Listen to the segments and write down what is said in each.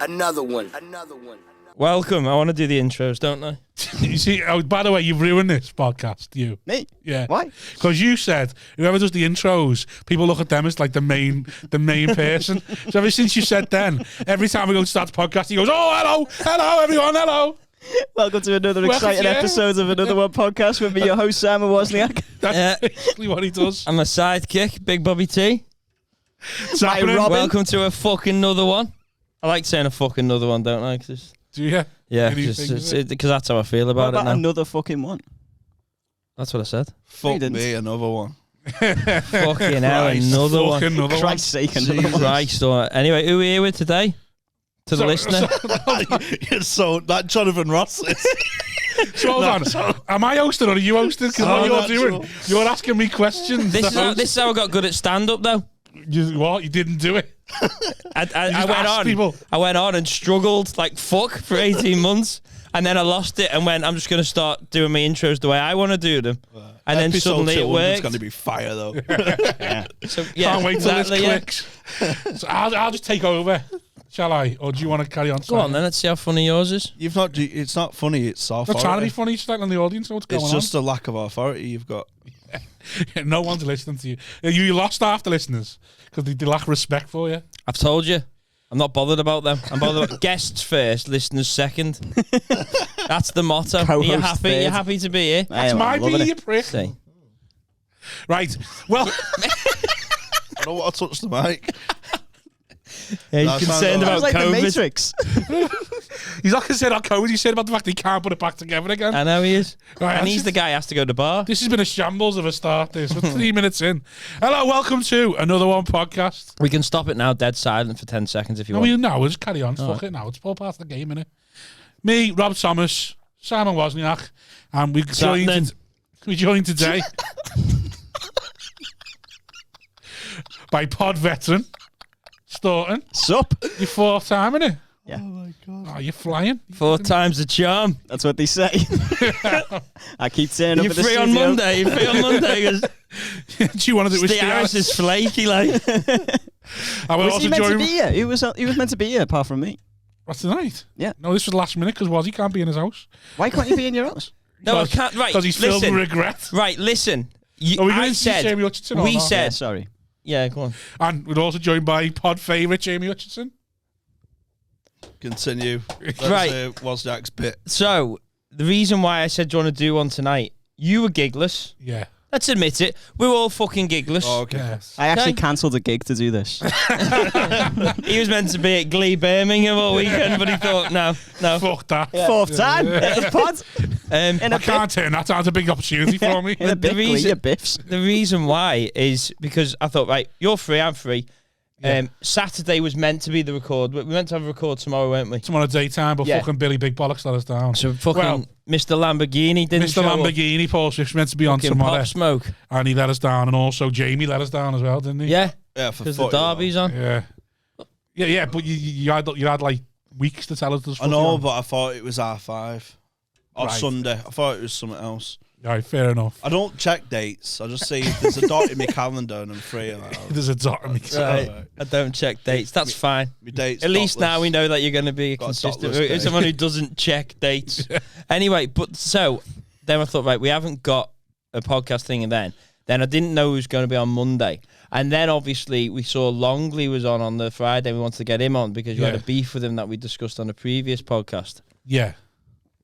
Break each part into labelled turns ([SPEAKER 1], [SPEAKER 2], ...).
[SPEAKER 1] Another one.
[SPEAKER 2] Welcome. I want to do the intros, don't I?
[SPEAKER 3] You see, by the way, you've ruined this podcast, you.
[SPEAKER 4] Me?
[SPEAKER 3] Yeah.
[SPEAKER 4] Why?
[SPEAKER 3] Because you said whoever does the intros, people look at them as like the main person. So ever since you said then, every time we go to start the podcast, he goes, "Oh, hello, everyone, hello."
[SPEAKER 4] Welcome to another exciting episode of Another One podcast with me, your host, Simon Wozniak.
[SPEAKER 3] That's basically what he does.
[SPEAKER 2] I'm a sidekick, Big Bobby T.
[SPEAKER 4] Hi, Robin.
[SPEAKER 2] Welcome to a fucking another one. I like saying a fucking another one, don't I?
[SPEAKER 3] Do you?
[SPEAKER 2] Yeah, because that's how I feel about
[SPEAKER 4] what
[SPEAKER 2] it now.
[SPEAKER 4] Another fucking one?
[SPEAKER 2] That's what I said.
[SPEAKER 5] Fuck me, another one.
[SPEAKER 2] Fucking hell, another one.
[SPEAKER 3] Another one.
[SPEAKER 4] Christ's sake, another one.
[SPEAKER 2] Christ. Anyway, who are we here with today? To the listener.
[SPEAKER 5] So that Jonathan Ross is.
[SPEAKER 3] So hold on. Am I hosting or are you hosting? Because what you're doing, you're asking me questions.
[SPEAKER 2] This is how I got good at stand-up, though.
[SPEAKER 3] You didn't do it.
[SPEAKER 2] I went on and struggled like fuck for 18 months, and then I lost it and went, I'm just going to start doing my intros the way I want to do them. And then suddenly it worked.
[SPEAKER 5] It's going to be fire, though.
[SPEAKER 4] Yeah.
[SPEAKER 2] So, yeah,
[SPEAKER 3] can't wait till this clicks. So I'll just take over. Shall I? Or do you want to carry on?
[SPEAKER 2] Go on then, let's see how funny yours is.
[SPEAKER 5] It's not funny, it's soft.
[SPEAKER 3] I'm not trying to be funny, just letting the audience know what's going on.
[SPEAKER 5] It's just a lack of authority you've got.
[SPEAKER 3] Yeah, no one's listening to you. You lost half the listeners because they lack respect for you.
[SPEAKER 2] I've told you. I'm not bothered about them. I'm bothered about guests first, listeners second. That's the motto. Are you happy?
[SPEAKER 4] Third.
[SPEAKER 2] You're happy to be here?
[SPEAKER 3] That's my beer, you prick.
[SPEAKER 2] See.
[SPEAKER 3] Right. Well,
[SPEAKER 5] I don't want to touch the mic.
[SPEAKER 2] Yeah, he's concerned about
[SPEAKER 4] like
[SPEAKER 2] COVID.
[SPEAKER 4] the Matrix.
[SPEAKER 3] he's not concerned about COVID. He's saying about the fact he can't put it back together again.
[SPEAKER 2] I know he is.
[SPEAKER 3] Right,
[SPEAKER 2] and he's the guy who has to go to the bar.
[SPEAKER 3] This has been a shambles of a start. We're 3 minutes in. Hello, welcome to Another One podcast.
[SPEAKER 2] We can stop it now, dead silent for 10 seconds if you want.
[SPEAKER 3] We'll just carry on. Fuck it now. It's all part of the game, innit? Me, Rob Thomas, Simon Wozniak, and we joined today by pod veteran Staunton.
[SPEAKER 4] Sup?
[SPEAKER 3] Your fourth time, innit?
[SPEAKER 4] Yeah.
[SPEAKER 5] Oh my God.
[SPEAKER 3] Oh, you're flying.
[SPEAKER 2] 4 times the charm.
[SPEAKER 4] That's what they say. I keep turning up
[SPEAKER 2] You're
[SPEAKER 4] at the
[SPEAKER 2] free on
[SPEAKER 4] studio.
[SPEAKER 2] Monday. You're free on Monday.
[SPEAKER 3] Do you want to do it with
[SPEAKER 2] The house is flaky, like.
[SPEAKER 3] I will
[SPEAKER 4] Was
[SPEAKER 3] also
[SPEAKER 4] he meant to
[SPEAKER 3] join.
[SPEAKER 4] be here? He was meant to be here apart from me.
[SPEAKER 3] What's tonight?
[SPEAKER 4] Yeah.
[SPEAKER 3] No, this was last minute because Wazzy can't be in his house.
[SPEAKER 4] Why can't you be in your house?
[SPEAKER 2] No, I can't. Right.
[SPEAKER 3] Because he's filled with
[SPEAKER 2] listen.
[SPEAKER 3] regret.
[SPEAKER 2] Right, listen.
[SPEAKER 3] Are we going
[SPEAKER 2] I
[SPEAKER 3] to see
[SPEAKER 2] said.
[SPEAKER 3] Jamie Hutchinson or
[SPEAKER 2] We
[SPEAKER 3] not?
[SPEAKER 4] Yeah,
[SPEAKER 2] said.
[SPEAKER 4] sorry.
[SPEAKER 2] Yeah, go on.
[SPEAKER 3] And we're also joined by pod favourite Jamie Hutchinson.
[SPEAKER 5] Continue.
[SPEAKER 2] Right.
[SPEAKER 5] Wozniak's bit.
[SPEAKER 2] So, the reason why I said, do you want to do one tonight? You were gigless.
[SPEAKER 3] Yeah.
[SPEAKER 2] Let's admit it. We were all fucking gigless.
[SPEAKER 5] Oh, okay.
[SPEAKER 3] Yes.
[SPEAKER 4] I actually
[SPEAKER 2] Okay.
[SPEAKER 4] cancelled a gig to do this.
[SPEAKER 2] He was meant to be at Glee Birmingham all weekend, but he thought, no.
[SPEAKER 3] Fuck that.
[SPEAKER 4] Fourth time. Pod. In
[SPEAKER 3] I
[SPEAKER 4] a
[SPEAKER 3] can't turn that down. It's a big opportunity for me.
[SPEAKER 4] In a big
[SPEAKER 2] reason-
[SPEAKER 4] Glee of biffs.
[SPEAKER 2] The reason why is because I thought, right, you're free, I'm free.
[SPEAKER 3] Yeah.
[SPEAKER 2] Saturday was meant to be the record. We were meant to have a record tomorrow, weren't we?
[SPEAKER 3] Tomorrow daytime, but
[SPEAKER 2] Yeah.
[SPEAKER 3] fucking Billy Big Bollocks let us down.
[SPEAKER 2] So fucking
[SPEAKER 3] Well,
[SPEAKER 2] Mr. Lamborghini didn't
[SPEAKER 3] Mr.
[SPEAKER 2] show up.
[SPEAKER 3] Lamborghini, Paul Swift's meant to be on
[SPEAKER 2] Fucking
[SPEAKER 3] tomorrow.
[SPEAKER 2] Pop Smoke.
[SPEAKER 3] And he let us down. And also Jamie let us down as well, didn't he?
[SPEAKER 2] Yeah,
[SPEAKER 5] Yeah, for
[SPEAKER 2] because the
[SPEAKER 5] 40
[SPEAKER 2] derby's on.
[SPEAKER 3] Yeah, but you had like weeks to tell us this.
[SPEAKER 5] I know, but I thought it was R5. Or
[SPEAKER 3] Right.
[SPEAKER 5] Sunday. I thought it was something else.
[SPEAKER 3] Right, fair enough.
[SPEAKER 5] I don't check dates. I just see if there's a dot in my calendar and I'm free. I'm like, oh,
[SPEAKER 3] There's a dot on me.
[SPEAKER 2] Right. I don't check dates. That's fine.
[SPEAKER 5] my date's
[SPEAKER 2] At least now
[SPEAKER 5] dotless.
[SPEAKER 2] we know that you're going to be a
[SPEAKER 5] Got a
[SPEAKER 2] consistent.
[SPEAKER 5] dotless day.
[SPEAKER 2] Someone who doesn't check dates. Anyway, but so then I thought, right, we haven't got a podcast thing, and then I didn't know it was going to be on Monday, and then obviously we saw Longley was on the Friday. We wanted to get him on because you had a beef with him that we discussed on a previous podcast
[SPEAKER 3] Yeah.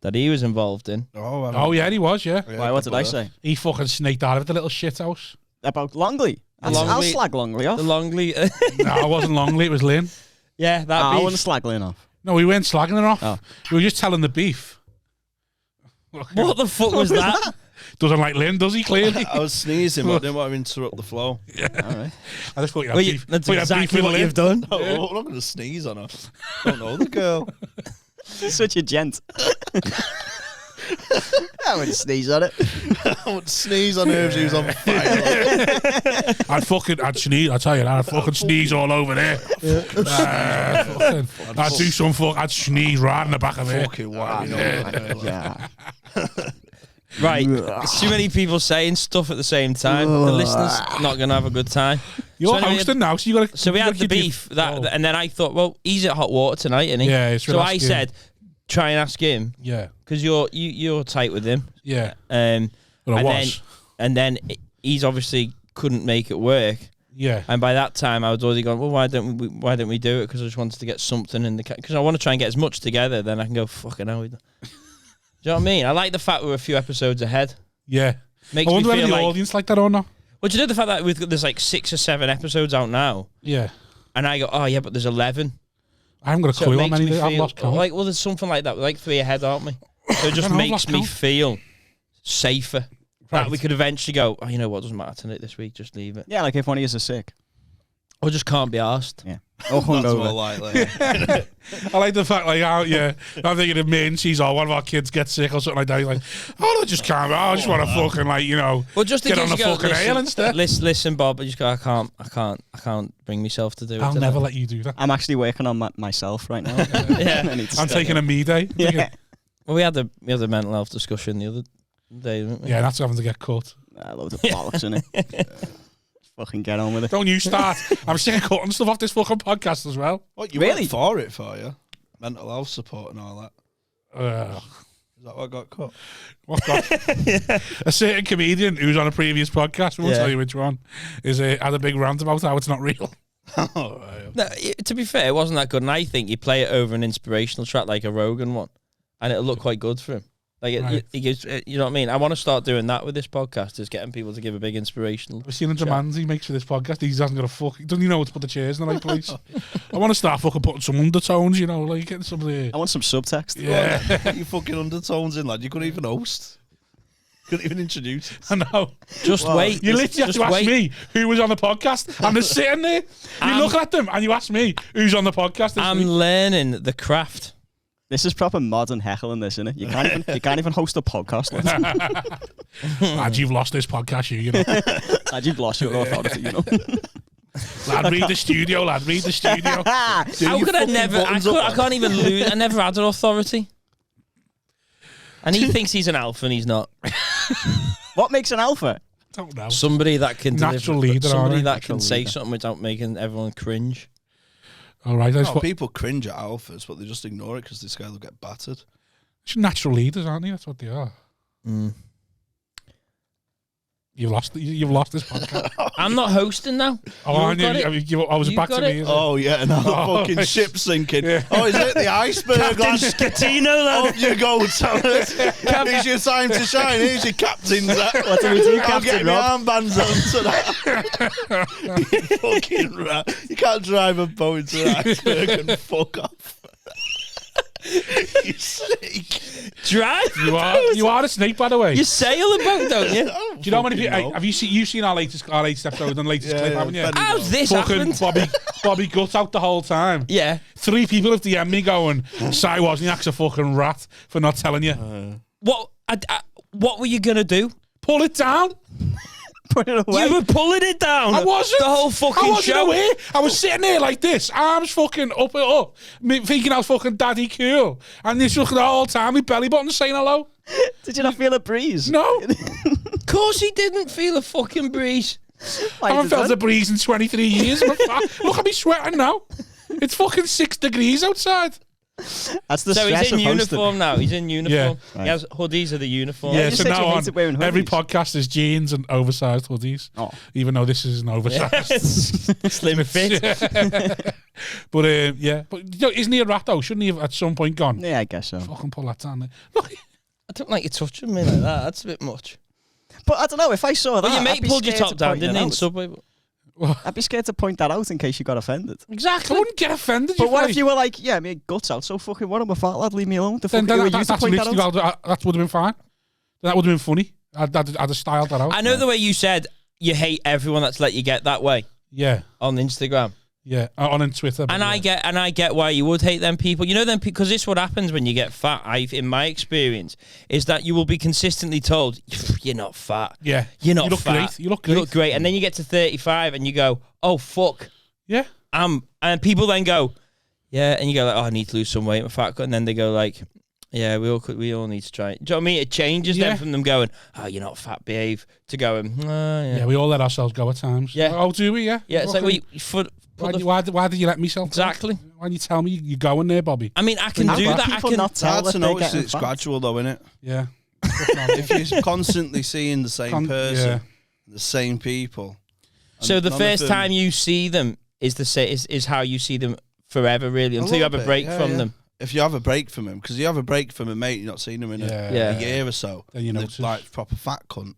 [SPEAKER 2] that he was involved in.
[SPEAKER 3] Oh, yeah, he was, yeah.
[SPEAKER 5] Yeah,
[SPEAKER 4] Why? What did I say?
[SPEAKER 3] He fucking snaked out of the little shit house.
[SPEAKER 4] About Longley. I'll
[SPEAKER 2] Longley-
[SPEAKER 4] slag Longley off.
[SPEAKER 2] The Longley,
[SPEAKER 3] No, it wasn't Longley, it was Lynn.
[SPEAKER 2] yeah, that
[SPEAKER 4] I
[SPEAKER 2] beef.
[SPEAKER 4] want to slag Lynn off.
[SPEAKER 3] No, we weren't slagging her off.
[SPEAKER 4] Oh.
[SPEAKER 3] We were just telling the beef.
[SPEAKER 2] What the fuck was that?
[SPEAKER 3] Doesn't like Lynn, does he, clearly?
[SPEAKER 5] I was sneezing, but I didn't want to interrupt the flow.
[SPEAKER 4] All right.
[SPEAKER 3] I just thought you had
[SPEAKER 2] Well, you-
[SPEAKER 3] beef.
[SPEAKER 2] that's
[SPEAKER 3] thought you had beef
[SPEAKER 2] exactly
[SPEAKER 3] with
[SPEAKER 2] what
[SPEAKER 3] Lynn.
[SPEAKER 2] you've done.
[SPEAKER 5] No, I'm not going to sneeze on her. I don't know the girl.
[SPEAKER 4] Such a gent. I wouldn't sneeze on it.
[SPEAKER 5] I would sneeze on her if she was on fire.
[SPEAKER 3] I'd sneeze, I tell you that, I'd fucking sneeze all over there. I'd sneeze right in the back of her.
[SPEAKER 5] Fucking wow.
[SPEAKER 4] Yeah.
[SPEAKER 2] Right, there's too many people saying stuff at the same time. The listeners not going to have a good time.
[SPEAKER 3] You're hosting now, so you got to.
[SPEAKER 2] So we had the beef, and then I thought, well, he's at hot water tonight, isn't he?
[SPEAKER 3] Yeah, it's
[SPEAKER 2] so I said, try and ask him.
[SPEAKER 3] Yeah.
[SPEAKER 2] Because you're tight with him.
[SPEAKER 3] Yeah.
[SPEAKER 2] But
[SPEAKER 3] I was.
[SPEAKER 2] Then he's obviously couldn't make it work.
[SPEAKER 3] Yeah.
[SPEAKER 2] And by that time, I was already going, well, why don't we do it? Because I just wanted to get something in the... Because I want to try and get as much together, then I can go, fucking hell. Do you know what I mean? I like the fact we're a few episodes ahead.
[SPEAKER 3] Yeah.
[SPEAKER 2] Makes
[SPEAKER 3] I wonder
[SPEAKER 2] me feel
[SPEAKER 3] whether the audience like that or not.
[SPEAKER 2] Well, do you know the fact that there's like 6 or 7 episodes out now?
[SPEAKER 3] Yeah.
[SPEAKER 2] And I go, oh, yeah, but there's 11.
[SPEAKER 3] I haven't got a clue how many I've lost count.
[SPEAKER 2] Well, there's something like that. We're like 3 ahead, aren't we? So it just makes me feel safer.
[SPEAKER 3] Right.
[SPEAKER 2] That we could eventually go, oh, you know what, doesn't matter tonight this week, just leave it.
[SPEAKER 4] Yeah, like if one of you is sick.
[SPEAKER 2] Or just can't be arsed.
[SPEAKER 4] Yeah. Or hungover.
[SPEAKER 3] I like the fact, like, I'm thinking of me and she's all, one of our kids gets sick or something like that. You're like, oh, I just can't. I just want to fucking, like,
[SPEAKER 2] well, just
[SPEAKER 3] get on the fucking ale instead.
[SPEAKER 2] Listen, Bob, I just go, I can't bring myself to do it.
[SPEAKER 3] I'll never let you do that.
[SPEAKER 4] I'm actually working on myself right now.
[SPEAKER 2] Yeah.
[SPEAKER 3] I'm taking a me day.
[SPEAKER 4] Yeah.
[SPEAKER 2] Well, we had a mental health discussion the other day, didn't we?
[SPEAKER 3] Yeah, that's having to get cut.
[SPEAKER 4] Loads of bollocks in it. Fucking get on with it.
[SPEAKER 3] Don't you start. I'm sick of cutting stuff off this fucking podcast as well.
[SPEAKER 5] What, you went for you? Mental health support and all that. Is that what got cut?
[SPEAKER 3] What got? A certain comedian who's on a previous podcast, we won't tell you which one, had a big rant about how it's not real.
[SPEAKER 5] Oh, right.
[SPEAKER 2] No, to be fair, it wasn't that good. And I think you play it over an inspirational track like a Rogan one, and it'll look quite good for him. Like he gives, you know what I mean? I want to start doing that with this podcast, is getting people to give a big inspirational.
[SPEAKER 3] We've seen the demands he makes for this podcast. He hasn't got a fuck. Doesn't he know to put the chairs in the right place? I want to start fucking putting some undertones, like getting some of the...
[SPEAKER 4] I want some subtext.
[SPEAKER 3] Yeah.
[SPEAKER 5] Put your fucking undertones in, lad. You couldn't even host. Couldn't even introduce it.
[SPEAKER 3] I know.
[SPEAKER 2] Just wait.
[SPEAKER 3] You literally have to ask me who was on the podcast. I'm just sitting there. You look at them and you ask me who's on the podcast.
[SPEAKER 2] I'm learning the craft.
[SPEAKER 4] This is proper modern heckling, this, isn't it? You can't even host a podcast.
[SPEAKER 3] Lad, you've lost this podcast, you know.
[SPEAKER 4] Lad, you've lost your authority, you know.
[SPEAKER 3] Lad, read the studio, lad. Read the studio.
[SPEAKER 2] How could I never... I can't even lose... I never had an authority. And he thinks he's an alpha and he's not.
[SPEAKER 4] What makes an alpha?
[SPEAKER 3] I don't know.
[SPEAKER 2] Somebody that can
[SPEAKER 3] Natural leader,
[SPEAKER 2] somebody that can say something without making everyone cringe.
[SPEAKER 3] All right.
[SPEAKER 5] People cringe at alphas, but they just ignore it because this guy will get battered.
[SPEAKER 3] It's natural leaders, aren't they? That's what they are.
[SPEAKER 2] Mm.
[SPEAKER 3] You've lost this podcast.
[SPEAKER 2] I'm not hosting now.
[SPEAKER 3] Oh, I was back to me.
[SPEAKER 5] Oh, yeah, now the fucking ship's sinking. Yeah. Oh, is it the iceberg?
[SPEAKER 2] Captain Scatino, lad.
[SPEAKER 5] Off you go, Thomas. It's your time to shine. Here's your captain's.
[SPEAKER 4] What do we do, Captain Rob?
[SPEAKER 5] I'm getting my armbands on to that. You fucking rat. You can't drive a boat into the iceberg and fuck off. You snake.
[SPEAKER 2] Drive.
[SPEAKER 3] You are a snake, by the way.
[SPEAKER 2] You sail a boat, don't you?
[SPEAKER 3] Do you know how many people? Have you seen our latest episode and latest clip, haven't you?
[SPEAKER 2] How's this
[SPEAKER 3] fucking
[SPEAKER 2] happened?
[SPEAKER 3] Bobby gut out the whole time.
[SPEAKER 2] Yeah.
[SPEAKER 3] 3 people have DM'd me going, Si Wozniak's a fucking rat for not telling you.
[SPEAKER 2] What were you gonna do?
[SPEAKER 3] Pull it down.
[SPEAKER 4] Put it away.
[SPEAKER 2] You were pulling it down.
[SPEAKER 3] I wasn't.
[SPEAKER 2] The whole fucking show.
[SPEAKER 3] Away. I was sitting there like this, arms fucking up, thinking I was fucking daddy cool. And this fucking the whole time, my belly button saying hello.
[SPEAKER 4] Did you not feel a breeze?
[SPEAKER 3] No.
[SPEAKER 2] Of course he didn't feel a fucking breeze.
[SPEAKER 3] I haven't felt a breeze in 23 years. Look at me sweating now. It's fucking 6 degrees outside.
[SPEAKER 4] That's the
[SPEAKER 2] so
[SPEAKER 4] stress
[SPEAKER 2] he's in
[SPEAKER 4] of
[SPEAKER 2] uniform
[SPEAKER 4] hosting.
[SPEAKER 2] now. He's in uniform.
[SPEAKER 3] Yeah.
[SPEAKER 2] He has hoodies are the uniform.
[SPEAKER 3] Yeah, so now on every
[SPEAKER 4] hoodies.
[SPEAKER 3] podcast is jeans and oversized hoodies.
[SPEAKER 4] Oh.
[SPEAKER 3] Even though this is an oversized.
[SPEAKER 2] Slim fit.
[SPEAKER 3] But isn't he a rat though? Shouldn't he have at some point gone?
[SPEAKER 4] Yeah, I guess so.
[SPEAKER 3] Fucking pull that down there. Look.
[SPEAKER 2] I don't like you touching me like that. That's a bit much.
[SPEAKER 4] But I don't know, if I saw that,
[SPEAKER 2] Well, your mate pulled your top down, didn't he, in
[SPEAKER 4] out.
[SPEAKER 2] Subway?
[SPEAKER 4] I'd be scared to point that out in case you got offended.
[SPEAKER 2] Exactly.
[SPEAKER 3] I wouldn't get offended.
[SPEAKER 4] But what if you were like, yeah, my gut's out, so fucking what, I'm a fat lad, leave me alone. The fuck are you to point that out?
[SPEAKER 3] That would have been fine. That would have been funny. I'd have styled that out.
[SPEAKER 2] I know the way you said you hate everyone that's let you get that way.
[SPEAKER 3] Yeah.
[SPEAKER 2] On Instagram.
[SPEAKER 3] Yeah, on Twitter.
[SPEAKER 2] And
[SPEAKER 3] yeah.
[SPEAKER 2] I get why you would hate them people. You know them because this is what happens when you get fat. In my experience, is that you will be consistently told you're not fat.
[SPEAKER 3] Yeah,
[SPEAKER 2] you're not
[SPEAKER 3] you look
[SPEAKER 2] fat.
[SPEAKER 3] Great. You look great.
[SPEAKER 2] You look great, and then you get to 35 and you go, oh fuck.
[SPEAKER 3] Yeah.
[SPEAKER 2] And people then go, yeah, and you go like, oh, I need to lose some weight, I'm fat, and then they go like, Yeah, we all need to try it. Do you know what I mean? It changes them from them going, "Oh, you're not fat, behave," to going,
[SPEAKER 3] Yeah, we all let ourselves go at times.
[SPEAKER 2] Yeah.
[SPEAKER 3] Oh, do we? Yeah.
[SPEAKER 2] Yeah, it's like
[SPEAKER 3] why did you let me self?
[SPEAKER 2] Exactly.
[SPEAKER 3] Why did you tell me you're going there, Bobby?
[SPEAKER 2] I mean, I can do that. I can.
[SPEAKER 4] Not tell
[SPEAKER 5] Hard
[SPEAKER 4] that
[SPEAKER 5] to
[SPEAKER 4] they're
[SPEAKER 5] notice
[SPEAKER 4] getting
[SPEAKER 5] it's
[SPEAKER 4] fat.
[SPEAKER 5] gradual, though, isn't it?
[SPEAKER 3] Yeah.
[SPEAKER 5] If you're constantly seeing the same person,
[SPEAKER 3] yeah.
[SPEAKER 5] the same people.
[SPEAKER 2] So the
[SPEAKER 5] none of
[SPEAKER 2] first
[SPEAKER 5] them-
[SPEAKER 2] time you see them is how you see them forever, really, until you have a
[SPEAKER 5] little
[SPEAKER 2] break
[SPEAKER 5] bit,
[SPEAKER 2] from
[SPEAKER 5] yeah.
[SPEAKER 2] them.
[SPEAKER 5] If you have a break from him, because you have a break from a mate, you're not seeing him in
[SPEAKER 3] Yeah.
[SPEAKER 5] a year or so.
[SPEAKER 3] Then you
[SPEAKER 5] and
[SPEAKER 3] notice.
[SPEAKER 5] they're like proper fat cunt.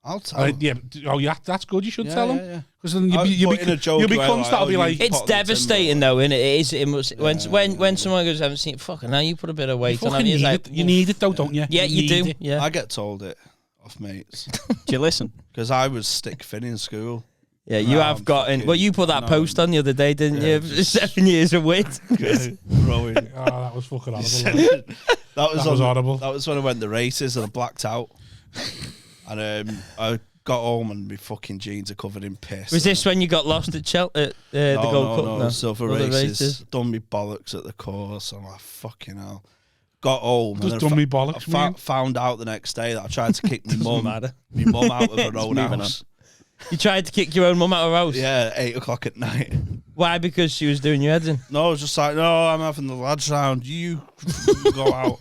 [SPEAKER 5] I'll tell him.
[SPEAKER 3] Yeah. Oh, yeah. That's good. You should tell him.
[SPEAKER 5] Yeah.
[SPEAKER 3] Because then
[SPEAKER 5] I'll
[SPEAKER 3] you'll
[SPEAKER 5] put in a joke
[SPEAKER 3] be
[SPEAKER 5] where,
[SPEAKER 3] cunts
[SPEAKER 5] like,
[SPEAKER 3] that'll
[SPEAKER 5] oh,
[SPEAKER 3] be
[SPEAKER 5] you-
[SPEAKER 3] like,
[SPEAKER 2] It's
[SPEAKER 5] pot the
[SPEAKER 2] devastating,
[SPEAKER 5] timber.
[SPEAKER 2] though, isn't it? It must, when someone goes, "I haven't seen," fucking now you put a bit of weight on.
[SPEAKER 3] fucking
[SPEAKER 2] It's
[SPEAKER 3] need
[SPEAKER 2] like,
[SPEAKER 3] it. You need it though, don't you?
[SPEAKER 2] Yeah, you
[SPEAKER 3] need
[SPEAKER 2] do.
[SPEAKER 3] it.
[SPEAKER 2] Yeah.
[SPEAKER 5] I get told it off mates
[SPEAKER 4] Do you listen?
[SPEAKER 5] because I was stick thin in school.
[SPEAKER 2] Yeah, you
[SPEAKER 5] No,
[SPEAKER 2] have
[SPEAKER 5] I'm
[SPEAKER 2] gotten.
[SPEAKER 5] fucking-
[SPEAKER 2] Well, you put that
[SPEAKER 5] no,
[SPEAKER 2] post on the other day, didn't
[SPEAKER 5] yeah,
[SPEAKER 2] you?
[SPEAKER 5] just-
[SPEAKER 2] 7 years of weight.
[SPEAKER 5] Growing.
[SPEAKER 3] Oh, that was fucking horrible.
[SPEAKER 5] That was
[SPEAKER 3] horrible.
[SPEAKER 5] That was when I went the races and I blacked out. And I got home and my fucking jeans are covered in piss.
[SPEAKER 2] Was this when you got lost at the Gold Cup?
[SPEAKER 5] No. So for
[SPEAKER 2] Other
[SPEAKER 5] races, done me bollocks at the course. I'm like, fucking hell. Got home.
[SPEAKER 3] Just
[SPEAKER 5] and
[SPEAKER 3] done
[SPEAKER 5] then
[SPEAKER 3] me bollocks, man.
[SPEAKER 5] found out the next day that I tried to kick my
[SPEAKER 2] Doesn't
[SPEAKER 5] mum
[SPEAKER 2] matter.
[SPEAKER 5] out of her own
[SPEAKER 4] moving
[SPEAKER 5] house.
[SPEAKER 2] You tried to kick your own mum out of her house.
[SPEAKER 5] Yeah, 8 o'clock at night.
[SPEAKER 2] Why? Because she was doing your head in.
[SPEAKER 5] No, I was just like, no, I'm having the lads round. You go out.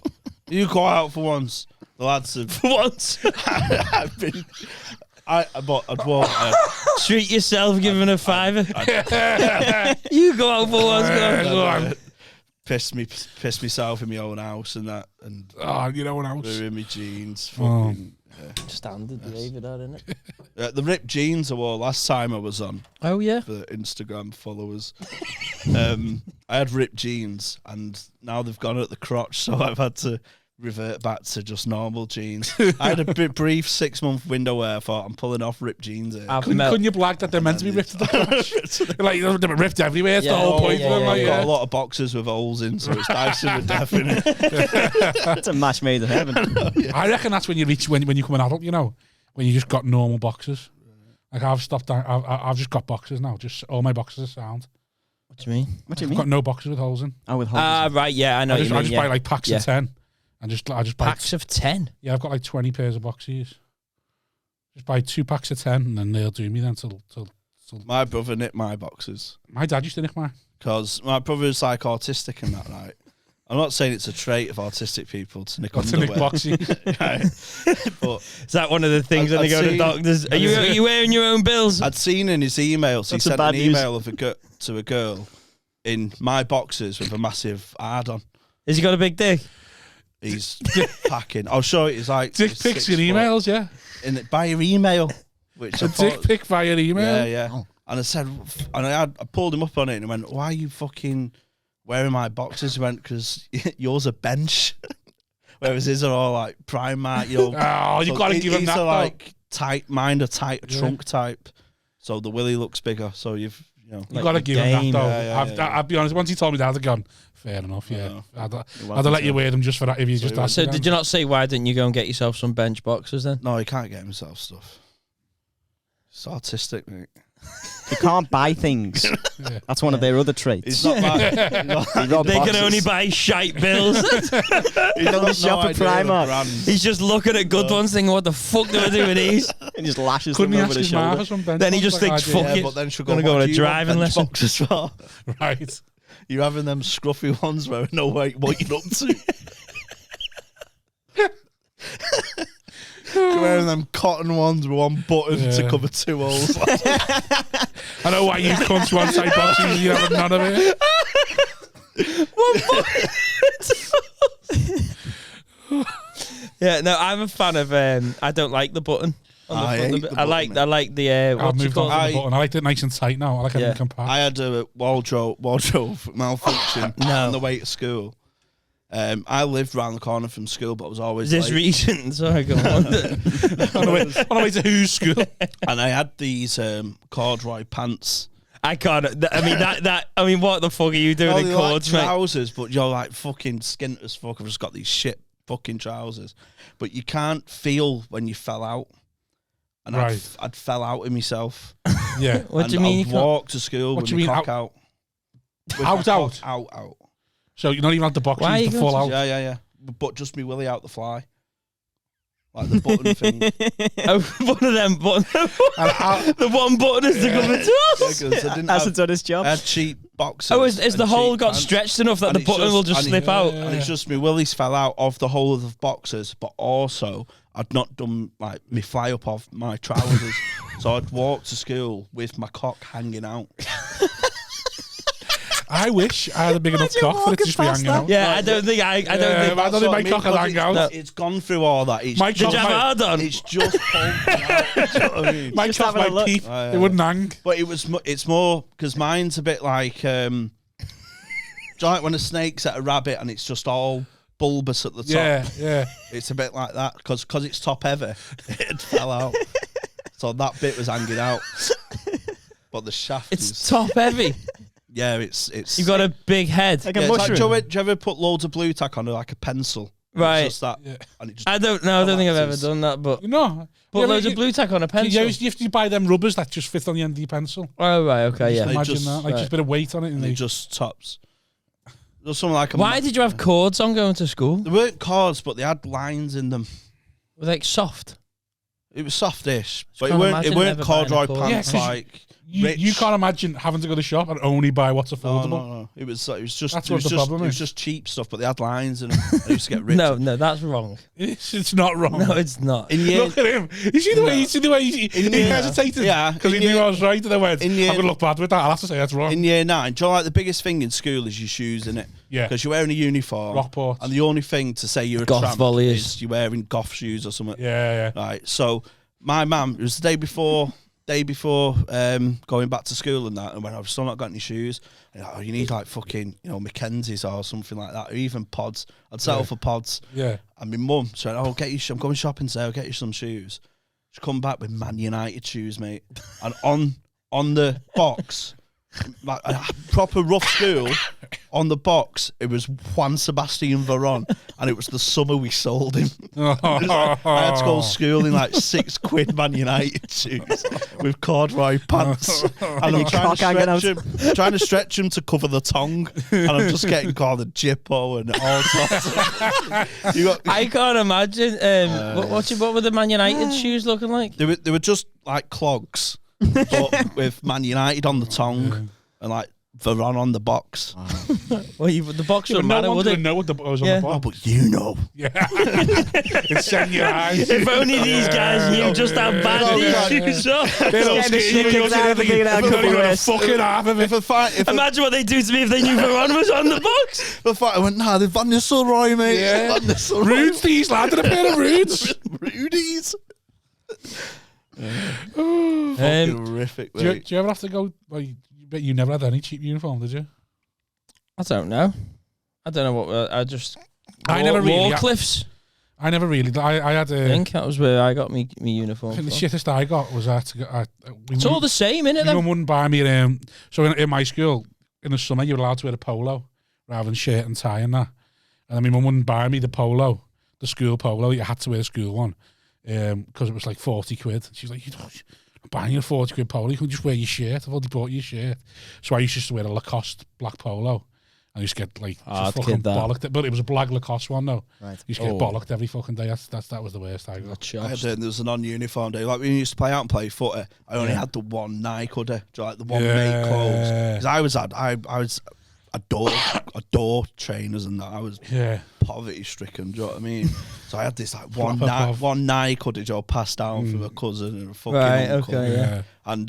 [SPEAKER 5] You go out for once. The lads have.
[SPEAKER 2] For once.
[SPEAKER 5] I've been. I'd walk.
[SPEAKER 2] Treat yourself, giving a fiver. You go out for once.
[SPEAKER 3] Go on.
[SPEAKER 5] Pissed myself in my own house and that, and
[SPEAKER 3] Oh, you know what else?
[SPEAKER 5] they're in my jeans. Fucking,
[SPEAKER 2] Standard behaviour, that, isn't it?
[SPEAKER 5] the ripped jeans I wore last time I was on
[SPEAKER 2] Oh, yeah.
[SPEAKER 5] for Instagram followers. I had ripped jeans, and now they've gone at the crotch, so I've had to revert back to just normal jeans. I had a bit brief 6-month window where I thought I'm pulling off ripped jeans here.
[SPEAKER 3] Couldn't you blag that they're meant to be ripped at the crotch? Like, they're ripped everywhere. It's the whole point of them.
[SPEAKER 5] I've
[SPEAKER 3] Like,
[SPEAKER 5] got a lot of boxes with holes in, so it's nice and definite.
[SPEAKER 4] It's a match made in heaven.
[SPEAKER 3] I reckon that's when you reach when you become an adult. You know, when you just got normal boxes. Like I've stopped. I've just got boxes now. Just all my boxes are sound.
[SPEAKER 2] What do you mean?
[SPEAKER 4] What do you
[SPEAKER 3] I've
[SPEAKER 4] mean?
[SPEAKER 3] got no boxes with holes in.
[SPEAKER 4] Oh, with holes.
[SPEAKER 2] Ah, right, yeah, I know
[SPEAKER 3] I
[SPEAKER 2] what
[SPEAKER 3] just,
[SPEAKER 2] you mean.
[SPEAKER 3] I just
[SPEAKER 2] Yeah.
[SPEAKER 3] buy like packs of 10. And I just buy
[SPEAKER 2] Packs of 10.
[SPEAKER 3] Yeah, I've got like 20 pairs of boxes. Just buy 2 packs of 10, and then they'll do me then till.
[SPEAKER 5] My brother nicked my boxes
[SPEAKER 3] My dad used to nick mine.
[SPEAKER 5] because my brother's like autistic and that, right? I'm not saying it's a trait of autistic people to nick
[SPEAKER 3] To nick
[SPEAKER 5] underwear,
[SPEAKER 3] boxes.
[SPEAKER 5] right? But
[SPEAKER 2] Is that one of the things when
[SPEAKER 5] I'd
[SPEAKER 2] they go to
[SPEAKER 5] seen-
[SPEAKER 2] doctors? Are you wearing your own bills?
[SPEAKER 5] I'd seen in his emails, he
[SPEAKER 4] That's a
[SPEAKER 5] sent
[SPEAKER 4] bad
[SPEAKER 5] an
[SPEAKER 4] news.
[SPEAKER 5] email of to a girl in my boxes with a massive hard on.
[SPEAKER 2] Has he got a big dick?
[SPEAKER 5] He's packing. I'll show it. It's like
[SPEAKER 3] Dick
[SPEAKER 5] it's
[SPEAKER 3] pics
[SPEAKER 5] 6
[SPEAKER 3] in
[SPEAKER 5] foot.
[SPEAKER 3] emails, yeah.
[SPEAKER 5] In it by your email, which I
[SPEAKER 3] A dick
[SPEAKER 5] thought,
[SPEAKER 3] pic via email.
[SPEAKER 5] yeah.
[SPEAKER 4] Oh.
[SPEAKER 5] And I said, and I pulled him up on it and I went, "Why are you fucking wearing my boxes?" He went, "Because yours are bench, whereas his are all like Primark."
[SPEAKER 3] Oh, you got to give him
[SPEAKER 5] these
[SPEAKER 3] that,
[SPEAKER 5] are
[SPEAKER 3] though.
[SPEAKER 5] like tight, mine are tight,
[SPEAKER 3] Yeah.
[SPEAKER 5] trunk type. So the willy looks bigger. So you know.
[SPEAKER 3] You
[SPEAKER 2] Like
[SPEAKER 3] got to
[SPEAKER 2] the
[SPEAKER 3] give him
[SPEAKER 2] game.
[SPEAKER 3] that, though.
[SPEAKER 5] Yeah.
[SPEAKER 3] I'll be honest, once he told me that, I'd have gone, fair enough, yeah.
[SPEAKER 5] No.
[SPEAKER 3] I'd
[SPEAKER 4] welcome
[SPEAKER 3] have let
[SPEAKER 4] to
[SPEAKER 3] you
[SPEAKER 4] it.
[SPEAKER 3] wear them just for that if you just
[SPEAKER 5] you
[SPEAKER 3] asked
[SPEAKER 2] So
[SPEAKER 3] me
[SPEAKER 2] did
[SPEAKER 3] then.
[SPEAKER 2] you not say, why didn't you go and get yourself some bench boxes then?
[SPEAKER 5] No, he can't get himself stuff. It's autistic, mate.
[SPEAKER 4] You can't buy things.
[SPEAKER 3] Yeah.
[SPEAKER 4] That's one of their other traits.
[SPEAKER 5] He's not like,
[SPEAKER 4] They rob
[SPEAKER 2] They can
[SPEAKER 4] boxes.
[SPEAKER 2] only buy shite bills.
[SPEAKER 5] he's
[SPEAKER 4] only
[SPEAKER 5] got
[SPEAKER 4] shop at
[SPEAKER 5] idea of
[SPEAKER 4] Primark.
[SPEAKER 5] brands.
[SPEAKER 2] He's just looking at good ones thinking, what the fuck do I do with these?
[SPEAKER 4] And just lashes
[SPEAKER 3] Couldn't he
[SPEAKER 4] them
[SPEAKER 3] ask
[SPEAKER 4] over the
[SPEAKER 3] his ma
[SPEAKER 4] shoulder.
[SPEAKER 3] for some bench
[SPEAKER 2] Then he
[SPEAKER 3] box
[SPEAKER 2] just
[SPEAKER 3] like
[SPEAKER 2] thinks,
[SPEAKER 3] I did?
[SPEAKER 2] fuck it.
[SPEAKER 5] But then she'll
[SPEAKER 2] Gonna
[SPEAKER 5] go
[SPEAKER 2] go on
[SPEAKER 5] "What
[SPEAKER 2] a
[SPEAKER 5] do you want
[SPEAKER 2] driving
[SPEAKER 5] bench
[SPEAKER 2] lesson."
[SPEAKER 5] boxes for?"
[SPEAKER 3] Right.
[SPEAKER 5] You're having them scruffy ones where I know what you're up to. You're wearing them cotton ones with one button to
[SPEAKER 3] Yeah.
[SPEAKER 5] cover 2 holes.
[SPEAKER 3] I know why you cunts want tight boxes and you have none of it.
[SPEAKER 2] Yeah, no, I'm a fan of. I don't like the button. On the
[SPEAKER 5] I
[SPEAKER 2] front
[SPEAKER 5] hate
[SPEAKER 2] of it.
[SPEAKER 5] the
[SPEAKER 2] I like.
[SPEAKER 5] button,
[SPEAKER 2] I like the.
[SPEAKER 3] I've
[SPEAKER 2] What's it
[SPEAKER 3] moved on
[SPEAKER 2] called?
[SPEAKER 3] to the button. I like it nice and tight now. I like
[SPEAKER 2] Yeah.
[SPEAKER 3] everything compact.
[SPEAKER 5] I had a wardrobe malfunction on the way to school. I lived round the corner from school, but I was always
[SPEAKER 2] Is this
[SPEAKER 5] late.
[SPEAKER 2] recent? Sorry, go on.
[SPEAKER 3] on the way to whose school?
[SPEAKER 5] And I had these corduroy pants.
[SPEAKER 2] I can't. I mean that. I mean, what the fuck are you doing in
[SPEAKER 5] They're like
[SPEAKER 2] cords, mate?
[SPEAKER 5] trousers, but you're like fucking skint as fuck. I've just got these shit fucking trousers, but you can't feel when you fell out. And
[SPEAKER 3] Right.
[SPEAKER 5] I'd fell out in myself.
[SPEAKER 3] Yeah.
[SPEAKER 2] What do you
[SPEAKER 5] And
[SPEAKER 2] mean? You
[SPEAKER 5] I'd
[SPEAKER 2] can't?
[SPEAKER 5] walk to school
[SPEAKER 3] What
[SPEAKER 5] with
[SPEAKER 3] do
[SPEAKER 5] my
[SPEAKER 3] you mean
[SPEAKER 5] cock out. With
[SPEAKER 3] Out,
[SPEAKER 5] my cock
[SPEAKER 3] out?
[SPEAKER 5] out.
[SPEAKER 3] So you're not even had the boxes
[SPEAKER 2] Why are
[SPEAKER 3] to
[SPEAKER 2] you
[SPEAKER 3] fall
[SPEAKER 2] going
[SPEAKER 3] out.
[SPEAKER 5] Yeah. but just me willy out the fly. Like the button thing.
[SPEAKER 2] One of them buttons. The one button is to come into us.
[SPEAKER 4] Hasn't done his job.
[SPEAKER 5] I had cheap boxes.
[SPEAKER 2] Oh, is the hole got stretched enough that the button will just slip out?
[SPEAKER 5] And it's just my willies fell out of the whole of the boxes, but also I'd not done like me fly up off my trousers, so I'd walk to school with my cock hanging out.
[SPEAKER 3] I wish I had a big enough cock for it to just be hanging out.
[SPEAKER 2] Yeah, I don't think I don't think
[SPEAKER 3] my cock will hang out.
[SPEAKER 5] No, it's gone through all that. It's
[SPEAKER 3] My
[SPEAKER 2] Did
[SPEAKER 3] cock,
[SPEAKER 2] you have hard on?
[SPEAKER 5] It's just pulled out. Do you know what I mean?
[SPEAKER 3] my
[SPEAKER 4] Just
[SPEAKER 3] cock
[SPEAKER 4] having a
[SPEAKER 3] might
[SPEAKER 4] look.
[SPEAKER 3] peep. It wouldn't hang.
[SPEAKER 5] But it's more because mine's a bit like do you like when a snake's at a rabbit and it's just all bulbous at the top.
[SPEAKER 3] Yeah.
[SPEAKER 5] It's a bit like that because it's top heavy. It fell out, so that bit was hanging out. But the shaft
[SPEAKER 2] it's top heavy.
[SPEAKER 5] Yeah, it's.
[SPEAKER 2] You've got a big head.
[SPEAKER 4] Like
[SPEAKER 5] Yeah,
[SPEAKER 4] a
[SPEAKER 5] it's like,
[SPEAKER 4] mushroom.
[SPEAKER 5] do you ever put loads of blue tack on like a pencil?
[SPEAKER 2] Right.
[SPEAKER 5] It's just that.
[SPEAKER 3] Yeah.
[SPEAKER 5] And it just
[SPEAKER 2] I don't know. I don't think I've ever
[SPEAKER 5] collapses.
[SPEAKER 2] done that, but
[SPEAKER 3] You know.
[SPEAKER 2] put loads of blue tack on a pencil.
[SPEAKER 3] You have to buy them rubbers that just fit on the end of your pencil.
[SPEAKER 2] Oh, right. Okay,
[SPEAKER 3] Just
[SPEAKER 2] yeah.
[SPEAKER 3] imagine
[SPEAKER 5] just-
[SPEAKER 3] that. Like just a bit of weight on it.
[SPEAKER 5] And
[SPEAKER 3] And
[SPEAKER 5] it
[SPEAKER 3] they
[SPEAKER 5] just tops. There's something like a.
[SPEAKER 2] Why did you have cords on going to school?
[SPEAKER 5] They weren't cords, but they had lines in them.
[SPEAKER 2] Were they like soft?
[SPEAKER 5] It was softish, but it
[SPEAKER 2] can't
[SPEAKER 5] weren't.
[SPEAKER 2] imagine
[SPEAKER 5] It weren't
[SPEAKER 2] never buying a
[SPEAKER 5] corduroy
[SPEAKER 2] cord.
[SPEAKER 5] pants
[SPEAKER 3] Yeah, 'cause
[SPEAKER 5] like.
[SPEAKER 3] you
[SPEAKER 5] Rich.
[SPEAKER 3] can't imagine having to go to the shop and only buy what's affordable.
[SPEAKER 5] No. It was just.
[SPEAKER 3] That's
[SPEAKER 5] it
[SPEAKER 3] what
[SPEAKER 5] was
[SPEAKER 3] the
[SPEAKER 5] just,
[SPEAKER 3] problem
[SPEAKER 5] It was
[SPEAKER 3] is.
[SPEAKER 5] just cheap stuff, but they had lines in them. I used to get rich.
[SPEAKER 2] No, that's wrong.
[SPEAKER 3] It's not wrong.
[SPEAKER 2] No, it's not.
[SPEAKER 5] In year,
[SPEAKER 3] Look at him. You see the way he hesitated?
[SPEAKER 5] Yeah,
[SPEAKER 3] Because he
[SPEAKER 5] in
[SPEAKER 3] knew
[SPEAKER 5] year-
[SPEAKER 3] I was right and I went,
[SPEAKER 5] in
[SPEAKER 3] I'm
[SPEAKER 5] year-
[SPEAKER 3] going to look bad with that. I'll have to say that's wrong.
[SPEAKER 5] in year 9, do you know, like the biggest thing in school is your shoes, innit?
[SPEAKER 3] Yeah.
[SPEAKER 5] Because you're wearing a uniform.
[SPEAKER 3] Rockport.
[SPEAKER 5] And the only thing to say you're a
[SPEAKER 2] Goth
[SPEAKER 5] tramp
[SPEAKER 2] volleys.
[SPEAKER 5] is you're wearing goth shoes or something.
[SPEAKER 3] Yeah.
[SPEAKER 5] Right. So my mum, it was the day before going back to school and that, and when I've still not got any shoes, and like, oh, you need like fucking, Mackenzie's or something like that, or even pods. I'd settle for pods.
[SPEAKER 3] Yeah.
[SPEAKER 5] And my mum said, "Oh, I'm going shopping today. I'll get you some shoes." She come back with Man United shoes, mate, and on the box, like a proper rough school. On the box, it was Juan Sebastian Veron, and it was the summer we sold him. It was like, I had to go to school in like £6 Man United shoes with corduroy pants, and I'm
[SPEAKER 4] your cock hanging out.
[SPEAKER 5] trying to stretch him to cover the tongue, and I'm just getting called a jippo and all sorts.
[SPEAKER 2] I can't imagine. What were the Man United shoes looking like?
[SPEAKER 5] They were just like clogs, but with Man United on the tongue and like Veron on the box.
[SPEAKER 2] Well, the box
[SPEAKER 3] Yeah,
[SPEAKER 2] wouldn't
[SPEAKER 3] no
[SPEAKER 2] matter,
[SPEAKER 3] one
[SPEAKER 2] would
[SPEAKER 3] would
[SPEAKER 2] it?
[SPEAKER 3] know what was
[SPEAKER 2] Yeah.
[SPEAKER 3] on the
[SPEAKER 5] Oh,
[SPEAKER 3] box.
[SPEAKER 5] but you know.
[SPEAKER 3] Yeah. It's setting your eyes.
[SPEAKER 2] If only these guys knew just how bad these shoes are.
[SPEAKER 3] They're all
[SPEAKER 4] Getting the
[SPEAKER 3] skinny,
[SPEAKER 4] shit
[SPEAKER 3] you're
[SPEAKER 4] kicked out of
[SPEAKER 3] thinking,
[SPEAKER 4] the
[SPEAKER 3] "I've
[SPEAKER 4] couple
[SPEAKER 3] not even got a
[SPEAKER 4] wrists."
[SPEAKER 3] fucking half of it.
[SPEAKER 5] If
[SPEAKER 2] Imagine what they'd do to me if they knew Veron was on the box.
[SPEAKER 5] I went, nah, they're Van Nistelrooy, mate.
[SPEAKER 3] Yeah.
[SPEAKER 5] Van Nistelrooy.
[SPEAKER 3] Roots, these lads, and a pair of roots.
[SPEAKER 5] Rudy's.
[SPEAKER 2] Um,
[SPEAKER 5] Horrific,
[SPEAKER 3] Do
[SPEAKER 5] mate.
[SPEAKER 3] you ever have to go? Well, you never had any cheap uniform, did you?
[SPEAKER 2] I don't know. I don't know what. I just.
[SPEAKER 3] I never really-
[SPEAKER 2] Warcliffs.
[SPEAKER 3] I never really. I had
[SPEAKER 2] I
[SPEAKER 3] a.
[SPEAKER 2] think that was where I got me uniform.
[SPEAKER 3] I think the
[SPEAKER 2] from.
[SPEAKER 3] shittest I got was
[SPEAKER 2] It's all the same, innit?
[SPEAKER 3] My
[SPEAKER 2] Then?
[SPEAKER 3] mum wouldn't buy me. So in my school, in the summer, you were allowed to wear a polo rather than shirt and tie and that. And then my mum wouldn't buy me the polo, the school polo. You had to wear the school one because it was like 40 quid. She's like, I'm buying you a 40 quid polo. You can just wear your shirt. I've already bought you a shirt. So I used to wear a Lacoste black polo. I used to get like
[SPEAKER 2] Hard
[SPEAKER 3] just fucking
[SPEAKER 2] kid, that.
[SPEAKER 3] bollocked. But it was a black Lacoste one though.
[SPEAKER 4] Right.
[SPEAKER 3] You used to get
[SPEAKER 2] Oh.
[SPEAKER 3] bollocked every fucking day. That was the worst I got.
[SPEAKER 2] Not
[SPEAKER 5] I had,
[SPEAKER 2] shocked.
[SPEAKER 5] there was a non-uniform day. Like when we used to play out and play footy, I only had the one Nike hoodie, like the one mate clothes. Because I was a door trainers and that. I was
[SPEAKER 3] Yeah.
[SPEAKER 5] poverty stricken. Do you know what I mean? So I had this like one
[SPEAKER 3] Proper pov.
[SPEAKER 5] one Nike hoodie Joe passed down from a cousin and a fucking
[SPEAKER 2] Right,
[SPEAKER 5] uncle.
[SPEAKER 2] okay, yeah.
[SPEAKER 5] And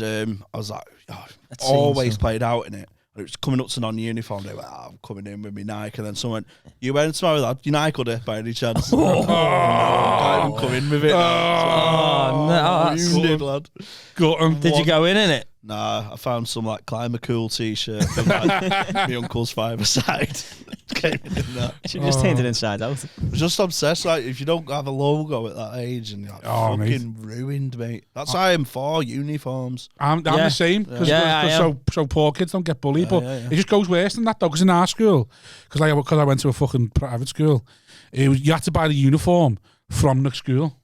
[SPEAKER 5] I was like,
[SPEAKER 2] That seems
[SPEAKER 5] always
[SPEAKER 2] so.
[SPEAKER 5] played out in it. And it was coming up to non-uniform day. I'm coming in with my Nike, and then someone, "You wearing tomorrow, lad? Your Nike hoodie by any chance?" Oh, I didn't come in with it.
[SPEAKER 2] Oh, no,
[SPEAKER 5] You did, lad.
[SPEAKER 3] Got 'em.
[SPEAKER 2] Did you go in it?
[SPEAKER 5] Nah, I found some like Climber Cool t-shirt from like, my uncle's five-a-side. Came in that.
[SPEAKER 4] Should just taint it inside out.
[SPEAKER 5] I was just obsessed. Like, if you don't have a logo at that age, and you're like, fucking ruined, mate. That's how I'm for uniforms.
[SPEAKER 3] I'm
[SPEAKER 2] Yeah.
[SPEAKER 3] the same because
[SPEAKER 2] Yeah, I am.
[SPEAKER 3] so poor kids don't get bullied, but
[SPEAKER 5] yeah.
[SPEAKER 3] it just goes worse than that though. Because in our school, because I went to a fucking private school, you had to buy the uniform from the school.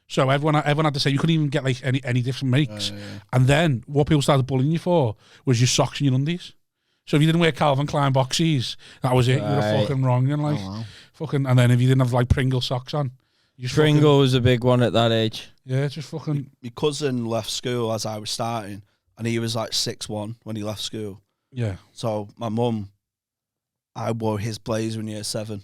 [SPEAKER 3] So everyone had to say you couldn't even get like any different makes. And then what people started bullying you for was your socks and your undies. So if you didn't wear Calvin Klein boxies, that was it. You were
[SPEAKER 2] Right.
[SPEAKER 3] fucking wrong. And like,
[SPEAKER 4] wow.
[SPEAKER 3] fucking, and then if you didn't have like Pringle socks on, you just
[SPEAKER 2] Pringle was a big one at that age.
[SPEAKER 3] yeah, just fucking,
[SPEAKER 5] My cousin left school as I was starting, and he was like 6'1" when he left school.
[SPEAKER 3] yeah.
[SPEAKER 5] So my mum, I wore his blazer in year 7.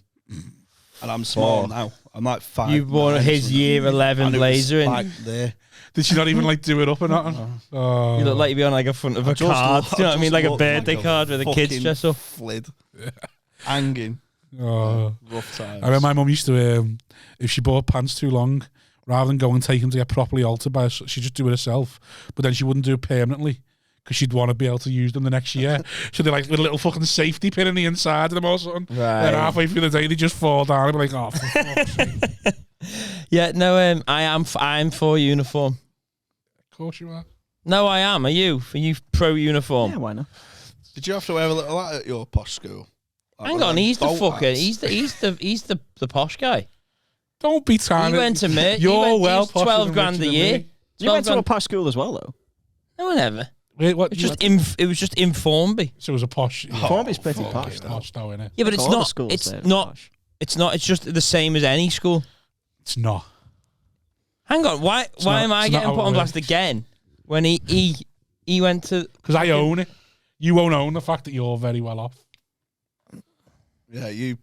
[SPEAKER 5] And I'm small now. I'm like 5'9".
[SPEAKER 2] You wore his year 11
[SPEAKER 5] and it was
[SPEAKER 2] blazer in.
[SPEAKER 5] like there.
[SPEAKER 3] Did she not even like do it up or nothing? Oh.
[SPEAKER 2] You look like you'd be on like a front of a
[SPEAKER 5] just
[SPEAKER 2] card.
[SPEAKER 5] look-
[SPEAKER 2] Do you know what I mean?
[SPEAKER 5] just
[SPEAKER 2] Like a
[SPEAKER 5] look
[SPEAKER 2] birthday
[SPEAKER 5] like a
[SPEAKER 2] card with a kid's
[SPEAKER 5] fucking
[SPEAKER 2] dress up.
[SPEAKER 5] Flid. Hanging.
[SPEAKER 3] Oh.
[SPEAKER 5] Rough times.
[SPEAKER 3] I remember my mum used to, if she bought pants too long, rather than go and take them to get properly altered by us, she'd just do it herself. But then she wouldn't do it permanently because she'd want to be able to use them the next year. So they're like with a little fucking safety pin in the inside of them or something.
[SPEAKER 2] Right.
[SPEAKER 3] And halfway through the day, they just fall down and be like, oh, for fuck's sake.
[SPEAKER 2] Yeah, no, I'm for uniform.
[SPEAKER 3] Of course you are.
[SPEAKER 2] No, I am. Are you? Are you pro uniform?
[SPEAKER 4] Yeah, why not?
[SPEAKER 5] Did you have to wear a little hat at your posh school? Like
[SPEAKER 2] Hang
[SPEAKER 5] one of
[SPEAKER 2] on,
[SPEAKER 5] them
[SPEAKER 2] he's the
[SPEAKER 5] boat
[SPEAKER 2] fucker.
[SPEAKER 5] hats?
[SPEAKER 2] He's the posh guy.
[SPEAKER 3] Don't be trying
[SPEAKER 2] He went to me.
[SPEAKER 3] You're well posher
[SPEAKER 2] 12
[SPEAKER 3] and
[SPEAKER 2] grand
[SPEAKER 3] richer
[SPEAKER 2] a
[SPEAKER 3] than
[SPEAKER 2] year.
[SPEAKER 3] me.
[SPEAKER 4] You went to a
[SPEAKER 2] 12 grand.
[SPEAKER 4] posh school as well, though.
[SPEAKER 2] No, never.
[SPEAKER 3] Wait, what?
[SPEAKER 2] It was just in Formby.
[SPEAKER 3] So it was a posh.
[SPEAKER 4] Formby's pretty
[SPEAKER 3] fuck
[SPEAKER 4] posh,
[SPEAKER 3] it,
[SPEAKER 4] though.
[SPEAKER 3] posh though, innit?
[SPEAKER 2] Yeah, but
[SPEAKER 4] Like
[SPEAKER 2] it's
[SPEAKER 4] all the
[SPEAKER 2] not.
[SPEAKER 4] schools
[SPEAKER 2] It's
[SPEAKER 4] there are
[SPEAKER 2] not.
[SPEAKER 4] posh.
[SPEAKER 2] It's not. It's just the same as any school.
[SPEAKER 3] It's not.
[SPEAKER 2] Hang on. Why
[SPEAKER 3] not-
[SPEAKER 2] am I
[SPEAKER 3] it's not
[SPEAKER 2] getting
[SPEAKER 3] how
[SPEAKER 2] put
[SPEAKER 3] it
[SPEAKER 2] on blast
[SPEAKER 3] works.
[SPEAKER 2] again when he went to?
[SPEAKER 3] Because I own it. You won't own the fact that you're very well off.
[SPEAKER 5] Yeah, you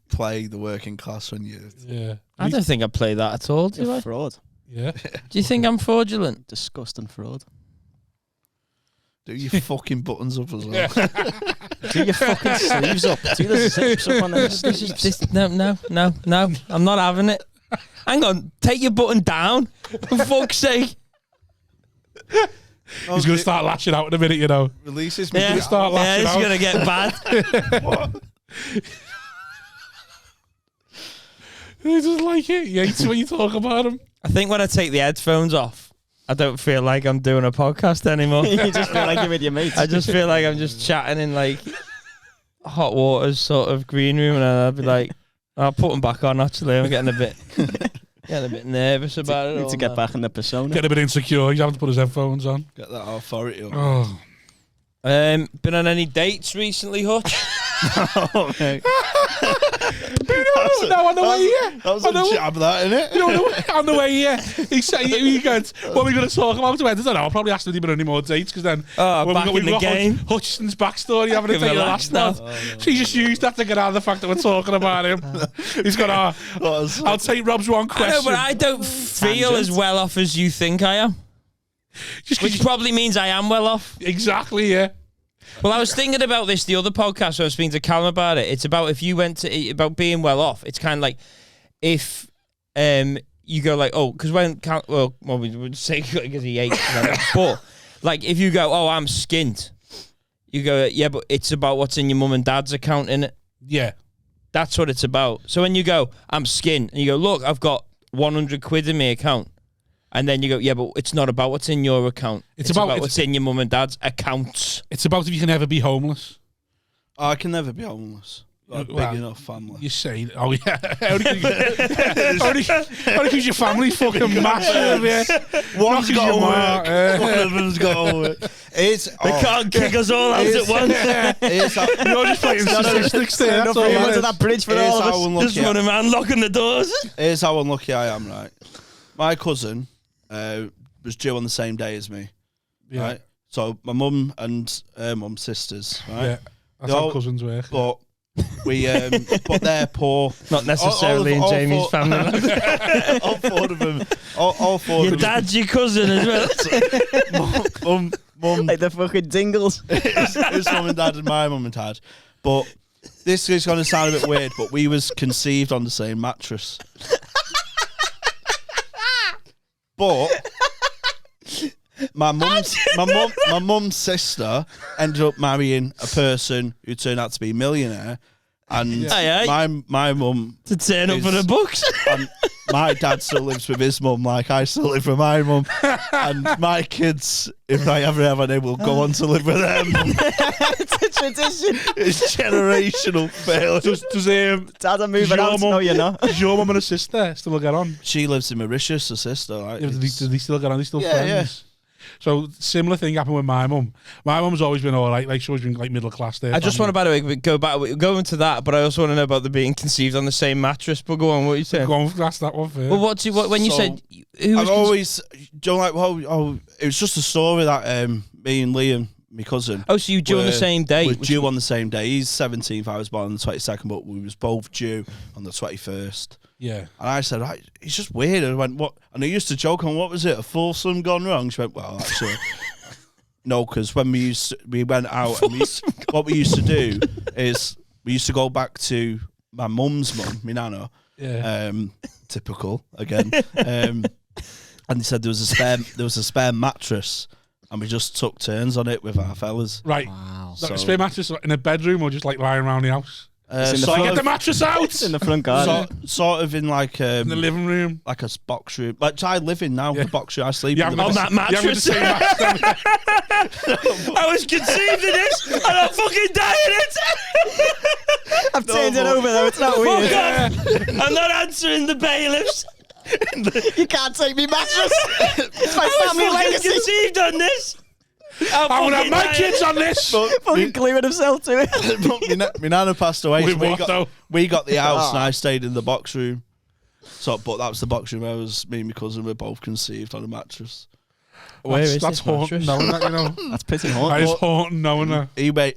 [SPEAKER 5] play the working class when you.
[SPEAKER 3] Yeah.
[SPEAKER 2] I don't think I play that at all. Do
[SPEAKER 4] You're
[SPEAKER 2] I?
[SPEAKER 4] fraud.
[SPEAKER 3] Yeah.
[SPEAKER 2] Do you think I'm fraudulent?
[SPEAKER 4] Disgusting fraud.
[SPEAKER 5] Do your fucking buttons up as well.
[SPEAKER 3] Yeah.
[SPEAKER 4] Do your fucking sleeves up. Do the zips up on them sleeves.
[SPEAKER 2] No. I'm not having it. Hang on. Take your button down. For fuck's sake.
[SPEAKER 3] He's going to start lashing out in a minute, you know.
[SPEAKER 5] Releases me.
[SPEAKER 2] Yeah,
[SPEAKER 3] start laughing
[SPEAKER 2] it's
[SPEAKER 3] out.
[SPEAKER 2] gonna get bad.
[SPEAKER 5] What?
[SPEAKER 3] He doesn't like it. He hates when you talk about him.
[SPEAKER 2] I think when I take the headphones off, I don't feel like I'm doing a podcast anymore.
[SPEAKER 4] You just feel like you're with your mates.
[SPEAKER 2] I just feel like I'm just chatting in like hot waters sort of green room, and I'll be like, I'll put them back on. Actually, I'm getting a bit nervous about it.
[SPEAKER 4] Need
[SPEAKER 2] all
[SPEAKER 4] to get
[SPEAKER 2] now.
[SPEAKER 4] back in the persona.
[SPEAKER 3] Get a bit insecure. He's having to put his headphones on.
[SPEAKER 5] Get that authority on.
[SPEAKER 3] Oh.
[SPEAKER 2] Been on any dates recently, Hutch?
[SPEAKER 5] Oh, mate.
[SPEAKER 3] No, on the way here.
[SPEAKER 5] That was
[SPEAKER 3] On
[SPEAKER 5] a
[SPEAKER 3] the-
[SPEAKER 5] jab, that, innit?
[SPEAKER 3] You know, on the way here, he said, he goes, what are we going to talk about? I don't know. I'll probably ask him if there any more dates because then
[SPEAKER 2] Oh,
[SPEAKER 3] when
[SPEAKER 2] back in the
[SPEAKER 3] got
[SPEAKER 2] game.
[SPEAKER 3] Hutchinson's backstory, having to
[SPEAKER 2] Can
[SPEAKER 3] take the
[SPEAKER 2] relax
[SPEAKER 3] last
[SPEAKER 2] now.
[SPEAKER 3] one. So he just used that to get out of the fact that we're talking about him. He's got, I'll take Rob's one
[SPEAKER 2] I
[SPEAKER 3] question.
[SPEAKER 2] know, but I don't feel
[SPEAKER 4] Tangent.
[SPEAKER 2] as well off as you think I am.
[SPEAKER 3] Just 'cause
[SPEAKER 2] Which probably means I am well off.
[SPEAKER 3] exactly, yeah.
[SPEAKER 2] Well, I was thinking about this the other podcast when I was speaking to Callum about it. It's about if you went to about being well off. It's kind of like if you go like, oh, because when well we would say because he ate, but like if you go, oh, I'm skint, you go, yeah, but it's about what's in your mum and dad's account, innit?
[SPEAKER 3] Yeah.
[SPEAKER 2] That's what it's about. So when you go, I'm skint, and you go, look, I've got 100 quid in my account. And then you go, yeah, but it's not about what's in your account. It's about what's in your mum and dad's accounts.
[SPEAKER 3] It's about if you can ever be homeless.
[SPEAKER 5] I can never be homeless. Got a big
[SPEAKER 3] Well,
[SPEAKER 5] enough family.
[SPEAKER 3] You say, oh yeah, only because your family's fucking massive, yeah.
[SPEAKER 5] One's got to
[SPEAKER 3] your
[SPEAKER 5] work.
[SPEAKER 3] ma-
[SPEAKER 5] One of them's got to work. It's,
[SPEAKER 2] They can't kick us all out at once.
[SPEAKER 3] You're just playing statistics there. That's all
[SPEAKER 4] Bring
[SPEAKER 3] it
[SPEAKER 4] onto
[SPEAKER 3] is.
[SPEAKER 4] that bridge for
[SPEAKER 5] Here's
[SPEAKER 4] all of
[SPEAKER 5] how
[SPEAKER 4] us.
[SPEAKER 5] unlucky
[SPEAKER 2] Just running around knocking the doors.
[SPEAKER 5] Here's how unlucky I am, right? My cousin was due on the same day as me,
[SPEAKER 3] Yeah.
[SPEAKER 5] right? So my mum and mum's sisters, right?
[SPEAKER 3] Yeah, that's
[SPEAKER 5] They
[SPEAKER 3] how
[SPEAKER 5] all-
[SPEAKER 3] cousins work.
[SPEAKER 5] But we, but they're poor.
[SPEAKER 2] Not necessarily in
[SPEAKER 5] all
[SPEAKER 2] Jamie's
[SPEAKER 5] four-
[SPEAKER 2] family.
[SPEAKER 5] all four of them. All four
[SPEAKER 2] Your
[SPEAKER 5] of them.
[SPEAKER 2] dad's your cousin as well.
[SPEAKER 5] Mum,
[SPEAKER 4] Like the fucking dingles.
[SPEAKER 5] his mum and dad and my mum and dad. But this is going to sound a bit weird, but we was conceived on the same mattress. But my mum's sister ended up marrying a person who turned out to be a millionaire, and
[SPEAKER 2] Aye, aye.
[SPEAKER 5] my mum
[SPEAKER 2] To turn up for the books.
[SPEAKER 5] and my dad still lives with his mum, like I still live with my mum, and my kids, if I ever have any, will go on to live with them.
[SPEAKER 4] It's a tradition.
[SPEAKER 5] It's generational failure.
[SPEAKER 3] Does
[SPEAKER 4] Dad, I'm moving
[SPEAKER 3] your
[SPEAKER 4] out.
[SPEAKER 3] mum-
[SPEAKER 4] No, you're not.
[SPEAKER 3] does your mum and a sister still get on?
[SPEAKER 5] She lives in Mauritius, her sister. Like,
[SPEAKER 3] Yeah, do they still get on? Are they still
[SPEAKER 5] Yeah,
[SPEAKER 3] friends? So similar thing happened with my mum. My mum's always been all right. Like she's always been like middle class there.
[SPEAKER 2] I just want to, by the way, go into that, but I also want to know about the being conceived on the same mattress. But go on, what are you saying?
[SPEAKER 3] Go on, that's that one first.
[SPEAKER 2] Well, when you said who was
[SPEAKER 5] I've always, do you know, like, it was just a story that me and Liam, my cousin.
[SPEAKER 2] Oh, so you due on the same day?
[SPEAKER 5] We're due on the same day. He's 17th. I was born on the 22nd, but we was both due on the 21st.
[SPEAKER 3] Yeah.
[SPEAKER 5] And I said, it's just weird. And I went, what? And I used to joke on, what was it? A foursome gone wrong? She went, well, actually, no, because when we went out, and what we used to do is we used to go back to my mum's mum, my nana.
[SPEAKER 3] Yeah.
[SPEAKER 5] Typical again. And they said there was a spare mattress, and we just took turns on it with our fellas.
[SPEAKER 3] Right.
[SPEAKER 4] Wow.
[SPEAKER 3] So, spare mattress in a bedroom or just like lying around the house? Get the mattress out!
[SPEAKER 4] It's in the front garden.
[SPEAKER 5] Sort of in like
[SPEAKER 3] in the living room.
[SPEAKER 5] like a box room. Like I live in now, the box room. I sleep in
[SPEAKER 2] on that mattress. I was conceived in this, and I'm fucking dying it.
[SPEAKER 4] I've turned it over though. It's not weird.
[SPEAKER 2] I'm not answering the bailiffs.
[SPEAKER 4] You can't take me mattress. It's my
[SPEAKER 2] I
[SPEAKER 4] family
[SPEAKER 2] was fucking
[SPEAKER 4] legacy.
[SPEAKER 2] conceived on this.
[SPEAKER 3] I would have my kids on this.
[SPEAKER 4] Fucking gluing himself to it.
[SPEAKER 5] My nana passed away.
[SPEAKER 3] With
[SPEAKER 5] So
[SPEAKER 3] what, though?
[SPEAKER 5] we got the house, and I stayed in the box room. So, but that was the box room. Me and my cousin were both conceived on a mattress.
[SPEAKER 2] Where is
[SPEAKER 3] that's
[SPEAKER 2] this
[SPEAKER 3] haunting
[SPEAKER 2] mattress?
[SPEAKER 3] knowing that, you know.
[SPEAKER 4] That's pretty
[SPEAKER 3] That
[SPEAKER 4] haunting.
[SPEAKER 3] is haunting knowing that.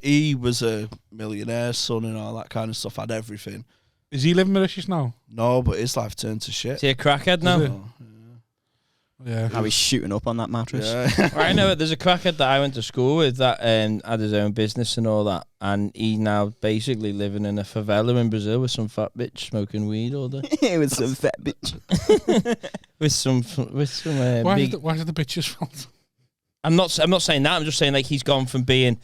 [SPEAKER 5] He was a millionaire's son and all that kind of stuff. Had everything.
[SPEAKER 3] Is he living Mauritius now?
[SPEAKER 5] No, but his life turned to shit.
[SPEAKER 2] Is he a crackhead now?
[SPEAKER 3] Is it? Yeah.
[SPEAKER 4] How he's shooting up on that mattress.
[SPEAKER 5] Yeah.
[SPEAKER 2] I know it. There's a crackhead that I went to school with that had his own business and all that, and he's now basically living in a favela in Brazil with some fat bitch smoking weed all day.
[SPEAKER 4] With some fat bitch.
[SPEAKER 2] with some
[SPEAKER 3] Why
[SPEAKER 2] big.
[SPEAKER 3] is it the bitch's fault?
[SPEAKER 2] I'm not saying that. I'm just saying like he's gone from being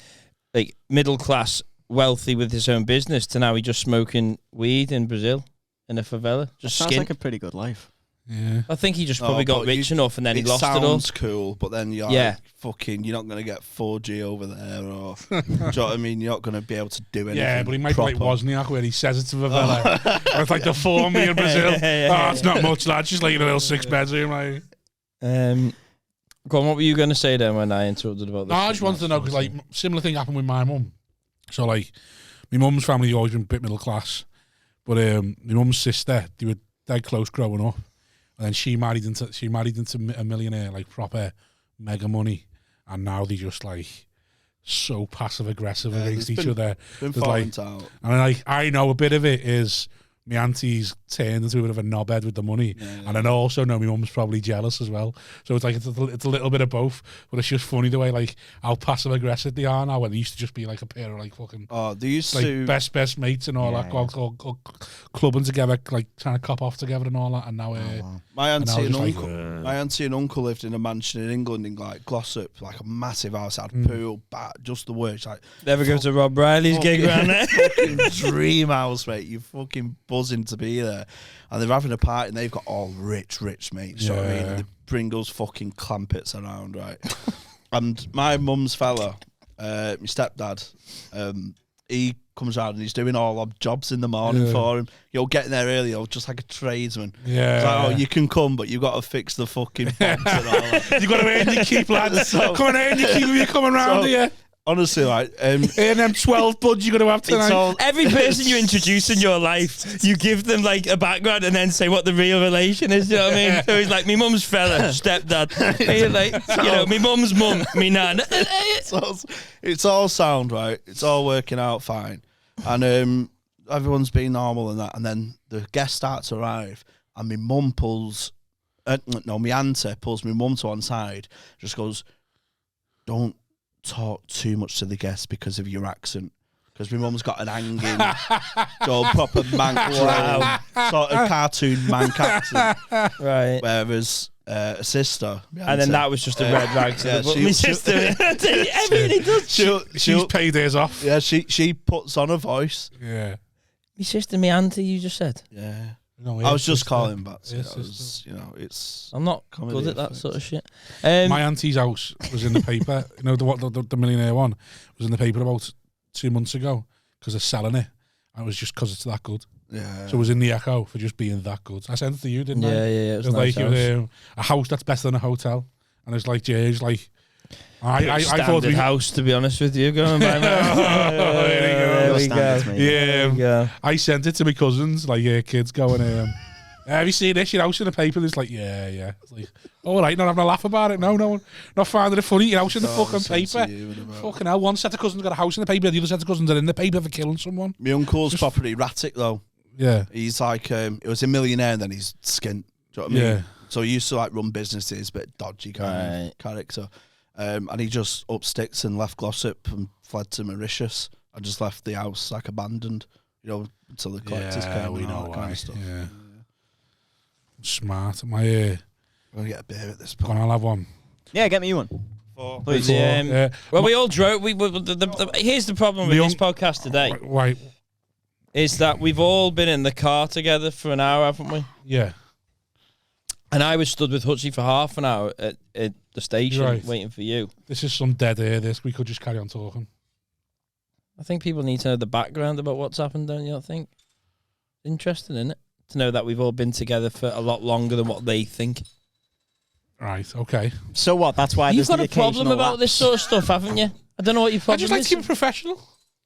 [SPEAKER 2] like middle class, wealthy with his own business to now he just smoking weed in Brazil in a favela. Just
[SPEAKER 4] Sounds
[SPEAKER 2] skin.
[SPEAKER 4] like a pretty good life.
[SPEAKER 3] Yeah.
[SPEAKER 2] I think he just probably got
[SPEAKER 5] but
[SPEAKER 2] rich enough and then he lost it all.
[SPEAKER 5] sounds cool, but then you're
[SPEAKER 2] Yeah.
[SPEAKER 5] like, fucking, you're not going to get 4G over there, or do you know what I mean? You're not going to be able to do anything.
[SPEAKER 3] Yeah, but he might
[SPEAKER 5] proper.
[SPEAKER 3] be like Wozniak where he says it to Favela. Or it's like the 4 me in Brazil. Oh, it's not much, lad. Just like in a little 6-bedroom. Like.
[SPEAKER 2] Go on, what were you going to say then when I interrupted about this?
[SPEAKER 3] No, I just wanted to know because like similar thing happened with my mum. So like my mum's family always been a bit middle class, but my mum's sister, they were dead close growing up, and then she married into a millionaire, like proper mega money, and now they just like so passive aggressive against each other.
[SPEAKER 5] Been
[SPEAKER 3] There's,
[SPEAKER 5] falling
[SPEAKER 3] like,
[SPEAKER 5] out.
[SPEAKER 3] and like I know a bit of it is my auntie's turned into a bit of a knobhead with the money, and I also know my mum's probably jealous as well. So it's like it's a little bit of both, but it's just funny the way like how passive aggressive they are now. When they used to just be like a pair of like fucking
[SPEAKER 5] They used
[SPEAKER 3] like
[SPEAKER 5] to
[SPEAKER 3] best mates and all that, all clubbing together, like trying to cop off together and all that. And now
[SPEAKER 5] My auntie and
[SPEAKER 3] just
[SPEAKER 5] uncle,
[SPEAKER 3] like,
[SPEAKER 5] my auntie and uncle lived in a mansion in England in like Glossop, like a massive house, had pool, just the works. Like
[SPEAKER 2] Never go to Rob Riley's gig around there.
[SPEAKER 5] fucking dream house, mate. You're fucking buzzing to be there, and they're having a party, and they've got all rich mates. You know what I mean? And they bring us fucking clampets around, right? And my mum's fella, my stepdad, he comes around and he's doing all our jobs in the morning for him. You're getting there early, or just like a tradesman.
[SPEAKER 3] yeah,
[SPEAKER 5] It's like, oh, you can come, but you've got to fix the fucking pumps and all that.
[SPEAKER 3] you got to earn your keep, lads. Come on, earn your keep if you're coming round here.
[SPEAKER 5] Honestly, like,
[SPEAKER 3] Earn them 12 buds you're going to have tonight.
[SPEAKER 2] Every person you introduce in your life, you give them like a background and then say what the real relation is. You know what I mean? So he's like, me mum's fella, stepdad. And you're like, you know, me mum's mum, me nan.
[SPEAKER 5] it's all sound, right? It's all working out fine. And everyone's being normal and that. And then the guests start to arrive, and my mum pulls, my auntie pulls my mum to one side, just goes, don't talk too much to the guests because of your accent. Because my mum's got an hanging, proper mank, sort of cartoon mank accent.
[SPEAKER 2] Right.
[SPEAKER 5] Whereas a sister,
[SPEAKER 2] And then that was just a red rag to
[SPEAKER 5] yeah,
[SPEAKER 2] the my sister. Everything he does.
[SPEAKER 3] She's paid days off.
[SPEAKER 5] Yeah, she puts on a voice.
[SPEAKER 3] Yeah.
[SPEAKER 2] My sister, my auntie, you just said.
[SPEAKER 5] Yeah.
[SPEAKER 3] No,
[SPEAKER 5] I was just calling back. To
[SPEAKER 3] Yes,
[SPEAKER 5] it. I was, it's.
[SPEAKER 2] I'm not
[SPEAKER 5] Comedy
[SPEAKER 2] good at that
[SPEAKER 5] effects.
[SPEAKER 2] sort of shit.
[SPEAKER 3] My auntie's house was in the paper. You know, the millionaire one was in the paper about 2 months ago because they're selling it. And it was just because it's that good.
[SPEAKER 5] Yeah.
[SPEAKER 3] So it was in the Echo for just being that good. I sent it to you, didn't I?
[SPEAKER 2] Yeah. It
[SPEAKER 3] It
[SPEAKER 2] was
[SPEAKER 3] was
[SPEAKER 2] nice
[SPEAKER 3] like
[SPEAKER 2] house.
[SPEAKER 3] a house that's better than a hotel. And it's like, Jay's like, I thought
[SPEAKER 2] Standard house, to be honest with you, going by
[SPEAKER 3] There
[SPEAKER 4] we go.
[SPEAKER 3] Yeah, I sent it to my cousins, like kids going, have you seen this? Your house in the paper? It's like, yeah. It's like, all right, not having a laugh about it. No, not finding it funny. Your house in the fucking paper. Fucking hell, one set of cousins got a house in the paper, the other set of cousins are in the paper for killing someone.
[SPEAKER 5] My uncle's property erratic though.
[SPEAKER 3] Yeah.
[SPEAKER 5] He's like, it was a millionaire and then he's skint. Do you know what I mean?
[SPEAKER 3] Yeah.
[SPEAKER 5] So he used to like run businesses, but dodgy kind of character. And he just up sticks and left Glossop and fled to Mauritius and just left the house like abandoned, you know, until the collectors came and all that kind of stuff.
[SPEAKER 3] Yeah. Smart. My
[SPEAKER 5] I'm gonna get a beer at this point.
[SPEAKER 3] I'll have one.
[SPEAKER 4] Yeah, get me one. Please.
[SPEAKER 2] Well, we all drove. Here's the problem with this podcast today.
[SPEAKER 3] Right.
[SPEAKER 2] Is that we've all been in the car together for an hour, haven't we?
[SPEAKER 3] Yeah.
[SPEAKER 2] And I was stood with Hutchie for half an hour at the station waiting for you.
[SPEAKER 3] This is some dead air, this. We could just carry on talking.
[SPEAKER 2] I think people need to know the background about what's happened, don't you? I think. Interesting, isn't it? To know that we've all been together for a lot longer than what they think.
[SPEAKER 3] Right, okay.
[SPEAKER 4] So what? That's why
[SPEAKER 2] You've
[SPEAKER 4] there's
[SPEAKER 2] got a problem about this sort of stuff, haven't you? I don't know what your problem is.
[SPEAKER 3] I just like to keep it professional.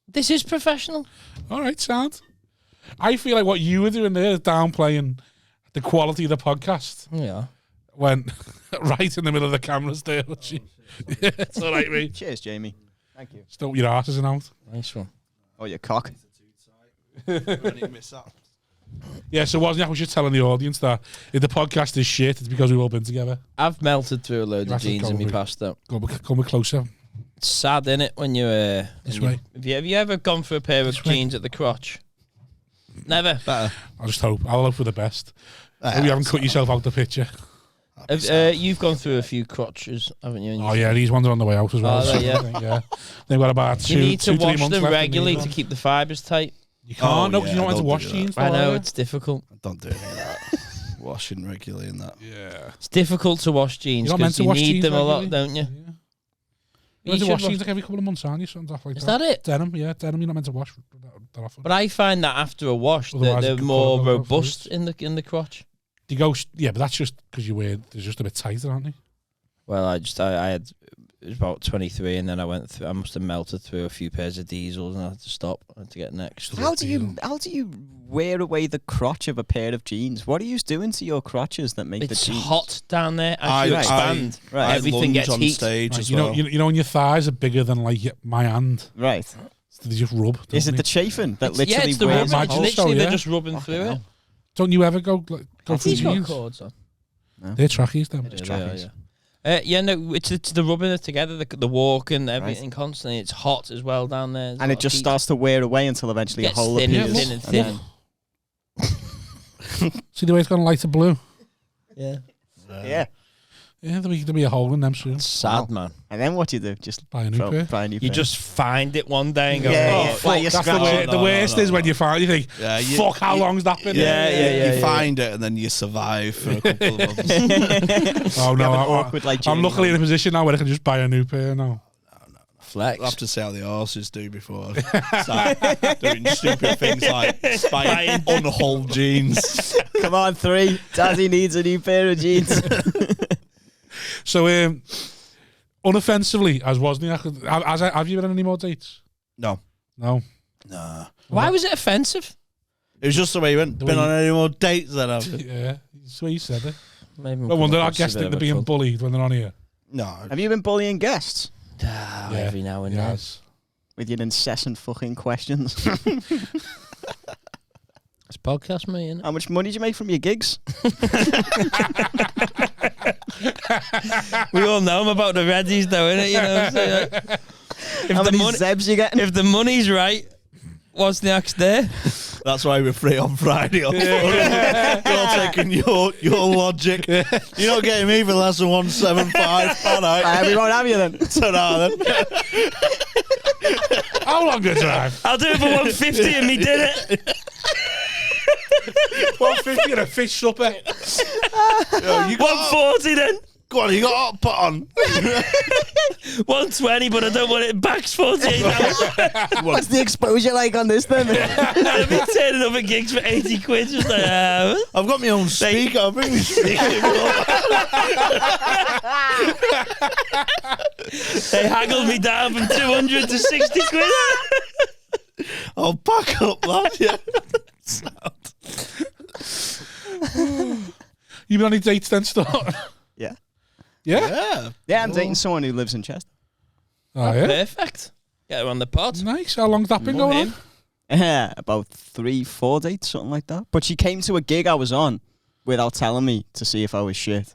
[SPEAKER 2] This is professional.
[SPEAKER 3] All right, sound. I feel like what you were doing there is downplaying the quality of the podcast.
[SPEAKER 2] Yeah.
[SPEAKER 3] When right in the middle of the cameras there. Yeah, it's all right, mate.
[SPEAKER 4] Cheers, Jamie. Thank you.
[SPEAKER 3] Still, your arse isn't out.
[SPEAKER 2] Nice one.
[SPEAKER 4] Oh, your cock.
[SPEAKER 3] Yeah, so Wozniak was just telling the audience that if the podcast is shit, it's because we've all been together.
[SPEAKER 2] I've melted through a load of jeans in my pasta.
[SPEAKER 3] Come a bit closer.
[SPEAKER 2] It's sad, innit, when you...
[SPEAKER 3] This way.
[SPEAKER 2] Have you ever gone for a pair of jeans at the crotch? Never.
[SPEAKER 5] Better.
[SPEAKER 3] I'll hope for the best. Hope you haven't cut yourself out the picture.
[SPEAKER 2] You've gone through a few crotches, haven't you?
[SPEAKER 3] Oh yeah, these ones are on the way out as well.
[SPEAKER 2] Oh,
[SPEAKER 3] yeah. They've got about two.
[SPEAKER 2] You need to
[SPEAKER 3] 3
[SPEAKER 2] wash
[SPEAKER 3] months
[SPEAKER 2] them
[SPEAKER 3] left
[SPEAKER 2] regularly to keep the fibres tight.
[SPEAKER 3] You can't, because you don't want to wash jeans.
[SPEAKER 2] I know, it's difficult.
[SPEAKER 5] Don't do any of that. Washing regularly and that.
[SPEAKER 3] Yeah.
[SPEAKER 2] It's difficult to wash jeans because you need them a lot, don't you?
[SPEAKER 3] Yeah. You're meant to wash jeans like every couple of months, aren't you? Something like
[SPEAKER 2] Is that it?
[SPEAKER 3] Denim, you're not meant to wash that often.
[SPEAKER 2] But I find that after a wash, they're more robust in the crotch.
[SPEAKER 3] You go, yeah, but that's just because they're just a bit tighter, aren't they?
[SPEAKER 2] Well, I had, it was about 23, and then I must have melted through a few pairs of diesels, and I had to stop. I had to get next.
[SPEAKER 4] How do you wear away the crotch of a pair of jeans? What are you doing to your crotches that make the jeans?
[SPEAKER 2] It's hot down there. As you expand, everything gets
[SPEAKER 5] on
[SPEAKER 2] heat.
[SPEAKER 5] Stage as
[SPEAKER 3] you
[SPEAKER 5] well.
[SPEAKER 3] know when your thighs are bigger than like my hand.
[SPEAKER 4] Right.
[SPEAKER 3] So they just rub.
[SPEAKER 4] Is it the chafing that literally?
[SPEAKER 2] Yeah, it's the
[SPEAKER 4] wears
[SPEAKER 2] rubbing.
[SPEAKER 4] the whole-
[SPEAKER 2] Literally, they're just rubbing through it.
[SPEAKER 3] Don't you ever go through
[SPEAKER 2] He's got
[SPEAKER 3] jeans?
[SPEAKER 2] cords on.
[SPEAKER 4] No.
[SPEAKER 3] They're trackies, them.
[SPEAKER 2] No, it's the rubbing it together, the walk and everything constantly. It's hot as well down there.
[SPEAKER 4] And it just starts to wear away until eventually a hole appears.
[SPEAKER 2] Thin and thin.
[SPEAKER 3] See the way it's gone lighter blue?
[SPEAKER 2] Yeah.
[SPEAKER 4] Yeah.
[SPEAKER 3] Yeah, there'll be a hole in them soon.
[SPEAKER 2] It's sad, man.
[SPEAKER 4] And then what do you do? Just
[SPEAKER 3] buy a new pair.
[SPEAKER 2] You just find it one day and go,
[SPEAKER 3] That's the worst is when you find you think, fuck, how long's that been?
[SPEAKER 5] You find it and then you survive for a couple of months.
[SPEAKER 3] Oh no, I'm luckily in a position now where I can just buy a new pair now.
[SPEAKER 2] Flex.
[SPEAKER 5] I'll have to see how the horses do before I start doing stupid things like buying unhulled jeans.
[SPEAKER 4] Come on, 3. Daddy needs a new pair of jeans.
[SPEAKER 3] So, unoffensively, as Wozniak, have you been on any more dates?
[SPEAKER 5] No.
[SPEAKER 3] Nah.
[SPEAKER 2] Why was it offensive?
[SPEAKER 5] It was just the way you went. Been on any more dates than I've been?
[SPEAKER 3] Yeah, that's the way you said it.
[SPEAKER 2] Maybe
[SPEAKER 3] No wonder our guests think they're being bullied when they're on here.
[SPEAKER 5] No.
[SPEAKER 4] Have you been bullying guests?
[SPEAKER 2] Every now and then.
[SPEAKER 4] With your incessant fucking questions.
[SPEAKER 2] It's podcast, me, isn't it?
[SPEAKER 4] How much money do you make from your gigs?
[SPEAKER 2] We all know I'm about the Reddies, though, innit? You know what I'm saying?
[SPEAKER 4] How many zebs you getting?
[SPEAKER 2] If the money's right, what's the next day?
[SPEAKER 5] That's why we're free on Friday. You're taking your logic. You're not getting me for less than 175. All right.
[SPEAKER 4] We won't have you then.
[SPEAKER 5] So now then.
[SPEAKER 3] How long a drive?
[SPEAKER 2] I'll do it for 150 and me did it.
[SPEAKER 3] 150 and a fish supper.
[SPEAKER 5] You got
[SPEAKER 2] 140 then.
[SPEAKER 5] Go on, you got hot pot on.
[SPEAKER 2] 120, but I don't want it backs 48 hours.
[SPEAKER 4] What's the exposure like on this then?
[SPEAKER 2] I'll be turning up at gigs for 80 quid. Just like,
[SPEAKER 5] I've got my own speaker. I'll bring my speaker.
[SPEAKER 2] They haggled me down from 200 to 60 quid.
[SPEAKER 5] I'll pack up, lad. Yeah.
[SPEAKER 3] You been on any dates then, Staunton?
[SPEAKER 4] Yeah.
[SPEAKER 3] Yeah?
[SPEAKER 4] Yeah, I'm dating someone who lives in Chester.
[SPEAKER 3] Oh, yeah?
[SPEAKER 2] Perfect. Get her on the pod.
[SPEAKER 3] Nice. How long's that been
[SPEAKER 2] More
[SPEAKER 3] going
[SPEAKER 2] him.
[SPEAKER 3] on?
[SPEAKER 4] About 3-4 dates, something like that. But she came to a gig I was on without telling me to see if I was shit.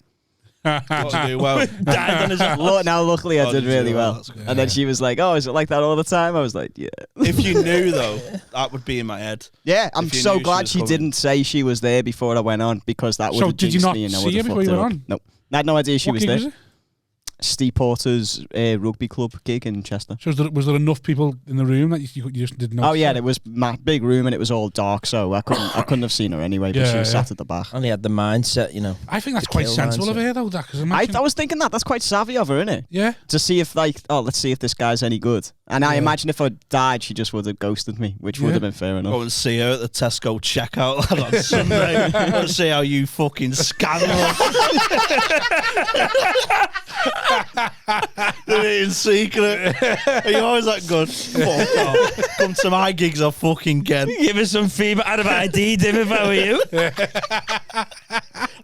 [SPEAKER 5] What to do well.
[SPEAKER 2] Died on his own.
[SPEAKER 4] Now, luckily, I
[SPEAKER 5] Oh,
[SPEAKER 4] did
[SPEAKER 5] did you?
[SPEAKER 4] really
[SPEAKER 5] Oh,
[SPEAKER 4] well.
[SPEAKER 5] that's good.
[SPEAKER 4] And then she was like, "Oh, is it like that all the time?" I was like, "Yeah."
[SPEAKER 5] If you knew, though, that would be in my head.
[SPEAKER 4] Yeah, I'm
[SPEAKER 5] If you
[SPEAKER 4] so
[SPEAKER 5] knew she
[SPEAKER 4] glad
[SPEAKER 5] was
[SPEAKER 4] she
[SPEAKER 5] coming.
[SPEAKER 4] didn't say she was there before I went on, because that would
[SPEAKER 3] So
[SPEAKER 4] have
[SPEAKER 3] did you
[SPEAKER 4] jinxed
[SPEAKER 3] not
[SPEAKER 4] me and I
[SPEAKER 3] see
[SPEAKER 4] would
[SPEAKER 3] her
[SPEAKER 4] have
[SPEAKER 3] before
[SPEAKER 4] fucked
[SPEAKER 3] you
[SPEAKER 4] it
[SPEAKER 3] went
[SPEAKER 4] up.
[SPEAKER 3] on?
[SPEAKER 4] No, I had no idea she
[SPEAKER 3] What
[SPEAKER 4] was
[SPEAKER 3] gig
[SPEAKER 4] there.
[SPEAKER 3] was it?
[SPEAKER 4] Steve Porter's rugby club gig in Chester.
[SPEAKER 3] So was there enough people in the room that you just didn't know?
[SPEAKER 4] Oh yeah, it was my big room and it was all dark, so I couldn't have seen her anyway. But she
[SPEAKER 3] Yeah,
[SPEAKER 4] was
[SPEAKER 3] yeah.
[SPEAKER 4] sat at the back.
[SPEAKER 2] Only had the mindset, you know.
[SPEAKER 3] I think that's
[SPEAKER 2] The
[SPEAKER 3] quite
[SPEAKER 2] kill
[SPEAKER 3] sensible of
[SPEAKER 2] mindset.
[SPEAKER 3] her, though, that, because
[SPEAKER 4] I
[SPEAKER 3] imagine...
[SPEAKER 4] was thinking that's quite savvy of her, isn't it?
[SPEAKER 3] Yeah.
[SPEAKER 4] To see if let's see if this guy's any good. And I
[SPEAKER 3] Yeah.
[SPEAKER 4] imagine if I died, she just would have ghosted me, which would
[SPEAKER 3] Yeah.
[SPEAKER 4] have been fair enough.
[SPEAKER 5] Go and see her at the Tesco checkout lad, on Sunday. Let's see how you fucking scandal. Did it in secret. Are you always that good? Fuck off. Come to my gigs, I'll fucking get.
[SPEAKER 2] Give us some feedback. I'd have ID'd him if I were you.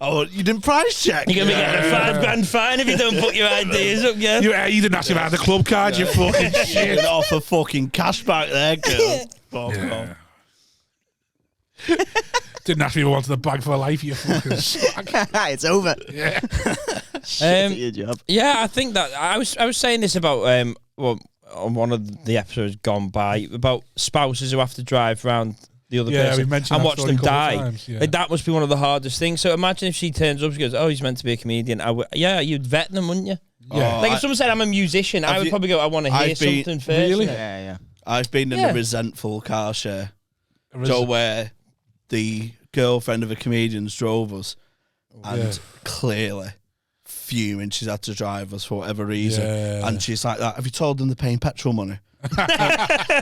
[SPEAKER 5] Oh, you didn't price check?
[SPEAKER 2] You're going to be getting a £5 fine if you don't put your IDs up, yeah?
[SPEAKER 3] You didn't actually have the club card, you fucking
[SPEAKER 5] You
[SPEAKER 3] shit.
[SPEAKER 5] didn't offer fucking cash back there, girl. Fuck off.
[SPEAKER 3] Didn't actually want the bag for life, you fucking slag.
[SPEAKER 4] It's over.
[SPEAKER 3] Yeah.
[SPEAKER 4] Shit at your job.
[SPEAKER 2] Yeah, I think that I was saying this about well, on one of the episodes gone by about spouses who have to drive around the other
[SPEAKER 3] Yeah,
[SPEAKER 2] person
[SPEAKER 3] we mentioned
[SPEAKER 2] and
[SPEAKER 3] that
[SPEAKER 2] watch
[SPEAKER 3] story
[SPEAKER 2] them
[SPEAKER 3] a couple of
[SPEAKER 2] die.
[SPEAKER 3] times, yeah.
[SPEAKER 2] Like, that must be one of the hardest things. So imagine if she turns up, she goes, "Oh, he's meant to be a comedian." Yeah, you'd vet them, wouldn't you?
[SPEAKER 3] Yeah.
[SPEAKER 2] Like if someone said I'm a musician, I would probably go, "I want to hear
[SPEAKER 5] I've been-
[SPEAKER 2] something first."
[SPEAKER 3] Really?
[SPEAKER 2] you know?
[SPEAKER 4] Yeah.
[SPEAKER 5] I've been in
[SPEAKER 2] Yeah.
[SPEAKER 5] a resentful car share. So where the girlfriend of a comedian's drove us and clearly fuming she's had to drive us for whatever reason.
[SPEAKER 3] Yeah.
[SPEAKER 5] And she's like that. Have you told them they're paying petrol money?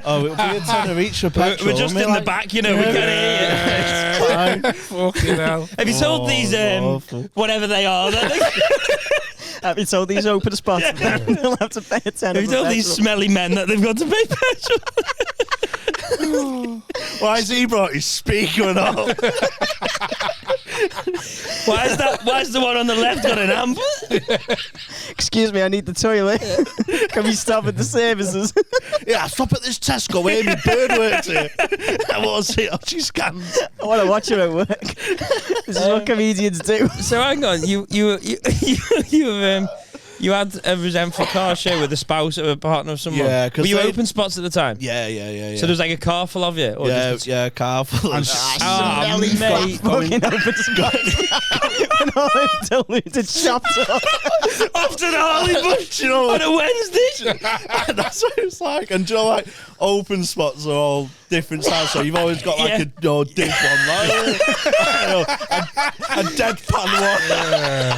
[SPEAKER 5] Oh, it'll be a tenner each for petrol.
[SPEAKER 2] We're just
[SPEAKER 5] And
[SPEAKER 2] in
[SPEAKER 5] we're
[SPEAKER 2] the back, you know. We can hear
[SPEAKER 5] It's fine.
[SPEAKER 3] Fucking hell.
[SPEAKER 2] you. Have you told these
[SPEAKER 5] awful.
[SPEAKER 2] whatever they are?
[SPEAKER 4] Have you told these open spots? They'll have to pay a tenner.
[SPEAKER 2] Have you
[SPEAKER 4] for
[SPEAKER 2] told these
[SPEAKER 4] petrol.
[SPEAKER 2] smelly men that they've got to pay petrol?
[SPEAKER 5] Why has he brought his speaker and all?
[SPEAKER 2] Why's the one on the left got an amp?
[SPEAKER 4] Excuse me, I need the toilet. Can we stop at the services?
[SPEAKER 5] Yeah, stop at this Tesco. Amy Bird works here. I want to see how she scans.
[SPEAKER 4] I want to watch her at work. This is what comedians do.
[SPEAKER 2] So hang on, you had a resentful car share with a spouse or a partner of someone.
[SPEAKER 5] Yeah, 'cause
[SPEAKER 2] were you
[SPEAKER 5] they-
[SPEAKER 2] open spots at the time?
[SPEAKER 5] Yeah.
[SPEAKER 2] So there's like a car full of you? Or just
[SPEAKER 5] Yeah, car full of
[SPEAKER 2] smelly mate.
[SPEAKER 4] Fucking open spots. And all diluted chopped up.
[SPEAKER 2] after the Harley Bush,
[SPEAKER 5] you know,
[SPEAKER 2] on a Wednesday?
[SPEAKER 5] that's what it's like. And you know, like open spots are all different sizes, so you've always got like a dick one, like a deadpan one,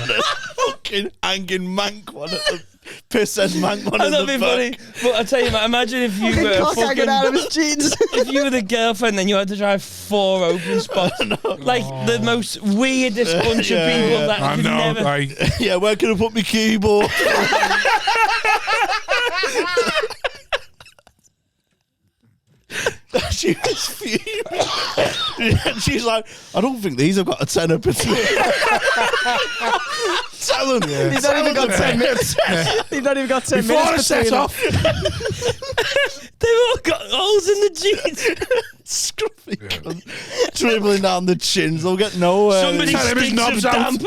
[SPEAKER 5] and a fucking hanging mank one, at the piss and mank one.
[SPEAKER 2] That'd
[SPEAKER 5] in
[SPEAKER 2] be
[SPEAKER 5] the
[SPEAKER 2] funny.
[SPEAKER 5] back.
[SPEAKER 2] But I tell you, man, imagine if you were
[SPEAKER 4] Cock hanging out of his jeans.
[SPEAKER 2] if you were the girlfriend, then you had to drive 4 open spots, like the most weirdest bunch of
[SPEAKER 5] Yeah,
[SPEAKER 2] people
[SPEAKER 5] yeah.
[SPEAKER 2] that
[SPEAKER 3] I
[SPEAKER 2] could
[SPEAKER 3] know,
[SPEAKER 2] never.
[SPEAKER 3] like,
[SPEAKER 5] Yeah, where can I put my keyboard? She was fuming. And she's like, I don't think these have got a tenner between. Tell them.
[SPEAKER 4] He's not even got 10 minutes. He's not even got 10
[SPEAKER 3] before I
[SPEAKER 4] minutes
[SPEAKER 3] set
[SPEAKER 4] between
[SPEAKER 3] off.
[SPEAKER 2] They've all got holes in the jeans.
[SPEAKER 5] Scruffy cunt. Dribbling down the chins. They'll get nowhere.
[SPEAKER 2] Somebody
[SPEAKER 3] Tell him his
[SPEAKER 2] stinks of
[SPEAKER 3] knob's out.
[SPEAKER 2] damp.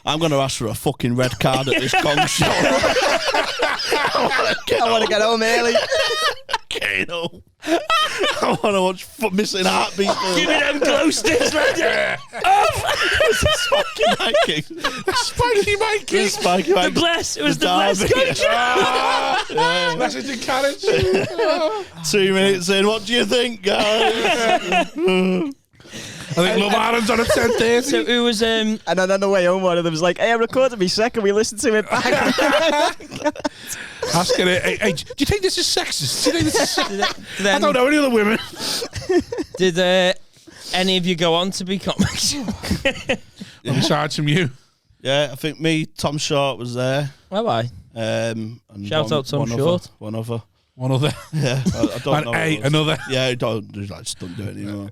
[SPEAKER 5] I'm going to ask for a fucking red card at this gong show.
[SPEAKER 4] I want to get home early.
[SPEAKER 5] Kano. I want to watch Missing Heartbeat.
[SPEAKER 2] Give me them glow sticks, man.
[SPEAKER 5] Spiky Mikey.
[SPEAKER 3] Spiky Mikey.
[SPEAKER 5] Spiky
[SPEAKER 2] The
[SPEAKER 5] Mikey.
[SPEAKER 2] bless. It was the bless country.
[SPEAKER 3] Message in carriage.
[SPEAKER 5] 2 minutes in. What do you think, guys?
[SPEAKER 3] think Love Island's on at 10:30.
[SPEAKER 2] So it was
[SPEAKER 4] And then on the way home, one of them was like, "Hey, I recorded me second. We listened to it back."
[SPEAKER 3] Asking it, hey, do you think this is sexist? Do you think this is sexist? I
[SPEAKER 2] then,
[SPEAKER 3] don't know any other women.
[SPEAKER 2] did any of you go on to be comics?
[SPEAKER 3] Besides from you.
[SPEAKER 5] Yeah, I think me, Tom Short was there.
[SPEAKER 2] Bye bye.
[SPEAKER 5] And
[SPEAKER 2] Shout out Tom
[SPEAKER 5] one
[SPEAKER 2] Short.
[SPEAKER 3] One other.
[SPEAKER 5] Yeah, I don't
[SPEAKER 3] And
[SPEAKER 5] know.
[SPEAKER 3] another.
[SPEAKER 5] Yeah, I just don't do it anymore.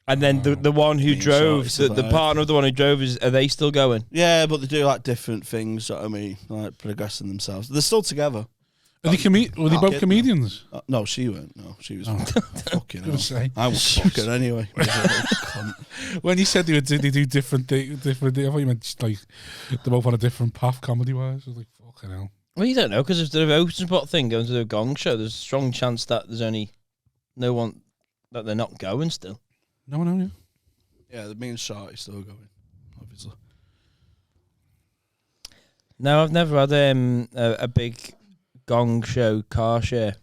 [SPEAKER 2] And then the one who
[SPEAKER 5] Being
[SPEAKER 2] drove,
[SPEAKER 5] short,
[SPEAKER 2] the partner of the one who drove, are they still going?
[SPEAKER 5] Yeah, but they do like different things. I mean, like progressing themselves. They're still together.
[SPEAKER 3] Were they both comedians?
[SPEAKER 5] No, she weren't. No, she was fucking hell.
[SPEAKER 3] Say.
[SPEAKER 5] I was fucking anyway.
[SPEAKER 3] When you said they do different things, I thought you meant just like they're both on a different path comedy-wise. I was like, fucking hell.
[SPEAKER 2] Well, you don't know, because if the open spot thing going to the Gong Show, there's a strong chance that there's only no one, that they're not going still.
[SPEAKER 3] No, yeah.
[SPEAKER 5] Yeah, the main shot is still going, obviously.
[SPEAKER 2] No, I've never had a big Gong Show car share.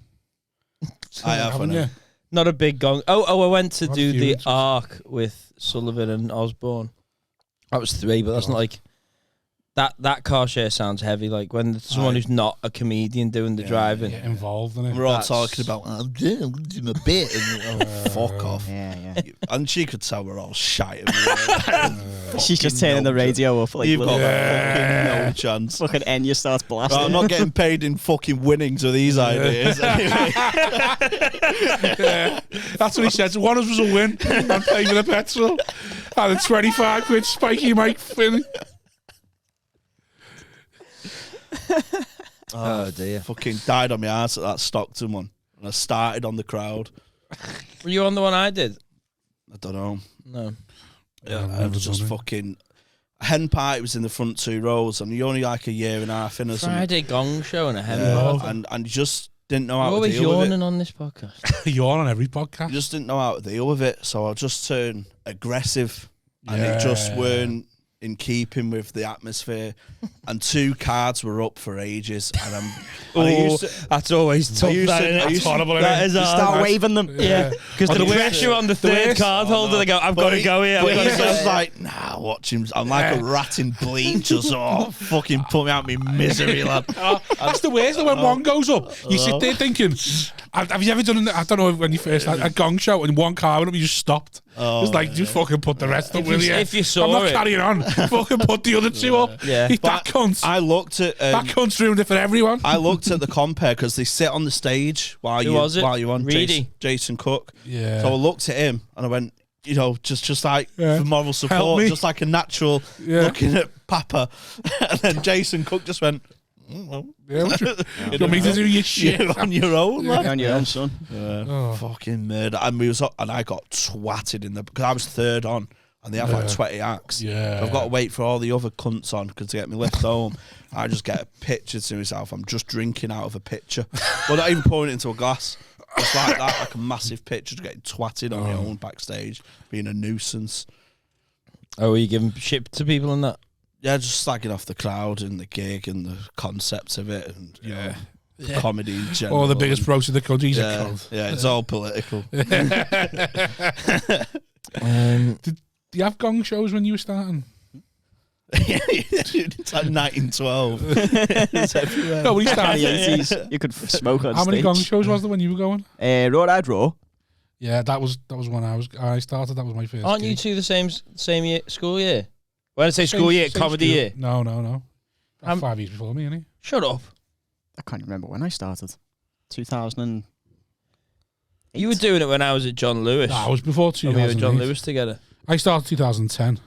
[SPEAKER 5] I have,
[SPEAKER 3] Haven't you?
[SPEAKER 2] Not a big gong. Oh, I went to
[SPEAKER 3] What
[SPEAKER 2] do
[SPEAKER 3] few
[SPEAKER 2] the
[SPEAKER 3] inches?
[SPEAKER 2] Arc with Sullivan and Osborne. That was 3, but that's not like that car share sounds heavy. Like when there's someone who's not a comedian doing the driving.
[SPEAKER 3] Get involved in it.
[SPEAKER 5] We're all
[SPEAKER 2] That's-
[SPEAKER 5] talking about, I'm doing my bit. And, fuck off.
[SPEAKER 4] Yeah.
[SPEAKER 5] And she could tell we're all shite.
[SPEAKER 4] She's just turning the radio up like
[SPEAKER 5] You've
[SPEAKER 4] little
[SPEAKER 5] got fucking no chance.
[SPEAKER 4] fucking Enya starts blasting.
[SPEAKER 5] Well, I'm not getting paid in fucking winnings with these ideas. Anyway.
[SPEAKER 3] Yeah. That's what he said. One of us was a win. I'm paying for the petrol. And a 25 quid spiky mic thing.
[SPEAKER 2] Oh dear.
[SPEAKER 5] Fucking died on my ass at that Stockton one. And I started on the crowd.
[SPEAKER 2] Were you on the one I did?
[SPEAKER 5] I don't know.
[SPEAKER 2] No.
[SPEAKER 5] Yeah,
[SPEAKER 3] I've
[SPEAKER 5] I
[SPEAKER 3] never
[SPEAKER 5] was just
[SPEAKER 3] done it.
[SPEAKER 5] fucking. Hen party was in the front 2 rows, and you're only like a year and a half in or something.
[SPEAKER 2] Friday Gong Show and a hen
[SPEAKER 5] Yeah,
[SPEAKER 2] party.
[SPEAKER 5] and you just didn't know
[SPEAKER 2] You're
[SPEAKER 5] how to
[SPEAKER 2] always
[SPEAKER 5] deal with it.
[SPEAKER 2] yawning on this podcast.
[SPEAKER 3] You're on every
[SPEAKER 5] You
[SPEAKER 3] podcast.
[SPEAKER 5] just didn't know how to deal with it, so I just turned aggressive, and it just
[SPEAKER 3] Yeah.
[SPEAKER 5] weren't in keeping with the atmosphere. And 2 cards were up for ages, and I'm. and I used to-
[SPEAKER 2] That's always tough.
[SPEAKER 5] used to- I
[SPEAKER 2] That
[SPEAKER 5] used to-
[SPEAKER 3] horrible,
[SPEAKER 2] that
[SPEAKER 3] innit?
[SPEAKER 2] is
[SPEAKER 4] You
[SPEAKER 2] hard.
[SPEAKER 4] start waving them.
[SPEAKER 2] Yeah, because the
[SPEAKER 5] the worst-
[SPEAKER 2] pressure on the third
[SPEAKER 3] worst-
[SPEAKER 2] card holder, they go, I've got to go here. I've
[SPEAKER 5] But
[SPEAKER 2] got to
[SPEAKER 5] he's
[SPEAKER 2] go.
[SPEAKER 5] just like, nah, watch him. I'm like a rat in bleach. Just fucking put me out of my misery, lad.
[SPEAKER 3] That's the worst. When one goes up, you sit there thinking, have you ever done, I don't know, when you first had a Gong Show and one car went up, you just stopped. It's like, just fucking put the rest up, will you?
[SPEAKER 2] If you saw
[SPEAKER 3] I'm not
[SPEAKER 2] it.
[SPEAKER 3] carrying on. Fucking put the other 2 up.
[SPEAKER 2] Yeah.
[SPEAKER 3] That cunt.
[SPEAKER 5] I looked at.
[SPEAKER 3] That cunt's ruined it for everyone.
[SPEAKER 5] I looked at the compare because they sit on the stage while
[SPEAKER 2] Who was it?
[SPEAKER 5] while you're on
[SPEAKER 2] Reedy?
[SPEAKER 5] Jason Cook.
[SPEAKER 3] Yeah.
[SPEAKER 5] So I looked at him and I went, you know, just like
[SPEAKER 3] Yeah.
[SPEAKER 5] for moral
[SPEAKER 3] Help
[SPEAKER 5] support,
[SPEAKER 3] me.
[SPEAKER 5] just like a natural
[SPEAKER 3] Yeah.
[SPEAKER 5] looking at Papa. And then Jason Cook just went, well,
[SPEAKER 3] Yeah, what you want me to do your shit?
[SPEAKER 5] you're on your own, lad.
[SPEAKER 4] On your own, son.
[SPEAKER 3] Oh.
[SPEAKER 5] Fucking murder. And we was and I got twatted in the because I was 3rd on and they have like 20 acts.
[SPEAKER 3] Yeah.
[SPEAKER 5] So I've got to wait for all the other cunts on because to get me lift home. I just get a picture to myself. I'm just drinking out of a pitcher. Well, not even pouring it into a glass. Just like that, like a massive pitcher, just getting twatted on my own backstage, being a nuisance.
[SPEAKER 2] Oh, were you giving shit to people and that?
[SPEAKER 5] Yeah, just slagging off the crowd and the gig and the concept of it and you know, the comedy in general.
[SPEAKER 3] Or the biggest
[SPEAKER 5] and,
[SPEAKER 3] pros in the country. He's a
[SPEAKER 5] yeah,
[SPEAKER 3] cunt.
[SPEAKER 5] yeah, it's all political.
[SPEAKER 3] Do you have Gong shows when you were starting?
[SPEAKER 5] It's like 1912. It's everywhere.
[SPEAKER 3] No, when you
[SPEAKER 4] In the
[SPEAKER 3] started.
[SPEAKER 4] 80s, you could smoke on
[SPEAKER 3] How many
[SPEAKER 4] stage.
[SPEAKER 3] Gong shows was there when you were going?
[SPEAKER 4] Rawhide Raw.
[SPEAKER 3] Yeah, that was when I started. That was my first.
[SPEAKER 2] Aren't you
[SPEAKER 3] gig.
[SPEAKER 2] 2 the same year, school year? When I say school year,
[SPEAKER 3] Same
[SPEAKER 2] comedy
[SPEAKER 3] school.
[SPEAKER 2] year.
[SPEAKER 3] No. 5 years before me, innit?
[SPEAKER 2] Shut up.
[SPEAKER 4] I can't remember when I started. 2000.
[SPEAKER 2] You were doing it when I was at John Lewis.
[SPEAKER 3] No, I was before
[SPEAKER 2] When we were at John
[SPEAKER 3] 2008.
[SPEAKER 2] Lewis together.
[SPEAKER 3] I started 2010.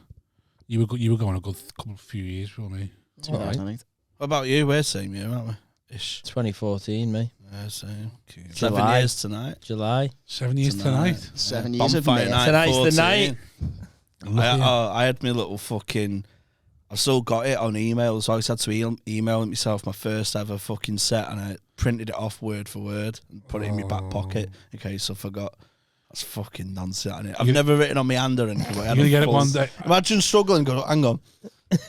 [SPEAKER 3] You were going a good few years before me.
[SPEAKER 4] 2008.
[SPEAKER 5] What about you? We're same year, aren't we? Ish.
[SPEAKER 2] 2014, mate.
[SPEAKER 5] Yeah, same. Okay.
[SPEAKER 2] July.
[SPEAKER 5] 7 years tonight.
[SPEAKER 2] July.
[SPEAKER 3] 7 years tonight.
[SPEAKER 4] 7 years of
[SPEAKER 5] Bonfire
[SPEAKER 4] May.
[SPEAKER 5] night.
[SPEAKER 2] Tonight's the
[SPEAKER 5] 14.
[SPEAKER 2] night.
[SPEAKER 5] I had my little fucking. I still got it on email, so I just had to email it myself my first ever fucking set, and I printed it off word for word and put it in my back pocket in case I forgot. That's fucking nonsense, isn't it? I've never written on my hand or anything.
[SPEAKER 3] You're gonna get it one day.
[SPEAKER 5] Imagine struggling. Go, hang on.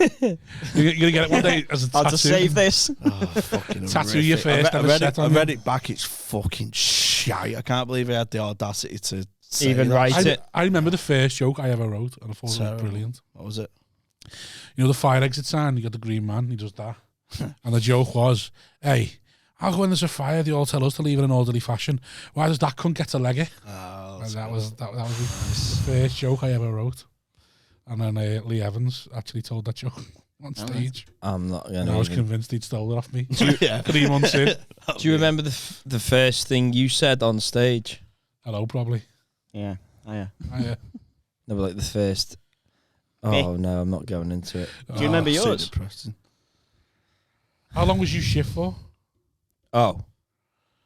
[SPEAKER 3] You're gonna get it one day as a tattoo.
[SPEAKER 4] I'll just save this.
[SPEAKER 5] Oh, fucking
[SPEAKER 3] Tattoo your
[SPEAKER 5] horrific.
[SPEAKER 3] first
[SPEAKER 5] I
[SPEAKER 3] ever
[SPEAKER 5] read
[SPEAKER 3] set
[SPEAKER 5] it. I
[SPEAKER 3] on
[SPEAKER 5] read
[SPEAKER 3] you.
[SPEAKER 5] it back. It's fucking shite. I can't believe I had the audacity to
[SPEAKER 2] even write it.
[SPEAKER 3] I remember the first joke I ever wrote, and I thought it was brilliant.
[SPEAKER 5] What was it?
[SPEAKER 3] You know the fire exit sign? You got the green man, he does that. And the joke was, hey, how come when there's a fire, they all tell us to leave in an orderly fashion? Why does that cunt get to leg it?
[SPEAKER 5] Oh,
[SPEAKER 3] And that was the first joke I ever wrote. And then Lee Evans actually told that joke on stage.
[SPEAKER 2] I'm not going
[SPEAKER 3] And
[SPEAKER 2] to.
[SPEAKER 3] I was convinced he'd stole it off me.
[SPEAKER 5] yeah.
[SPEAKER 3] 3 months in.
[SPEAKER 2] Do you remember the first thing you said on stage?
[SPEAKER 3] Hello, probably.
[SPEAKER 4] Yeah. Oh, yeah.
[SPEAKER 3] Yeah.
[SPEAKER 2] No, but like the first. Oh no, I'm not going into it.
[SPEAKER 4] Do you remember yours?
[SPEAKER 5] Depressing.
[SPEAKER 3] How long was you shift for?
[SPEAKER 2] Oh,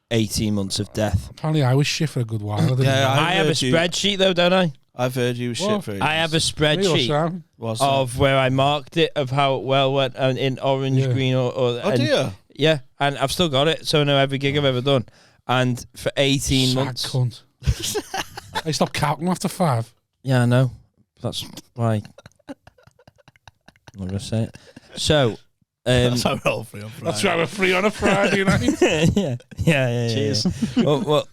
[SPEAKER 2] 18 months of death.
[SPEAKER 3] Apparently I was shift for a good while. I didn't
[SPEAKER 5] Yeah,
[SPEAKER 3] know.
[SPEAKER 2] I have a
[SPEAKER 5] heard you-
[SPEAKER 2] spreadsheet though, don't I?
[SPEAKER 5] I've heard you shit
[SPEAKER 3] What?
[SPEAKER 5] for ages.
[SPEAKER 2] I have a
[SPEAKER 3] Hey, what's
[SPEAKER 2] spreadsheet
[SPEAKER 3] that?
[SPEAKER 5] What's that?
[SPEAKER 2] of where I marked it of how it well went in orange,
[SPEAKER 3] Yeah.
[SPEAKER 2] green, or
[SPEAKER 5] Oh
[SPEAKER 2] and-
[SPEAKER 5] dear.
[SPEAKER 2] yeah, and I've still got it, so I know every gig I've ever done. And for 18
[SPEAKER 3] Sad
[SPEAKER 2] months,
[SPEAKER 3] cunt. I stopped counting after 5.
[SPEAKER 2] yeah, I know. That's why I'm not gonna say it. So,
[SPEAKER 5] That's how we're all free on Friday.
[SPEAKER 3] That's why we're free on a Friday night.
[SPEAKER 2] yeah.
[SPEAKER 4] Cheers.
[SPEAKER 2] Well,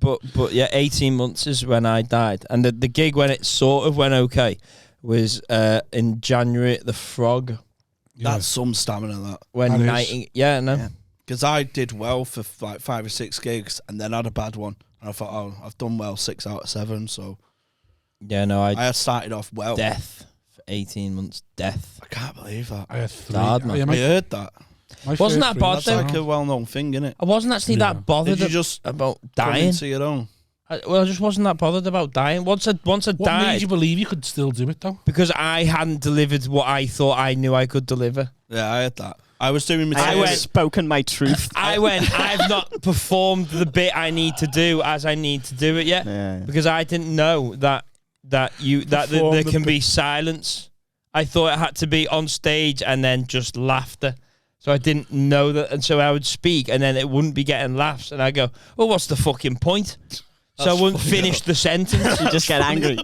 [SPEAKER 2] but yeah, 18 months is when I died, and the gig when it sort of went okay was in January at the Frog
[SPEAKER 5] That's some stamina, that.
[SPEAKER 2] when
[SPEAKER 3] That is.
[SPEAKER 2] Nightingale. Yeah, no.
[SPEAKER 4] Yeah.
[SPEAKER 5] Because I did well for like 5 or 6 gigs and then had a bad one. And I thought, oh, I've done well 6 out of 7. So
[SPEAKER 2] Yeah, no. I
[SPEAKER 5] I had started off well.
[SPEAKER 2] death for 18 months. Death.
[SPEAKER 5] I can't believe that.
[SPEAKER 3] I had 3.
[SPEAKER 2] Hard, man.
[SPEAKER 3] Yeah,
[SPEAKER 5] I heard that.
[SPEAKER 3] my
[SPEAKER 2] Wasn't
[SPEAKER 3] first
[SPEAKER 2] that
[SPEAKER 3] 3
[SPEAKER 2] bad,
[SPEAKER 3] was
[SPEAKER 2] though?
[SPEAKER 5] That's like
[SPEAKER 3] sound.
[SPEAKER 5] a well-known thing, innit?
[SPEAKER 2] I wasn't actually
[SPEAKER 3] Yeah.
[SPEAKER 2] that bothered
[SPEAKER 5] Did you just
[SPEAKER 2] about
[SPEAKER 5] come
[SPEAKER 2] dying.
[SPEAKER 5] into your own?
[SPEAKER 2] I just wasn't that bothered about dying. Once I
[SPEAKER 3] What made
[SPEAKER 2] died,
[SPEAKER 3] you believe you could still do it, though?
[SPEAKER 2] because I hadn't delivered what I thought I knew I could deliver.
[SPEAKER 5] Yeah, I had that. I was doing
[SPEAKER 4] I
[SPEAKER 5] material.
[SPEAKER 2] went-
[SPEAKER 4] had spoken my truth.
[SPEAKER 2] I went, I've not performed the bit I need to do as I need to do it yet.
[SPEAKER 4] Yeah.
[SPEAKER 2] Because I didn't know that there
[SPEAKER 3] Perform the
[SPEAKER 2] can
[SPEAKER 3] bit.
[SPEAKER 2] be silence. I thought it had to be on stage and then just laughter. So I didn't know that, and so I would speak and then it wouldn't be getting laughs, and I go, "Well, what's the fucking point?" So I wouldn't finish the sentence.
[SPEAKER 4] You just get angry.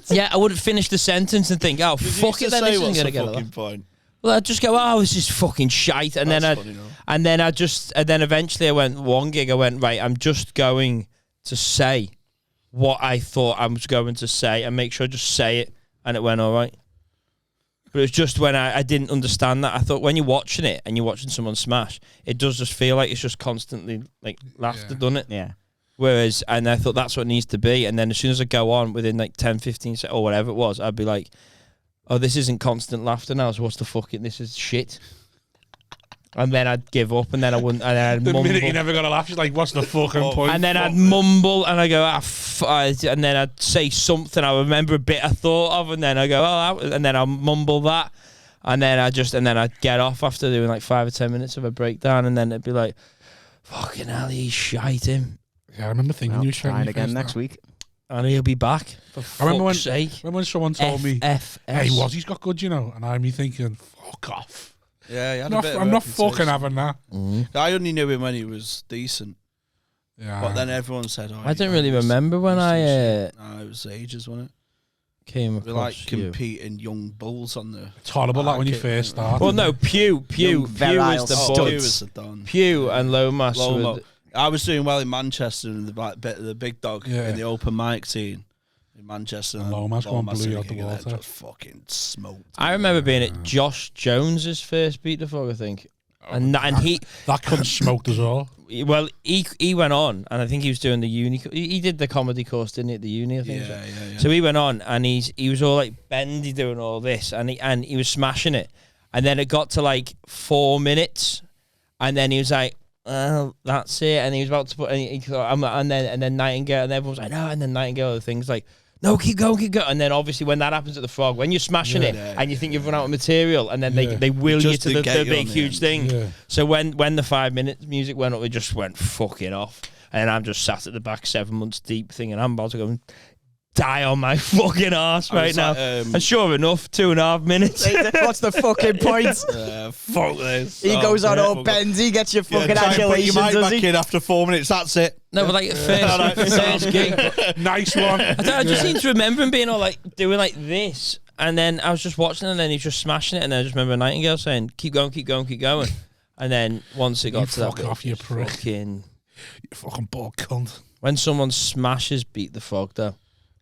[SPEAKER 2] Yeah, I wouldn't finish the sentence and think, "Oh, fuck it, then this isn't gonna get a laugh."
[SPEAKER 5] fucking point.
[SPEAKER 2] Well, I'd just go, "Oh, this is fucking shite," and
[SPEAKER 5] That's
[SPEAKER 2] then
[SPEAKER 5] funny, though.
[SPEAKER 2] and then eventually I went one gig. I went, right, I'm just going to say what I thought I was going to say and make sure I just say it, and it went all right. But it was just when I didn't understand that. I thought when you're watching it and you're watching someone smash, it does just feel like it's just constantly like laughter, doesn't it?
[SPEAKER 4] Yeah.
[SPEAKER 2] Whereas, and I thought that's what it needs to be. And then as soon as I go on within like 10, 15 seconds or whatever it was, I'd be like, oh, this isn't constant laughter now. So what's the fucking, this is shit. And then I'd give up, and then I wouldn't, and then I'd
[SPEAKER 3] The
[SPEAKER 2] mumble.
[SPEAKER 3] minute you never got a laugh, she's like, what's the fucking point?
[SPEAKER 2] And then I'd mumble, and I go, and then I'd say something. I remember a bit I thought of, and then I go, and then I'll mumble that, and then I'd get off after doing like 5 or 10 minutes of a breakdown, and then it'd be like, fucking hell, he's shite him,
[SPEAKER 3] Yeah, I remember thinking
[SPEAKER 4] Well,
[SPEAKER 3] you were
[SPEAKER 4] try
[SPEAKER 3] trying
[SPEAKER 4] it again next week.
[SPEAKER 2] and he'll be back. For
[SPEAKER 3] I remember
[SPEAKER 2] fuck's sake.
[SPEAKER 3] Remember when someone told me,
[SPEAKER 2] FFS.
[SPEAKER 3] hey, Wozzie's got good, you know? And I'm thinking, fuck off.
[SPEAKER 5] Yeah, he had
[SPEAKER 3] I'm
[SPEAKER 5] a bit of
[SPEAKER 3] not
[SPEAKER 5] reputation.
[SPEAKER 3] fucking having that.
[SPEAKER 5] I only knew him when he was decent,
[SPEAKER 3] Yeah.
[SPEAKER 5] but then everyone said, "Oh,
[SPEAKER 2] I don't really remember when I
[SPEAKER 5] No, it was ages, wasn't it?
[SPEAKER 2] came
[SPEAKER 5] We like
[SPEAKER 2] across you.
[SPEAKER 5] competing young bulls on the.
[SPEAKER 3] It's horrible that when you
[SPEAKER 5] market,
[SPEAKER 3] first
[SPEAKER 5] isn't it?
[SPEAKER 3] start.
[SPEAKER 2] Well, no, Pew
[SPEAKER 4] Young,
[SPEAKER 2] is
[SPEAKER 4] virile
[SPEAKER 2] the
[SPEAKER 5] Oh,
[SPEAKER 2] boy.
[SPEAKER 5] he was the don.
[SPEAKER 2] Pew and Lomas
[SPEAKER 5] Lomo.
[SPEAKER 2] were
[SPEAKER 5] I was doing well in Manchester and the big dog
[SPEAKER 3] Yeah.
[SPEAKER 5] in the open mic scene in Manchester.
[SPEAKER 3] And Lomas gone blew you out the
[SPEAKER 5] gig and
[SPEAKER 3] water.
[SPEAKER 5] then just fucking smoked.
[SPEAKER 2] I remember being at Josh Jones's first Beat the Fog, I think. And he
[SPEAKER 3] That cunt smoked us all.
[SPEAKER 2] well he went on, and I think he was doing the uni. He did the comedy course, didn't he, at the uni? I think.
[SPEAKER 5] Yeah.
[SPEAKER 2] So he went on, and he was all like bendy doing all this, and he was smashing it. And then it got to like 4 minutes, and then he was like, "Oh, that's it." And he was about to put, and then Nightingale, and everyone was like, "No," and then Nightingale, the things like, "No, keep going." And then obviously when that happens at the Frog, when you're smashing it and you think you've run out of material, and then they will you
[SPEAKER 5] Just
[SPEAKER 2] to
[SPEAKER 5] to
[SPEAKER 2] the
[SPEAKER 5] get you
[SPEAKER 2] big
[SPEAKER 5] on the
[SPEAKER 2] huge
[SPEAKER 5] end.
[SPEAKER 2] thing.
[SPEAKER 3] Yeah.
[SPEAKER 2] So when the 5 minutes music went up, it just went fucking off, and I'm just sat at the back 7 months deep, thinking I'm about to go and die on my fucking arse
[SPEAKER 5] I
[SPEAKER 2] right
[SPEAKER 5] was
[SPEAKER 2] now.
[SPEAKER 5] like,
[SPEAKER 2] And sure enough, 2.5 minutes.
[SPEAKER 4] What's the fucking point?
[SPEAKER 5] Fuck this.
[SPEAKER 4] He goes on all bendy, gets your fucking adulations,
[SPEAKER 5] mic
[SPEAKER 4] does
[SPEAKER 5] back
[SPEAKER 4] he?
[SPEAKER 5] in after 4 minutes. That's it.
[SPEAKER 2] No, but like first gig,
[SPEAKER 3] Nice one.
[SPEAKER 2] I just seem to remember him being all like doing like this, and then I was just watching, and then he was just smashing it, and then I just remember Nightingale saying, "Keep going, keep going, keep going," and then once it got
[SPEAKER 3] You
[SPEAKER 2] to that
[SPEAKER 3] fuck
[SPEAKER 2] bit,
[SPEAKER 3] off, you
[SPEAKER 2] just
[SPEAKER 3] prick.
[SPEAKER 2] fucking
[SPEAKER 3] You fucking bald cunt.
[SPEAKER 2] when someone smashes Beat the Frog though,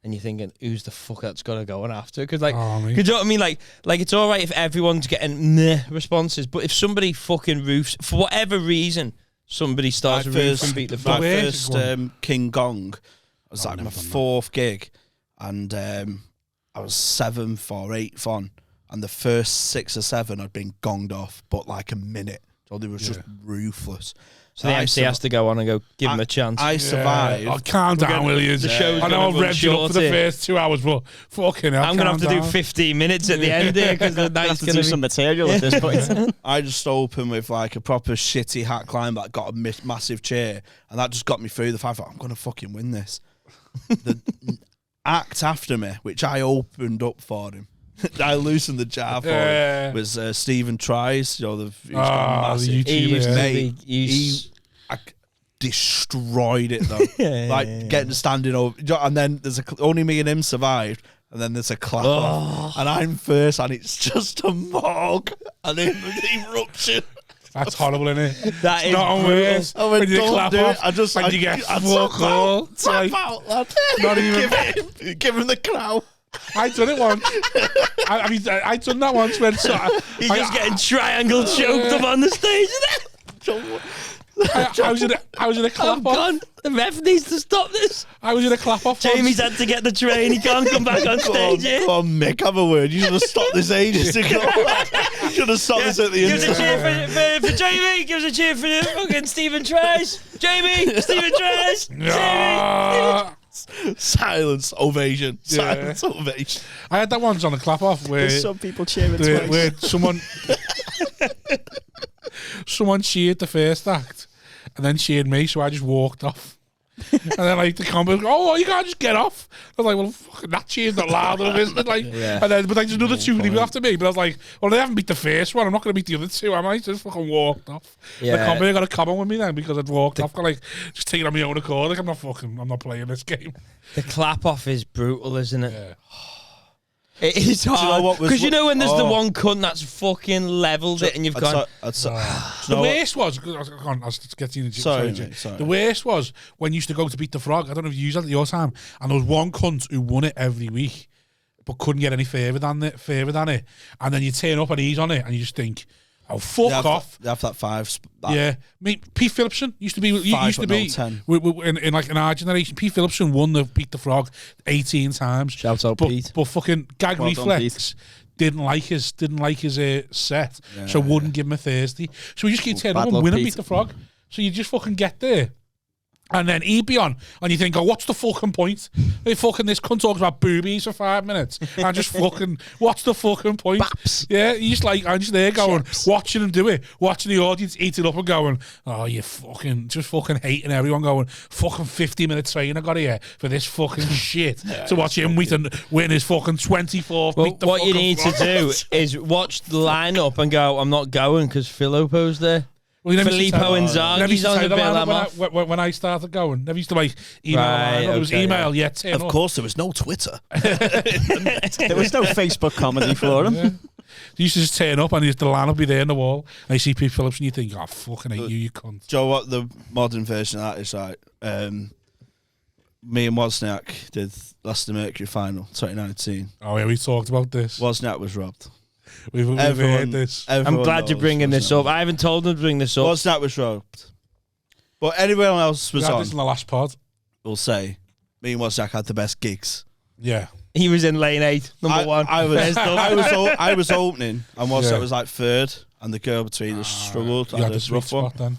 [SPEAKER 2] and you're thinking, who's the fuck that's gonna go on after? Because like, you know what I mean? Like it's all right if everyone's getting meh responses, but if somebody fucking roofs for whatever reason, somebody starts roofing Beat the Frog.
[SPEAKER 5] My first King Gong was like my 4th gig, and I was 7th or 8th on, and the first 6 or 7 I'd been gonged off, but like a minute. So they were just ruthless.
[SPEAKER 2] So the MC has to go on and go, give him a chance.
[SPEAKER 5] I survived.
[SPEAKER 3] Oh, calm down, will you?
[SPEAKER 2] The show's
[SPEAKER 3] I know I've revved you up for the
[SPEAKER 2] here.
[SPEAKER 3] first 2 hours, but fucking hell,
[SPEAKER 2] I'm going to have to do 15 minutes at the end here because the night's
[SPEAKER 4] to
[SPEAKER 2] going
[SPEAKER 4] do
[SPEAKER 2] to
[SPEAKER 4] some material at this point.
[SPEAKER 5] I just opened with like a proper shitty hat climb that got a massive cheer, and that just got me through the fact that I'm going to fucking win this. The act after me, which I opened up for him, I loosened the jar for him, was Stephen Tries. You know, he's got massive. He destroyed it though. Like getting standing over, and then there's only me and him survived, and then there's a clap off, and I'm first, and it's just a morgue, and then the eruption.
[SPEAKER 3] That's horrible, isn't it?
[SPEAKER 2] That is
[SPEAKER 3] not on words.
[SPEAKER 5] I went,
[SPEAKER 3] when you
[SPEAKER 5] don't
[SPEAKER 3] clap
[SPEAKER 5] do
[SPEAKER 3] off,
[SPEAKER 5] it. I just,
[SPEAKER 3] and you get fuck all.
[SPEAKER 5] Tap out, lad.
[SPEAKER 3] Not even.
[SPEAKER 5] Give him the crown.
[SPEAKER 3] I done it once. I done that once when
[SPEAKER 2] he's just getting triangle choked up on the stage.
[SPEAKER 3] I was in a clap off.
[SPEAKER 2] The ref needs to stop this.
[SPEAKER 3] I was in a clap off.
[SPEAKER 2] Jamie's had to get the train. He can't come back on stage.
[SPEAKER 5] Come on, Mick, have a word. You should have stopped this ages ago. You should have stopped this at the end.
[SPEAKER 2] Give us a cheer for Jamie. Give us a cheer for fucking Stephen Tries. Jamie, Stephen Tries.
[SPEAKER 3] No.
[SPEAKER 5] Silence, ovation. Silence, ovation.
[SPEAKER 3] I had that once on a clap off where
[SPEAKER 4] There's some people cheering twice.
[SPEAKER 3] where someone cheered the first act and then cheered me, so I just walked off. And then like the comment, oh, you can't just get off. I was like, well, fucking that cheer's not loud enough, isn't it? Like, and then but like there's another 2 people after me. But I was like, well, they haven't beat the first one. I'm not going to beat the other 2, am I? So I just fucking walked off. The company got a comment with me then because I'd walked off, like just taking it on my own accord. Like I'm not playing this game.
[SPEAKER 2] The clap off is brutal, isn't it?
[SPEAKER 3] Yeah.
[SPEAKER 2] It is hard because you know when there's the one cunt that's fucking levelled it and you've gone.
[SPEAKER 3] The worst was, I was getting sorry. The worst was when you used to go to Beat the Frog. I don't know if you used that at your time, and there was one cunt who won it every week, but couldn't get any further than it. And then you turn up and he's on it, and you just think, oh, fuck off.
[SPEAKER 5] They have that 5.
[SPEAKER 3] Yeah, Pete Phillipson used to be
[SPEAKER 5] 10.
[SPEAKER 3] In like in our generation. Pete Phillipson won the Beat the Frog 18 times.
[SPEAKER 2] Shout out Pete.
[SPEAKER 3] But fucking Gag Reflex didn't like his set, so wouldn't give him a Thursday. So we just keep turning up and win and Beat the Frog. So you just fucking get there. And then he'd be on, and you think, oh, what's the fucking point? They fucking, this cunt talks about boobies for 5 minutes. And just fucking, what's the fucking point?
[SPEAKER 4] Baps.
[SPEAKER 3] Yeah, he's like, I'm just there going,
[SPEAKER 4] Chips.
[SPEAKER 3] watching him do it, watching the audience eat it up and going, oh, you fucking, just fucking hating everyone going, fucking 50-minute train I got here for this fucking shit to watch him win his fucking 24th.
[SPEAKER 2] Well, what you need to do is watch the lineup and go, I'm not going because Filippo's there.
[SPEAKER 3] Well,
[SPEAKER 2] Filippo and Zaghi's on the bill.
[SPEAKER 3] When I started going, never used to like email.
[SPEAKER 2] Right,
[SPEAKER 3] It was email, yeah.
[SPEAKER 5] Of course, there was no Twitter.
[SPEAKER 4] There was no Facebook comedy for him.
[SPEAKER 3] Yeah. You used to just turn up and the line will be there on the wall. And you see Pete Phillips and you think, oh, fucking hate you cunt.
[SPEAKER 5] Do you know what the modern version of that is like? Me and Wozniak did Leicester Mercury final 2019.
[SPEAKER 3] Oh, yeah, we talked about this.
[SPEAKER 5] Wozniak was robbed.
[SPEAKER 3] We've heard this.
[SPEAKER 2] I'm glad you're bringing this up. I haven't told them to bring this up.
[SPEAKER 5] Wozniak was robbed. But anyone else was
[SPEAKER 3] We had
[SPEAKER 5] on,
[SPEAKER 3] this in the last pod.
[SPEAKER 5] will say, me and Wozniak had the best gigs.
[SPEAKER 3] Yeah.
[SPEAKER 2] He was in lane 8, number 1.
[SPEAKER 5] I was opening, and Wozniak was like 3rd, and the girl between us struggled.
[SPEAKER 3] You had
[SPEAKER 5] Had
[SPEAKER 3] a
[SPEAKER 5] a
[SPEAKER 3] sweet
[SPEAKER 5] rough one.
[SPEAKER 3] spot then.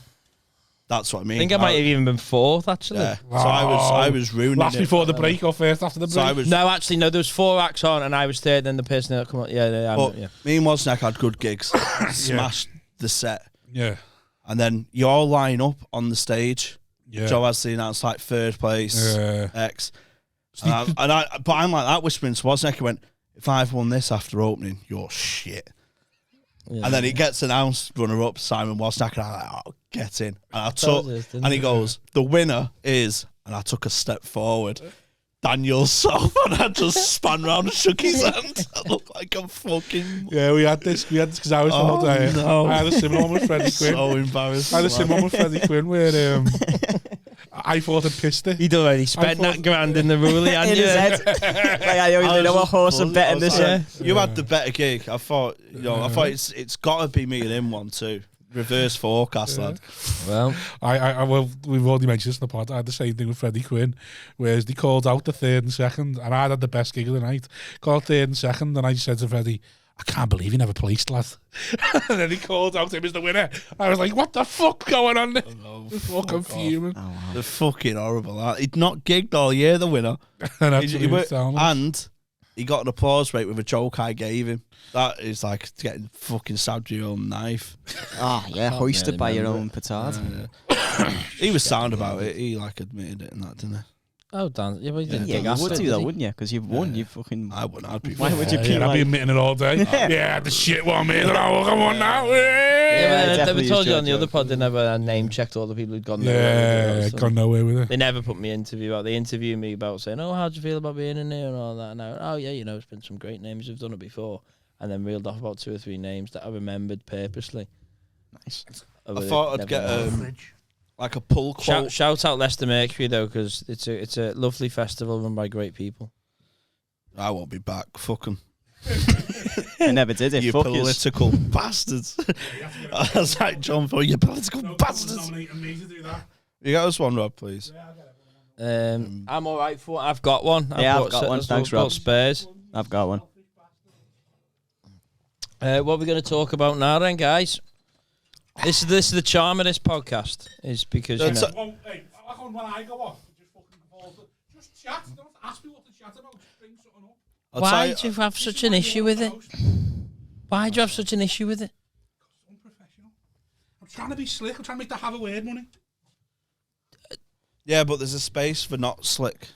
[SPEAKER 5] That's what I mean.
[SPEAKER 2] I think I might have even been 4th, actually.
[SPEAKER 5] Yeah. So I was ruining
[SPEAKER 3] Last
[SPEAKER 5] it.
[SPEAKER 3] before the break or first after the break?
[SPEAKER 5] So I was.
[SPEAKER 2] No, actually, no, there was 4 acts on and I was 3rd, then the person that come on. Yeah.
[SPEAKER 5] Me and Wozniak had good gigs. Smashed the set.
[SPEAKER 3] Yeah.
[SPEAKER 5] And then you all line up on the stage.
[SPEAKER 3] Yeah.
[SPEAKER 5] Joe Asley announced like 3rd place, X. But I'm like that whispering to Wozniak. He went, if I've won this after opening, you're shit. Yeah. And then it gets announced, runner-up, Simon Wozniak, and I'm like, oh, get in. And he goes, the winner is, and I took a step forward, Daniel Soft, and I just span around and shook his hand. I looked like a fucking...
[SPEAKER 3] Yeah, we had this because I was told I had a similar one with Freddie Quinn.
[SPEAKER 5] So embarrassed.
[SPEAKER 3] I had a similar one with Freddie Quinn where I thought it pissed it.
[SPEAKER 2] He'd already spent that grand in the ruling,
[SPEAKER 4] In
[SPEAKER 2] hadn't
[SPEAKER 4] his
[SPEAKER 2] you?
[SPEAKER 4] head. Like, I only know a horse and betting this.
[SPEAKER 5] You had the better gig. I thought, I thought it's got to be me and him one too. Reverse forecast, lad.
[SPEAKER 2] Well,
[SPEAKER 3] Well, we've already mentioned this in the pod. I had the same thing with Freddie Quinn, whereas they called out the third and second, and I had the best gig of the night. Called third and second, and I said to Freddie, I can't believe you never placed, lad. And then he called out him as the winner. I was like, what the fuck going on there? Fucking fuming.
[SPEAKER 5] They're fucking horrible. He'd not gigged all year, the winner. And he got an applause rate with a joke I gave him. That is like getting fucking stabbed with your own knife.
[SPEAKER 4] Hoisted by your own petard.
[SPEAKER 5] He was sound about it. He like admitted it and that, didn't he?
[SPEAKER 2] oh, Dan. Yeah, but he didn't
[SPEAKER 4] Yeah,
[SPEAKER 2] dig
[SPEAKER 4] you
[SPEAKER 2] acid,
[SPEAKER 4] would do
[SPEAKER 2] did
[SPEAKER 4] that,
[SPEAKER 2] he?
[SPEAKER 4] wouldn't you? Because you've won. You fucking.
[SPEAKER 5] I wouldn't. I'd be.
[SPEAKER 4] Why would you be
[SPEAKER 3] I'd be
[SPEAKER 4] like?
[SPEAKER 3] admitting it all day. Yeah, the shit one, mate. Come on now.
[SPEAKER 2] Yeah, but
[SPEAKER 4] definitely
[SPEAKER 2] we told
[SPEAKER 4] is
[SPEAKER 2] you on the
[SPEAKER 4] joke.
[SPEAKER 2] other pod they never name checked all the people who'd gone
[SPEAKER 3] Yeah,
[SPEAKER 2] there.
[SPEAKER 3] gone nowhere with it.
[SPEAKER 2] They never put me interview out. They interviewed me about saying, "Oh, how'd you feel about being in there and all that?" And I went, "Oh yeah, it's been some great names who've done it before." And then reeled off about 2 or 3 names that I remembered purposely.
[SPEAKER 4] Nice.
[SPEAKER 5] I thought I'd get like a pull quote.
[SPEAKER 2] Shout out Leicester Mercury though, because it's a lovely festival run by great people.
[SPEAKER 5] I won't be back. Fuck 'em.
[SPEAKER 4] I never did it.
[SPEAKER 5] You
[SPEAKER 4] Fuck
[SPEAKER 5] political bastards. I was like, John, for you political bastards. You got us one, Rob, please.
[SPEAKER 2] I'm all right for it. I've got one.
[SPEAKER 4] I've got one. Thanks, Rob.
[SPEAKER 2] Spurs.
[SPEAKER 4] I've got one.
[SPEAKER 2] What are we going to talk about now, then, guys? This is the charm of this podcast, is because
[SPEAKER 3] Hey, when I go off, just chat. Don't ask me what to chat about. Just bring something up.
[SPEAKER 2] why do you have such an issue with it? Why do you have such an issue with it?
[SPEAKER 3] Unprofessional. I'm trying to be slick. I'm trying to make that have a word money.
[SPEAKER 5] Yeah, but there's a space for not slick.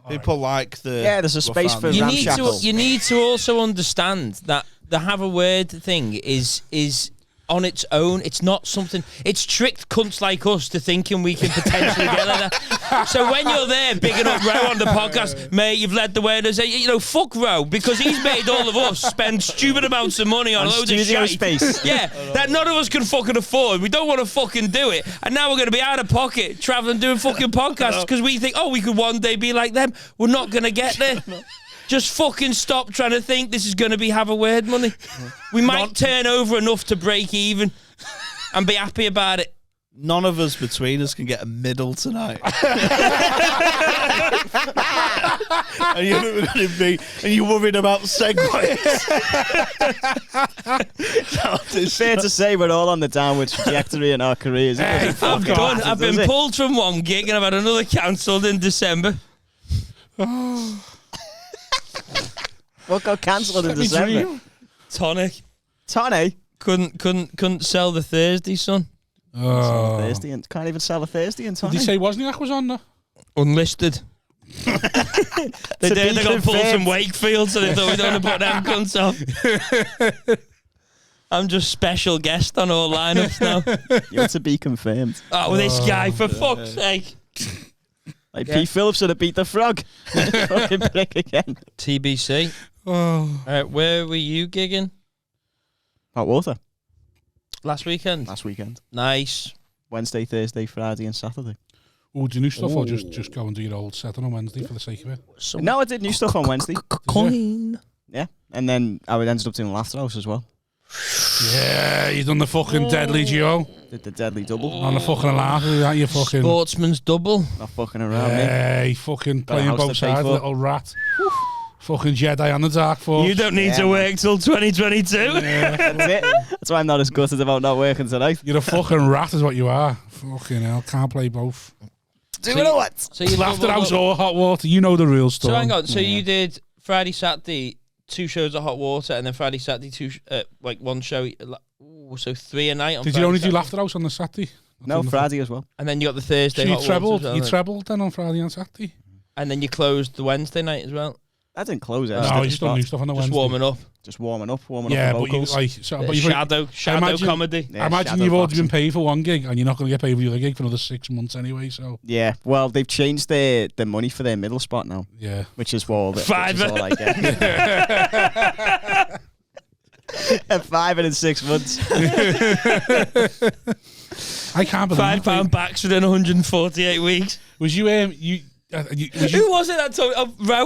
[SPEAKER 5] People like the.
[SPEAKER 4] Yeah, there's a space for
[SPEAKER 2] You need
[SPEAKER 4] ramshackle.
[SPEAKER 2] to also understand that the have a word thing is on its own. It's not something. It's tricked cunts like us to thinking we can potentially get like that. So when you're there bigging up Row on the podcast, mate, you've led the way. And say, fuck Row, because he's made all of us spend stupid amounts of money on loads of
[SPEAKER 4] studio
[SPEAKER 2] shit.
[SPEAKER 4] space.
[SPEAKER 2] Yeah, that none of us can fucking afford. We don't want to fucking do it, and now we're going to be out of pocket traveling doing fucking podcasts because we think, we could one day be like them. We're not going to get there. Just fucking stop trying to think this is going to be have a word money. We might turn over enough to break even and be happy about it.
[SPEAKER 5] None of us between us can get a middle tonight. And you're going to be, and you're worried about segues.
[SPEAKER 4] It's fair to say we're all on the downward trajectory in our careers.
[SPEAKER 2] I've been pulled from one gig and I've had another cancelled in December.
[SPEAKER 4] What got cancelled in December?
[SPEAKER 2] Tonic.
[SPEAKER 4] Tony?
[SPEAKER 2] Couldn't sell the Thursday, son.
[SPEAKER 4] Thursday and can't even sell a Thursday in Tony.
[SPEAKER 3] Did he say Wozniak was on there?
[SPEAKER 2] Unlisted. They got pulled from Wakefield, so they thought we don't want to put them cunts on. I'm just special guest on all lineups now.
[SPEAKER 4] You're to be confirmed.
[SPEAKER 2] Oh, this guy, for fuck's sake.
[SPEAKER 4] Like Pete Phillips should have beat the frog. Fucking prick again.
[SPEAKER 2] TBC. Where were you gigging?
[SPEAKER 4] Hot water.
[SPEAKER 2] Last weekend?
[SPEAKER 4] Last weekend.
[SPEAKER 2] Nice.
[SPEAKER 4] Wednesday, Thursday, Friday and Saturday.
[SPEAKER 3] Oh, do new stuff or just go and do your old set on Wednesday for the sake of it?
[SPEAKER 4] No, I did new stuff on Wednesday.
[SPEAKER 2] Coin.
[SPEAKER 4] Yeah. And then I ended up doing Laughter House as well.
[SPEAKER 3] Yeah, you done the fucking deadly Geo.
[SPEAKER 4] Did the deadly double.
[SPEAKER 3] On the fucking laugh, that you fucking...
[SPEAKER 2] Sportsman's double.
[SPEAKER 4] Not fucking around, mate.
[SPEAKER 3] Hey, fucking
[SPEAKER 4] Got a
[SPEAKER 3] playing
[SPEAKER 4] house to
[SPEAKER 3] both
[SPEAKER 4] pay
[SPEAKER 3] sides,
[SPEAKER 4] for.
[SPEAKER 3] little rat. Fucking Jedi on the Dark Force.
[SPEAKER 2] You don't need
[SPEAKER 4] Yeah,
[SPEAKER 2] to
[SPEAKER 4] man.
[SPEAKER 2] work till 2022.
[SPEAKER 3] Yeah.
[SPEAKER 4] That's it. That's why I'm not as gutted about not working tonight.
[SPEAKER 3] You're a fucking rat is what you are. Fucking hell, can't play both.
[SPEAKER 4] Do you know what?
[SPEAKER 2] So you
[SPEAKER 3] Laughter House or Hot Water, you know the real
[SPEAKER 2] So
[SPEAKER 3] story.
[SPEAKER 2] hang on. So you did Friday, Saturday, 2 shows at Hot Water, and then Friday, Saturday, one show. So 3 a night on
[SPEAKER 3] Did
[SPEAKER 2] Friday,
[SPEAKER 3] you only do
[SPEAKER 2] Saturday.
[SPEAKER 3] Laughter House on the Saturday?
[SPEAKER 4] No, Friday as well.
[SPEAKER 2] And then you got the Thursday
[SPEAKER 3] So you
[SPEAKER 2] Hot
[SPEAKER 3] trebled,
[SPEAKER 2] Water as well,
[SPEAKER 3] you
[SPEAKER 2] then.
[SPEAKER 3] trebled then on Friday and Saturday?
[SPEAKER 2] And then you closed the Wednesday night as well.
[SPEAKER 4] I didn't close it. I
[SPEAKER 3] No,
[SPEAKER 4] just
[SPEAKER 3] you
[SPEAKER 4] did
[SPEAKER 3] just
[SPEAKER 4] the
[SPEAKER 3] done new
[SPEAKER 4] spot.
[SPEAKER 3] stuff on the
[SPEAKER 2] Just
[SPEAKER 3] Wednesday.
[SPEAKER 2] warming up.
[SPEAKER 4] Just warming up
[SPEAKER 3] Yeah,
[SPEAKER 4] the
[SPEAKER 3] but you
[SPEAKER 4] vocals.
[SPEAKER 3] like
[SPEAKER 2] Bit of shadow
[SPEAKER 3] imagine-
[SPEAKER 2] comedy.
[SPEAKER 4] Yeah,
[SPEAKER 3] I imagine
[SPEAKER 4] shadow
[SPEAKER 3] you've already
[SPEAKER 4] boxing.
[SPEAKER 3] been paid for one gig and you're not going to get paid for the other gig for another 6 months anyway, so
[SPEAKER 4] Yeah, well, they've changed the money for their middle spot now,
[SPEAKER 3] yeah.
[SPEAKER 4] which is all that.
[SPEAKER 2] Fiver.
[SPEAKER 4] I get. A fiver in 6 months.
[SPEAKER 3] I can't believe
[SPEAKER 2] £5 backs within 148 weeks.
[SPEAKER 3] Was you was you,
[SPEAKER 2] Who was it that told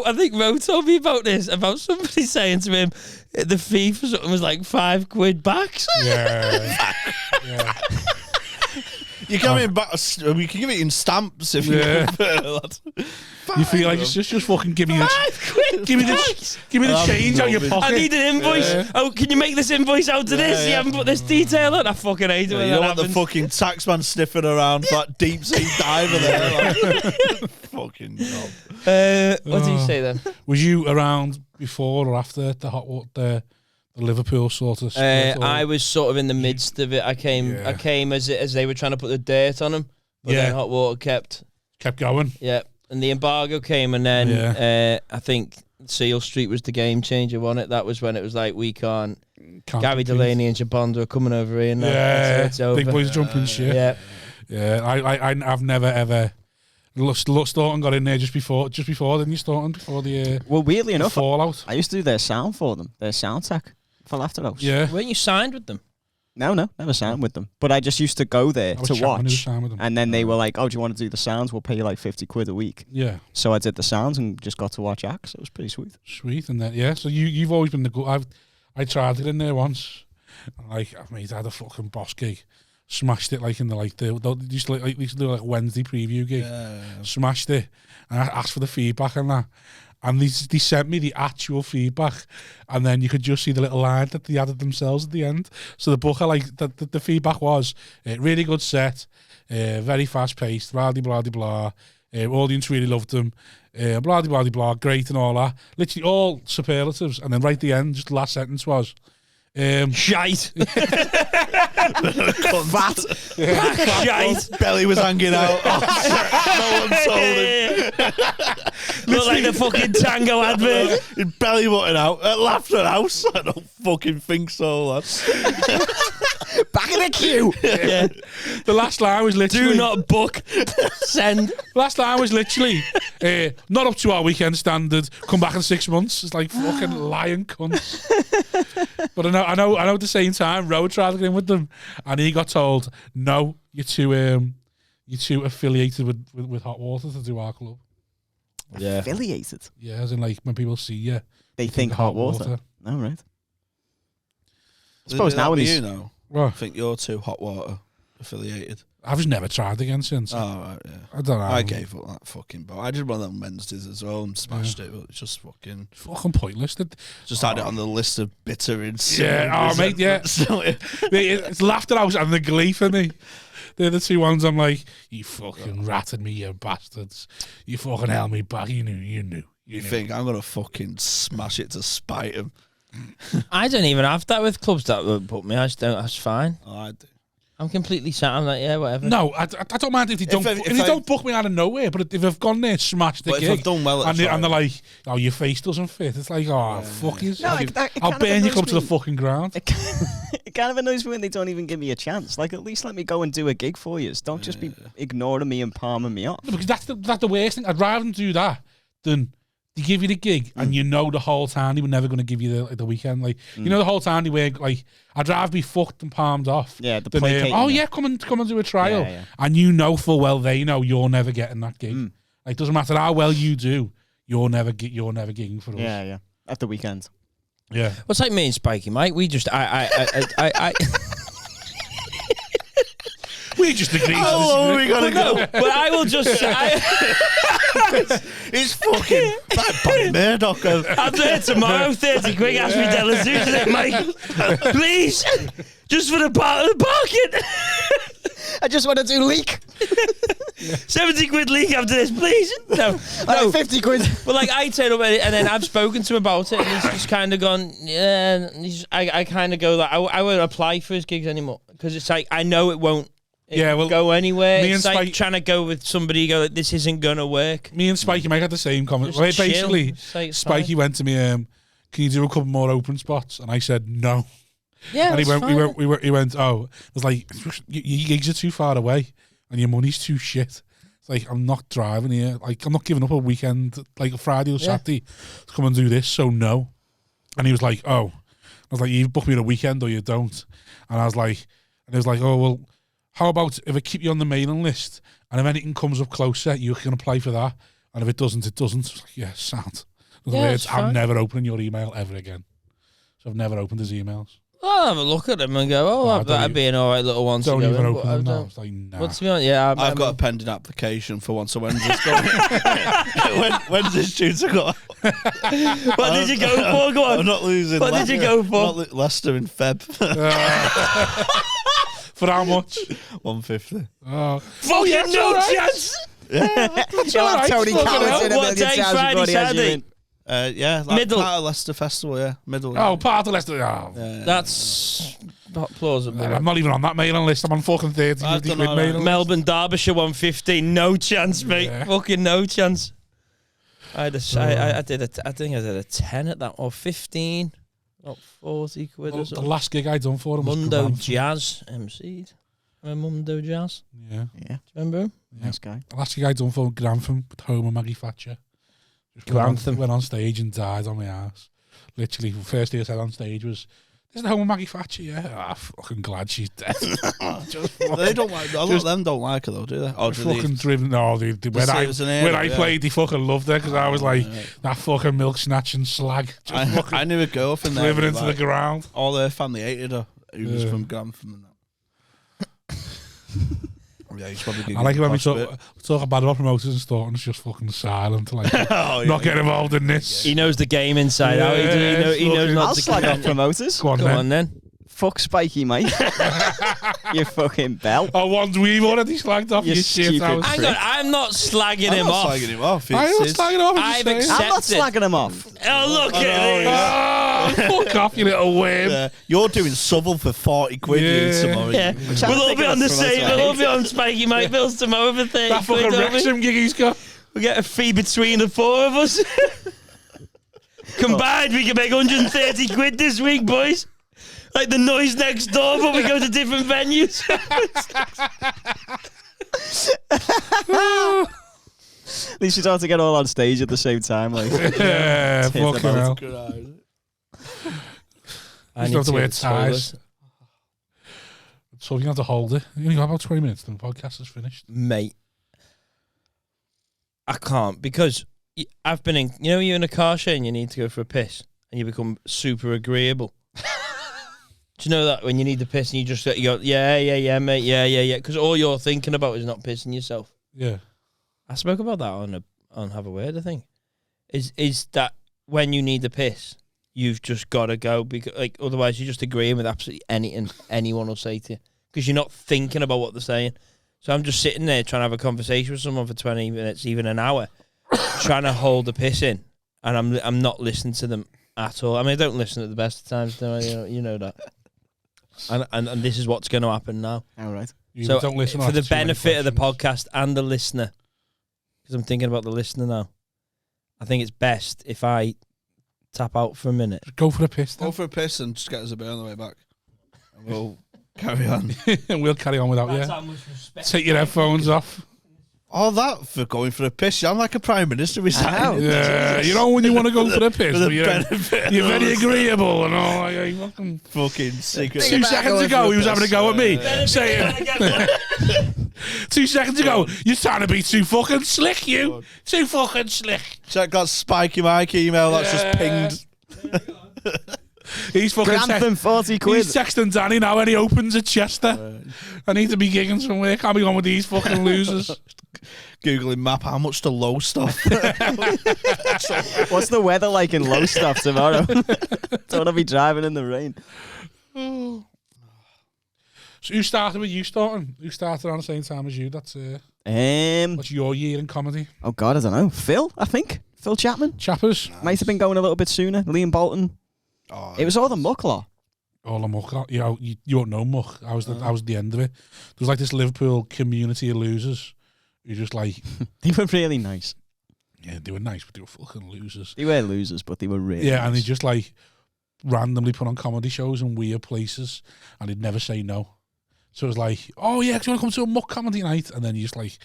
[SPEAKER 2] I think Ro told me about this, about somebody saying to him the fee for something was like £5 backs.
[SPEAKER 3] Yeah.
[SPEAKER 5] You can we can give it in stamps if you prefer.
[SPEAKER 3] You feel like it's just fucking give me the change out your pocket.
[SPEAKER 2] I need an invoice.
[SPEAKER 3] Yeah.
[SPEAKER 2] Oh, can you make this invoice out to this?
[SPEAKER 5] Yeah.
[SPEAKER 2] You haven't put this detail on. I fucking hate it when
[SPEAKER 5] You
[SPEAKER 2] that
[SPEAKER 5] don't want the
[SPEAKER 2] happens.
[SPEAKER 5] fucking taxman sniffing around that deep sea diver there. Like, fucking knob.
[SPEAKER 2] What did you say then?
[SPEAKER 3] Was you around before or after the hot water, the Liverpool sort of split?
[SPEAKER 2] I was sort of in the midst of it. I came as they were trying to put the dirt on him. But then hot water kept
[SPEAKER 3] going.
[SPEAKER 2] Yeah. And the embargo came, and then I think Seal Street was the game changer, wasn't it? That was when it was like, we can't Gary
[SPEAKER 3] compete.
[SPEAKER 2] Delaney and Jabondo are coming over here now. It's over.
[SPEAKER 3] Big boys jumping shit.
[SPEAKER 2] Yeah.
[SPEAKER 3] I've never ever. Staunton got in there just before, didn't you, Staunton? Before the
[SPEAKER 4] Well, weirdly enough,
[SPEAKER 3] fallout.
[SPEAKER 4] I used to do their sound for them, their sound tech for Laughter House.
[SPEAKER 3] Yeah.
[SPEAKER 2] Weren't you signed with them?
[SPEAKER 4] No, never signed with them. But I just used to go there
[SPEAKER 3] I was
[SPEAKER 4] to
[SPEAKER 3] chatting who was
[SPEAKER 4] watch.
[SPEAKER 3] signed with them.
[SPEAKER 4] And then they were like, "Oh, do you want to do the sounds? We'll pay you like £50 a week."
[SPEAKER 3] Yeah.
[SPEAKER 4] So I did the sounds and just got to watch acts. It was pretty sweet.
[SPEAKER 3] Sweet, and then so you've always been the good. I tried it in there once, and I had a fucking boss gig, smashed it like in the used to do like Wednesday preview gig, smashed it, and I asked for the feedback on that, and they sent me the actual feedback, and then you could just see the little line that they added themselves at the end. So the book, the feedback was really good set, very fast paced, blah blah blah blah. Audience really loved them, blah blah blah blah, great and all that. Literally all superlatives, and then right at the end, just the last sentence was,
[SPEAKER 2] Shite.
[SPEAKER 4] Fat.
[SPEAKER 2] Shite.
[SPEAKER 5] Belly was hanging out. No one told him.
[SPEAKER 2] Look like the fucking Tango advert.
[SPEAKER 5] His belly button out at Laughter House. I don't fucking think so, lads.
[SPEAKER 4] Back in the queue.
[SPEAKER 2] Yeah.
[SPEAKER 3] the last line was literally,
[SPEAKER 2] Do not book. Send.
[SPEAKER 3] last line was literally, not up to our weekend standard. Come back in 6 months. It's like fucking lying cunts. But I know. At the same time, Ro tried to get in with them, and he got told, "No, you're too affiliated with Hot Water to do our club."
[SPEAKER 2] Yeah.
[SPEAKER 4] Affiliated.
[SPEAKER 3] Yeah, as in like when people see you,
[SPEAKER 4] They think Hot Water. Oh, right. I suppose
[SPEAKER 5] Is that with
[SPEAKER 4] nowadays.
[SPEAKER 5] you now.
[SPEAKER 3] Well,
[SPEAKER 5] I think you're too Hot Water affiliated.
[SPEAKER 3] I've just never tried again since.
[SPEAKER 5] Oh, right, yeah.
[SPEAKER 3] I don't know.
[SPEAKER 5] I gave up that fucking boat. I did one of them Wednesdays as well and smashed it, but it's just fucking
[SPEAKER 3] pointless.
[SPEAKER 5] just had it on the list of bitter and
[SPEAKER 3] Yeah, oh mate, yeah. It's Laughter House and the Glee for me. They're the two ones I'm like, you fucking ratted me, you bastards. You fucking held me back. You knew.
[SPEAKER 5] You think I'm gonna fucking smash it to spite him?
[SPEAKER 2] I don't even have that with clubs that would put me. I just don't. That's fine.
[SPEAKER 5] Oh, I do.
[SPEAKER 2] I'm completely sat. I'm like, yeah, whatever.
[SPEAKER 3] No, I don't mind if they don't. If they don't book me out of nowhere, but if I've gone there, smashed the
[SPEAKER 5] But
[SPEAKER 3] gig,
[SPEAKER 5] if I've done well at
[SPEAKER 3] and they're like, "Oh, your face doesn't fit," it's like, "Oh, fuck you!
[SPEAKER 4] No, it kind
[SPEAKER 3] I'll
[SPEAKER 4] of
[SPEAKER 3] burn you
[SPEAKER 4] annoys
[SPEAKER 3] club to the
[SPEAKER 4] me.
[SPEAKER 3] fucking ground."
[SPEAKER 4] It kind of annoys me when they don't even give me a chance. Like, at least let me go and do a gig for you. Don't just be ignoring me and palming me off.
[SPEAKER 3] No, because that's the worst thing. I'd rather them do that than they give you the gig and you know the whole time they were never going to give you the weekend. Like you know the whole time they were like, I'd rather be fucked and palmed off.
[SPEAKER 4] Yeah, the
[SPEAKER 3] than,
[SPEAKER 4] placating
[SPEAKER 3] oh
[SPEAKER 4] you.
[SPEAKER 3] yeah, come and do a trial,
[SPEAKER 4] Yeah.
[SPEAKER 3] and you know full well they know you're never getting that gig. Like doesn't matter how well you do, you're never gigging for us.
[SPEAKER 4] Yeah. At the weekend.
[SPEAKER 3] Yeah.
[SPEAKER 2] What's like me and Spiky, mate? We just, I
[SPEAKER 3] We just agree.
[SPEAKER 5] How long are we gonna go?
[SPEAKER 2] but I will just say,
[SPEAKER 5] It's fucking that Bonnie Murdoch.
[SPEAKER 2] I'm there tomorrow, 30 quid, ask me Della Susan, mate. Please, just for the parking.
[SPEAKER 4] I just want to do leak.
[SPEAKER 2] 70 quid leak after this, please. No,
[SPEAKER 4] No, 50 quid.
[SPEAKER 2] But like I turn up and then I've spoken to him about it, and he's just kind of gone, yeah. And I kind of go like, I won't apply for his gigs anymore because it's like I know it won't. Go anywhere.
[SPEAKER 3] me
[SPEAKER 2] It's
[SPEAKER 3] and
[SPEAKER 2] like
[SPEAKER 3] Spike-
[SPEAKER 2] trying to go with somebody. You go like, this isn't gonna work.
[SPEAKER 3] Me and Spiky might have the same comment.
[SPEAKER 2] Just
[SPEAKER 3] Well,
[SPEAKER 2] chill.
[SPEAKER 3] basically,
[SPEAKER 2] Say it's
[SPEAKER 3] Spiky
[SPEAKER 2] fine.
[SPEAKER 3] went to me, can you do a couple more open spots? And I said no.
[SPEAKER 2] Yeah,
[SPEAKER 3] And he
[SPEAKER 2] that's
[SPEAKER 3] went,
[SPEAKER 2] fine.
[SPEAKER 3] he went, oh, I was like, your gigs are too far away and your money's too shit. It's like, I'm not driving here. Like, I'm not giving up a weekend, like a Friday or Saturday to come and do this, so no. And he was like, oh. I was like, you book me on a weekend or you don't. And I was like, oh, well, how about if I keep you on the mailing list, and if anything comes up closer, you can apply for that, and if it doesn't, it doesn't. It's like, yeah, sound. In other words, I'm never opening your email ever again. So I've never opened his emails.
[SPEAKER 2] I'll have a look at them and go, that'd be an alright little one to go
[SPEAKER 3] Don't even
[SPEAKER 2] in,
[SPEAKER 3] open them now. It's like, nah.
[SPEAKER 2] What's the yeah,
[SPEAKER 5] I've got a pending application for one, so when's this going? When's this due to go?
[SPEAKER 2] What did you go for? Go on.
[SPEAKER 5] I'm not losing.
[SPEAKER 2] What did you go for?
[SPEAKER 5] Leicester in Feb.
[SPEAKER 3] For how much?
[SPEAKER 5] 150.
[SPEAKER 2] Fucking no chance!
[SPEAKER 4] You'll have Tony Collins in a
[SPEAKER 2] What
[SPEAKER 4] million
[SPEAKER 2] day?
[SPEAKER 4] times
[SPEAKER 2] Friday,
[SPEAKER 4] before he has you
[SPEAKER 2] Saturday?
[SPEAKER 4] in.
[SPEAKER 5] Yeah, like
[SPEAKER 2] Middle.
[SPEAKER 5] part of Leicester Festival, yeah. Middle.
[SPEAKER 3] Oh, part of Leicester. Oh.
[SPEAKER 2] That's not plausible.
[SPEAKER 3] I'm not even on that mailing list. I'm on fucking 30
[SPEAKER 5] I
[SPEAKER 3] quid
[SPEAKER 5] don't know,
[SPEAKER 3] mailing list.
[SPEAKER 2] Melbourne, Derbyshire, 150. No chance, mate.
[SPEAKER 3] Yeah.
[SPEAKER 2] Fucking no chance. I think I did a 10 at that, or 15, not 40 quid or
[SPEAKER 3] The
[SPEAKER 2] something.
[SPEAKER 3] last gig I done for him was
[SPEAKER 2] Mundo
[SPEAKER 3] Grantham.
[SPEAKER 2] Jazz MC'd. Remember Mundo Jazz?
[SPEAKER 3] Yeah.
[SPEAKER 4] Yeah,
[SPEAKER 2] Do you remember him?
[SPEAKER 4] nice guy.
[SPEAKER 3] The last gig I done for Grantham with Homer Maggie Thatcher. Just
[SPEAKER 2] Grantham.
[SPEAKER 3] went on stage and died on my ass. Literally, the first thing I said on stage was, "Isn't Homer Maggie Thatcher?" Yeah, fucking glad she's dead.
[SPEAKER 5] They don't like. A lot of them don't like her though, do they? Or do
[SPEAKER 3] Fucking
[SPEAKER 5] they?
[SPEAKER 3] driven. No, when
[SPEAKER 5] see it was an area,
[SPEAKER 3] when I
[SPEAKER 5] yeah.
[SPEAKER 3] played, they fucking loved her because I was like that fucking milk snatching slag. Just fucking
[SPEAKER 5] I knew a girlfriend there.
[SPEAKER 3] driven
[SPEAKER 5] who,
[SPEAKER 3] into
[SPEAKER 5] like,
[SPEAKER 3] the ground.
[SPEAKER 5] all their family hated her. Who was
[SPEAKER 3] Yeah.
[SPEAKER 5] from Grantham and that. Yeah, he's probably
[SPEAKER 3] I like it when we
[SPEAKER 5] giggling
[SPEAKER 3] talk about promoters and Staunton. It's just fucking silent. Like,
[SPEAKER 5] oh, yeah.
[SPEAKER 3] not getting involved in this.
[SPEAKER 2] He knows the game inside out.
[SPEAKER 3] Yeah,
[SPEAKER 2] He knows not
[SPEAKER 4] I'll
[SPEAKER 2] to
[SPEAKER 4] slag off promoters.
[SPEAKER 3] Go on,
[SPEAKER 2] Come
[SPEAKER 3] then.
[SPEAKER 2] on then.
[SPEAKER 4] Fuck Spiky, mate. You fucking bell.
[SPEAKER 3] Oh, ones we've already slagged off.
[SPEAKER 4] You
[SPEAKER 3] You shit
[SPEAKER 4] stupid
[SPEAKER 3] house.
[SPEAKER 2] Hang on, I'm not slagging
[SPEAKER 5] I'm
[SPEAKER 2] him
[SPEAKER 5] not
[SPEAKER 2] off.
[SPEAKER 5] slagging him off.
[SPEAKER 3] I'm not
[SPEAKER 5] It's-
[SPEAKER 3] slagging off.
[SPEAKER 2] I've
[SPEAKER 3] I'm just saying.
[SPEAKER 4] I'm not
[SPEAKER 2] accepted.
[SPEAKER 4] slagging him off.
[SPEAKER 2] Oh, look at this.
[SPEAKER 3] Oh, fuck off, you little worm.
[SPEAKER 5] Yeah, you're doing Southall for 40 quid
[SPEAKER 3] Yeah.
[SPEAKER 5] tomorrow.
[SPEAKER 2] Yeah.
[SPEAKER 4] Which I
[SPEAKER 2] We'll all
[SPEAKER 4] think
[SPEAKER 2] be on the
[SPEAKER 4] that's
[SPEAKER 2] same.
[SPEAKER 4] promoter.
[SPEAKER 2] We'll all be on Spiky Mike Bills tomorrow for 30
[SPEAKER 3] That
[SPEAKER 2] quid.
[SPEAKER 3] fucking
[SPEAKER 2] don't we?
[SPEAKER 3] Wrexham gig he's got.
[SPEAKER 2] We get a fee between the four of us. Combined, we can make 130 quid this week, boys. Like the noise next door, but we go to different venues.
[SPEAKER 4] At least you don't have to get all on stage at the same time. Like,
[SPEAKER 3] Yeah,
[SPEAKER 4] Tears
[SPEAKER 3] fucking
[SPEAKER 4] about.
[SPEAKER 3] hell.
[SPEAKER 2] I
[SPEAKER 3] Just
[SPEAKER 2] need
[SPEAKER 3] have to
[SPEAKER 2] to
[SPEAKER 3] wear
[SPEAKER 2] go to the toilet.
[SPEAKER 3] ties. So you have to hold it. You only got about 20 minutes and the podcast is finished.
[SPEAKER 2] Mate. I can't because I've been in, you're in a car share and you need to go for a piss and you become super agreeable. Do you know that when you need to piss and you just you go, yeah, mate, yeah, because all you're thinking about is not pissing yourself.
[SPEAKER 3] Yeah.
[SPEAKER 2] I spoke about that on Have a Word, I think. Is that when you need to piss, you've just got to go because like otherwise you're just agreeing with absolutely anything anyone will say to you because you're not thinking about what they're saying. So I'm just sitting there trying to have a conversation with someone for 20 minutes, even an hour, trying to hold the piss in, and I'm not listening to them at all. I mean, I don't listen at the best of times, do I? You know that. And this is what's going to happen now.
[SPEAKER 4] all right.
[SPEAKER 3] You
[SPEAKER 2] So
[SPEAKER 3] don't listen
[SPEAKER 2] for
[SPEAKER 3] after
[SPEAKER 2] the
[SPEAKER 3] too many
[SPEAKER 2] benefit of the
[SPEAKER 3] questions.
[SPEAKER 2] podcast and the listener, because I'm thinking about the listener now, I think it's best if I tap out for a minute.
[SPEAKER 3] Just go for a piss then.
[SPEAKER 5] Go for a piss and just get us a beer on the way back. And we'll carry on.
[SPEAKER 3] And we'll carry on without you.
[SPEAKER 2] how much respect.
[SPEAKER 3] Take your headphones off.
[SPEAKER 5] All that for going for a piss. I'm like a prime minister. We
[SPEAKER 4] know.
[SPEAKER 3] Yeah, you know when you want to go for a piss,
[SPEAKER 5] For the
[SPEAKER 3] but
[SPEAKER 5] benefit
[SPEAKER 3] you're
[SPEAKER 5] of
[SPEAKER 3] very
[SPEAKER 5] us.
[SPEAKER 3] agreeable and all. Like, you fucking
[SPEAKER 5] Fucking secret.
[SPEAKER 3] 2 seconds ago, he was having a go at me, saying. 2 seconds ago, you're trying to be too fucking slick, you. Too fucking slick.
[SPEAKER 5] Check that Spiky Mike email that's
[SPEAKER 3] Yeah.
[SPEAKER 5] just pinged.
[SPEAKER 3] He's fucking.
[SPEAKER 4] Grantham 40 quid.
[SPEAKER 3] He's texting Danny now and he opens at Chester. I need to be gigging somewhere. Can't be on with these fucking losers.
[SPEAKER 5] Googling map, how much to low stuff?
[SPEAKER 4] What's the weather like in low stuff tomorrow? Don't want to be driving in the rain.
[SPEAKER 3] So who started with you, Staunton? Who started around the same time as you? That's what's your year in comedy?
[SPEAKER 4] Oh God, I don't know. Phil, I think. Phil Chapman.
[SPEAKER 3] Chappers?
[SPEAKER 4] Might have been going a little bit sooner. Liam Bolton.
[SPEAKER 5] Oh,
[SPEAKER 4] It was all the muck lot.
[SPEAKER 3] All the muck. You don't know muck. I was the end of it. There was like this Liverpool community of losers who just like,
[SPEAKER 4] They were really nice.
[SPEAKER 3] yeah, they were nice, but they were fucking losers.
[SPEAKER 4] They were losers, but they were really
[SPEAKER 3] Yeah,
[SPEAKER 4] nice.
[SPEAKER 3] and they just like randomly put on comedy shows in weird places, and they'd never say no. So it was like, oh yeah, do you want to come to a muck comedy night? And then you just like,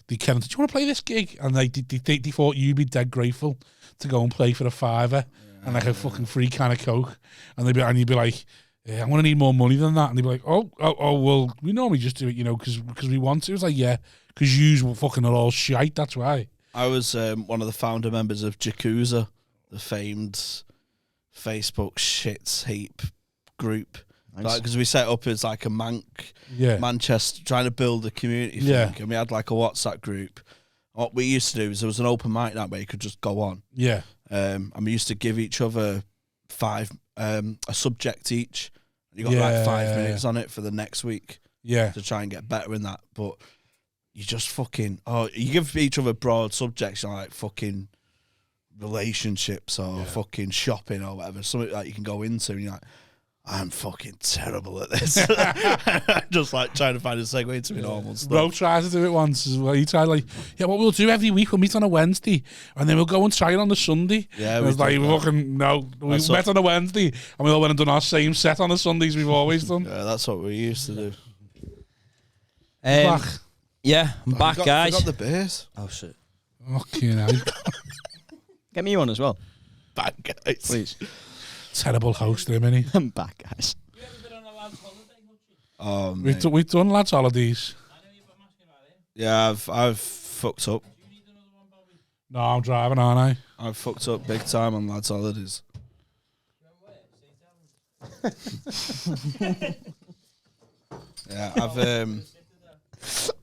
[SPEAKER 3] they came, do you want to play this gig? And they thought you'd be dead grateful to go and play for a £5 and like a fucking free can of Coke, and you'd be like, I'm going to need more money than that. And they'd be like, oh, well, we normally just do it, because we want to. It was like, yeah, because you fucking are all shite, that's why.
[SPEAKER 5] I was one of the founder members of Yakuza, the famed Facebook shits heap group.
[SPEAKER 4] Nice.
[SPEAKER 5] Because we set up as like a Manchester, trying to build a community thing. And we had like a WhatsApp group. What we used to do is there was an open mic night where you could just go on.
[SPEAKER 3] Yeah.
[SPEAKER 5] And we used to give each other a subject each. You got like 5 minutes on it for the next week.
[SPEAKER 3] Yeah.
[SPEAKER 5] To try and get better in that. But you just fucking you give each other broad subjects, like fucking relationships or fucking shopping or whatever, something that you can go into, and you're like, I'm fucking terrible at this. Just like trying to find a segue into my normal stuff.
[SPEAKER 3] Bro tried to do it once as well. He tried what we'll do every week, we'll meet on a Wednesday and then we'll go and try it on the Sunday.
[SPEAKER 5] Yeah,
[SPEAKER 3] it was like, fucking no. We met on a Wednesday and we all went and done our same set on the Sundays we've always done.
[SPEAKER 5] Yeah, that's what we used to do.
[SPEAKER 3] Back.
[SPEAKER 2] Yeah, I'm back, guys.
[SPEAKER 5] I got the bass.
[SPEAKER 2] Oh, shit.
[SPEAKER 3] Fucking hell.
[SPEAKER 4] Get me one as well.
[SPEAKER 5] Back, guys.
[SPEAKER 4] Please.
[SPEAKER 3] Terrible host there, Minnie.
[SPEAKER 4] I'm back, guys.
[SPEAKER 2] You ever been on a lad's holiday, Hutchie?
[SPEAKER 5] Oh, mate.
[SPEAKER 3] We've done lads' holidays.
[SPEAKER 2] I know you've been asking about it.
[SPEAKER 5] Yeah, I've fucked up.
[SPEAKER 2] Do you need another one, Bobby?
[SPEAKER 3] No, I'm driving, aren't I?
[SPEAKER 5] I've fucked up big time on lads' holidays. Yeah,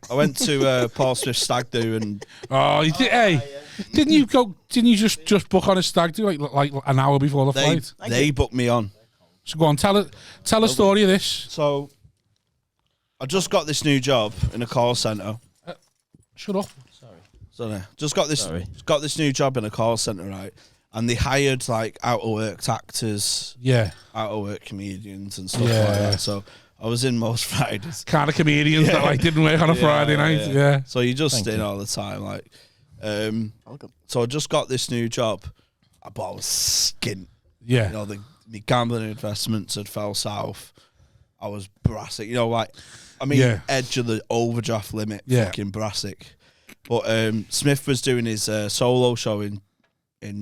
[SPEAKER 5] I went to Paul Smith's stag do and
[SPEAKER 3] You did. Hey, didn't you go? Didn't you just book on a stag do like an hour before the flight?
[SPEAKER 5] they booked me on.
[SPEAKER 3] So go on, tell a story of this.
[SPEAKER 5] So I just got this new job in a call centre.
[SPEAKER 3] Shut up.
[SPEAKER 5] Sorry. Just got this new job in a call centre, right? And they hired like out of work actors, out of work comedians and stuff like that. So I was in most Fridays.
[SPEAKER 3] Kind of comedians that like didn't work on a Friday night. Yeah.
[SPEAKER 5] So you just in all the time, like. So I just got this new job, but I was skint.
[SPEAKER 3] Yeah.
[SPEAKER 5] My gambling investments had fell south. I was brassic. Edge of the overdraft limit. Fucking brassic. But Smith was doing his solo show in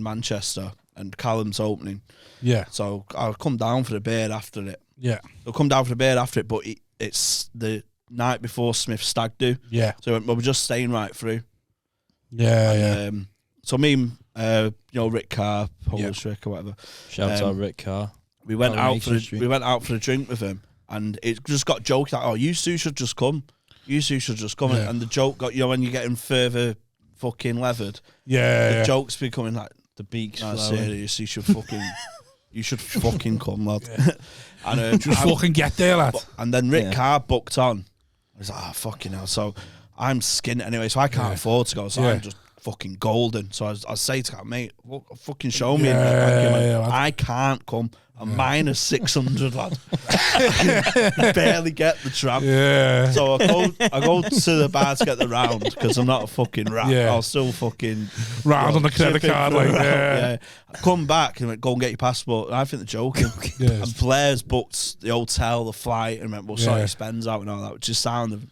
[SPEAKER 5] Manchester, and Callum's opening. Yeah. So I'll come down for the beer after it. Yeah. I'll come down for the beer after it, but it's the night before Smith's stag do. Yeah. So we were just staying right through. Yeah. So me and Rick Carr, Polish Rick or whatever.
[SPEAKER 2] Shout out Rick Carr.
[SPEAKER 5] We went out for a drink with him, and it just got joked like, "Oh, you two should just come. You two should just come." And the joke got, when you're getting further fucking levered. The joke's becoming like
[SPEAKER 2] the beak's
[SPEAKER 5] serious. You should fucking come, lad. And
[SPEAKER 3] just fucking get there, lad.
[SPEAKER 5] And then Rick Carr booked on. I was like, fucking hell. So I'm skint anyway, so I can't afford to go. So I'm just fucking golden. So I say to him, mate, fucking show me. I can't come. I'm minus 600, lad. Barely get the tram. Yeah. So I go to the bar to get the round because I'm not a fucking rat. Yeah. I'll still fucking
[SPEAKER 3] round on the credit card.
[SPEAKER 5] I come back and went, go and get your passport. And I think they're joking. And Blair's booked the hotel, the flight, and went, well, sorry, spends out and all that, which is sound of.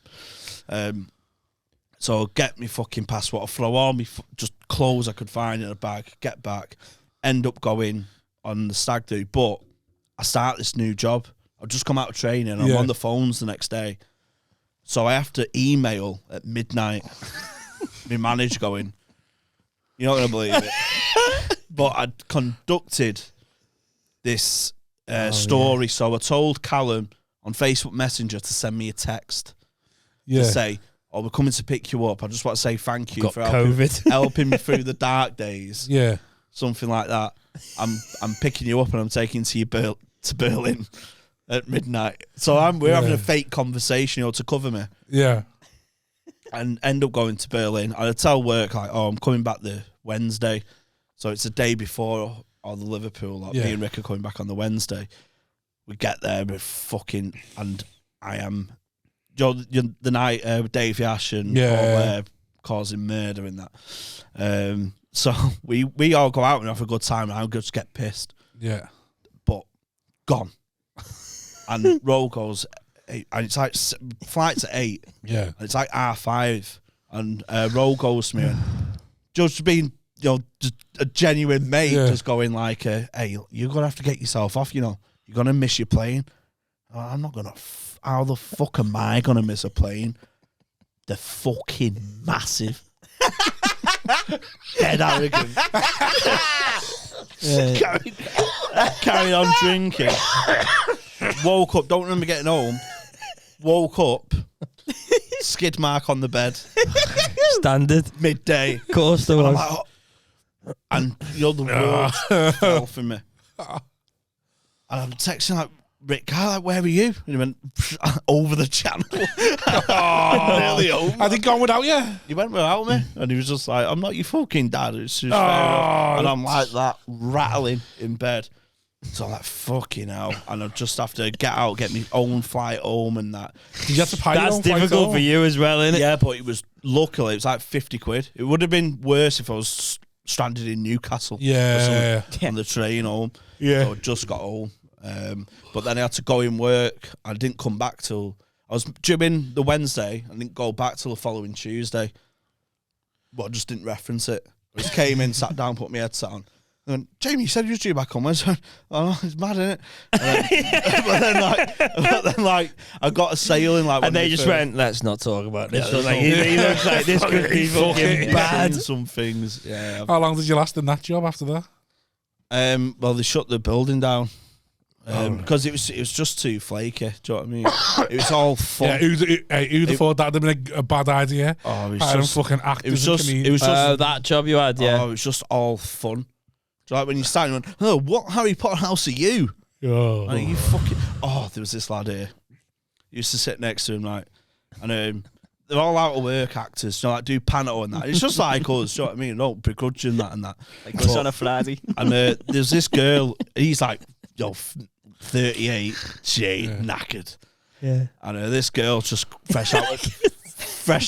[SPEAKER 5] So I get me fucking passport, I throw all me just clothes I could find in a bag, get back, end up going on the stag do, but I start this new job. I've just come out of training and I'm on the phones the next day. So I have to email at midnight my manager going, you're not going to believe it. But I'd conducted this story. So I told Callum on Facebook Messenger to send me a text to say, we're coming to pick you up. I just want to say thank you for helping me through the dark days. Yeah. Something like that. I'm picking you up and I'm taking to Berlin at midnight. So we're having a fake conversation, to cover me. Yeah. And end up going to Berlin. And I tell work I'm coming back the Wednesday. So it's the day before all the Liverpool. Me and Rick are coming back on the Wednesday. We get there, and I am. The night with Dave Yash and Paul causing murder in that. So we all go out and have a good time, and I'll just get pissed. Yeah. But gone. And roll goes 8, and it's like flight's at 8. Yeah. And it's like R5, and roll goes to me, and just being just a genuine mate, just going like, hey, you're gonna have to get yourself off. You're you're going to miss your plane. Oh, I'm not going to. How the fuck am I going to miss a plane? They're fucking massive. Dead arrogant. Carried on drinking. Woke up, don't remember getting home. Woke up, skid mark on the bed.
[SPEAKER 2] Standard.
[SPEAKER 5] Midday.
[SPEAKER 2] Of course there was.
[SPEAKER 5] I'm like, oh. And the world fell for me. And I'm texting like, Rick, like, where are you? And he went, over the channel. Nearly home.
[SPEAKER 3] Had he gone without you?
[SPEAKER 5] He went without me. And he was just like, I'm not your fucking dad. It's just fair enough. And I'm like that, rattling in bed. So I'm like, fucking hell. And I just have to get out, get my own flight home and that.
[SPEAKER 3] Did you have to pay your
[SPEAKER 2] That's
[SPEAKER 3] own flight
[SPEAKER 2] difficult
[SPEAKER 3] home?
[SPEAKER 2] for you as well, isn't it?
[SPEAKER 5] Yeah, but it was, luckily, it was like 50 quid. It would have been worse if I was stranded in Newcastle.
[SPEAKER 3] Yeah.
[SPEAKER 5] On the train home.
[SPEAKER 3] Yeah.
[SPEAKER 5] So I just got home. But then I had to go in work. I didn't come back till I was due in the Wednesday. I didn't go back till the following Tuesday. But I just didn't reference it. I just came in, sat down, put my headset on. And then, Jamie, you said you was due back on Wednesday. Oh, it's mad, isn't it? But then, I got a sale in like.
[SPEAKER 2] And they just went, let's not talk about this.
[SPEAKER 5] Yeah,
[SPEAKER 2] Like, he looks like this could be fucking bad.
[SPEAKER 5] Some things, yeah.
[SPEAKER 3] How long did you last in that job after that?
[SPEAKER 5] Well, they shut the building down. Because it was just too flaky. Do you know what I mean? It was all fun.
[SPEAKER 3] Yeah, who'd have thought that'd have been a bad idea?
[SPEAKER 5] Oh, it was
[SPEAKER 3] Hiring
[SPEAKER 5] just
[SPEAKER 3] fucking actors.
[SPEAKER 5] It was just.
[SPEAKER 3] and
[SPEAKER 5] It was just.
[SPEAKER 2] That job you had, yeah.
[SPEAKER 5] Oh, it was just all fun. Do you like when you started, and went, oh, what Harry Potter house are you?
[SPEAKER 3] Oh.
[SPEAKER 5] And you fucking. Oh, there was this lad here. Used to sit next to him, like, and they're all out of work actors. You know, like do panto and that. It's just like us. Do you know what I mean? Don't begrudge him that and that.
[SPEAKER 4] Like us on a Friday.
[SPEAKER 5] And there's this girl. He's like, 38, she ain't knackered.
[SPEAKER 2] Yeah.
[SPEAKER 5] And this girl just fresh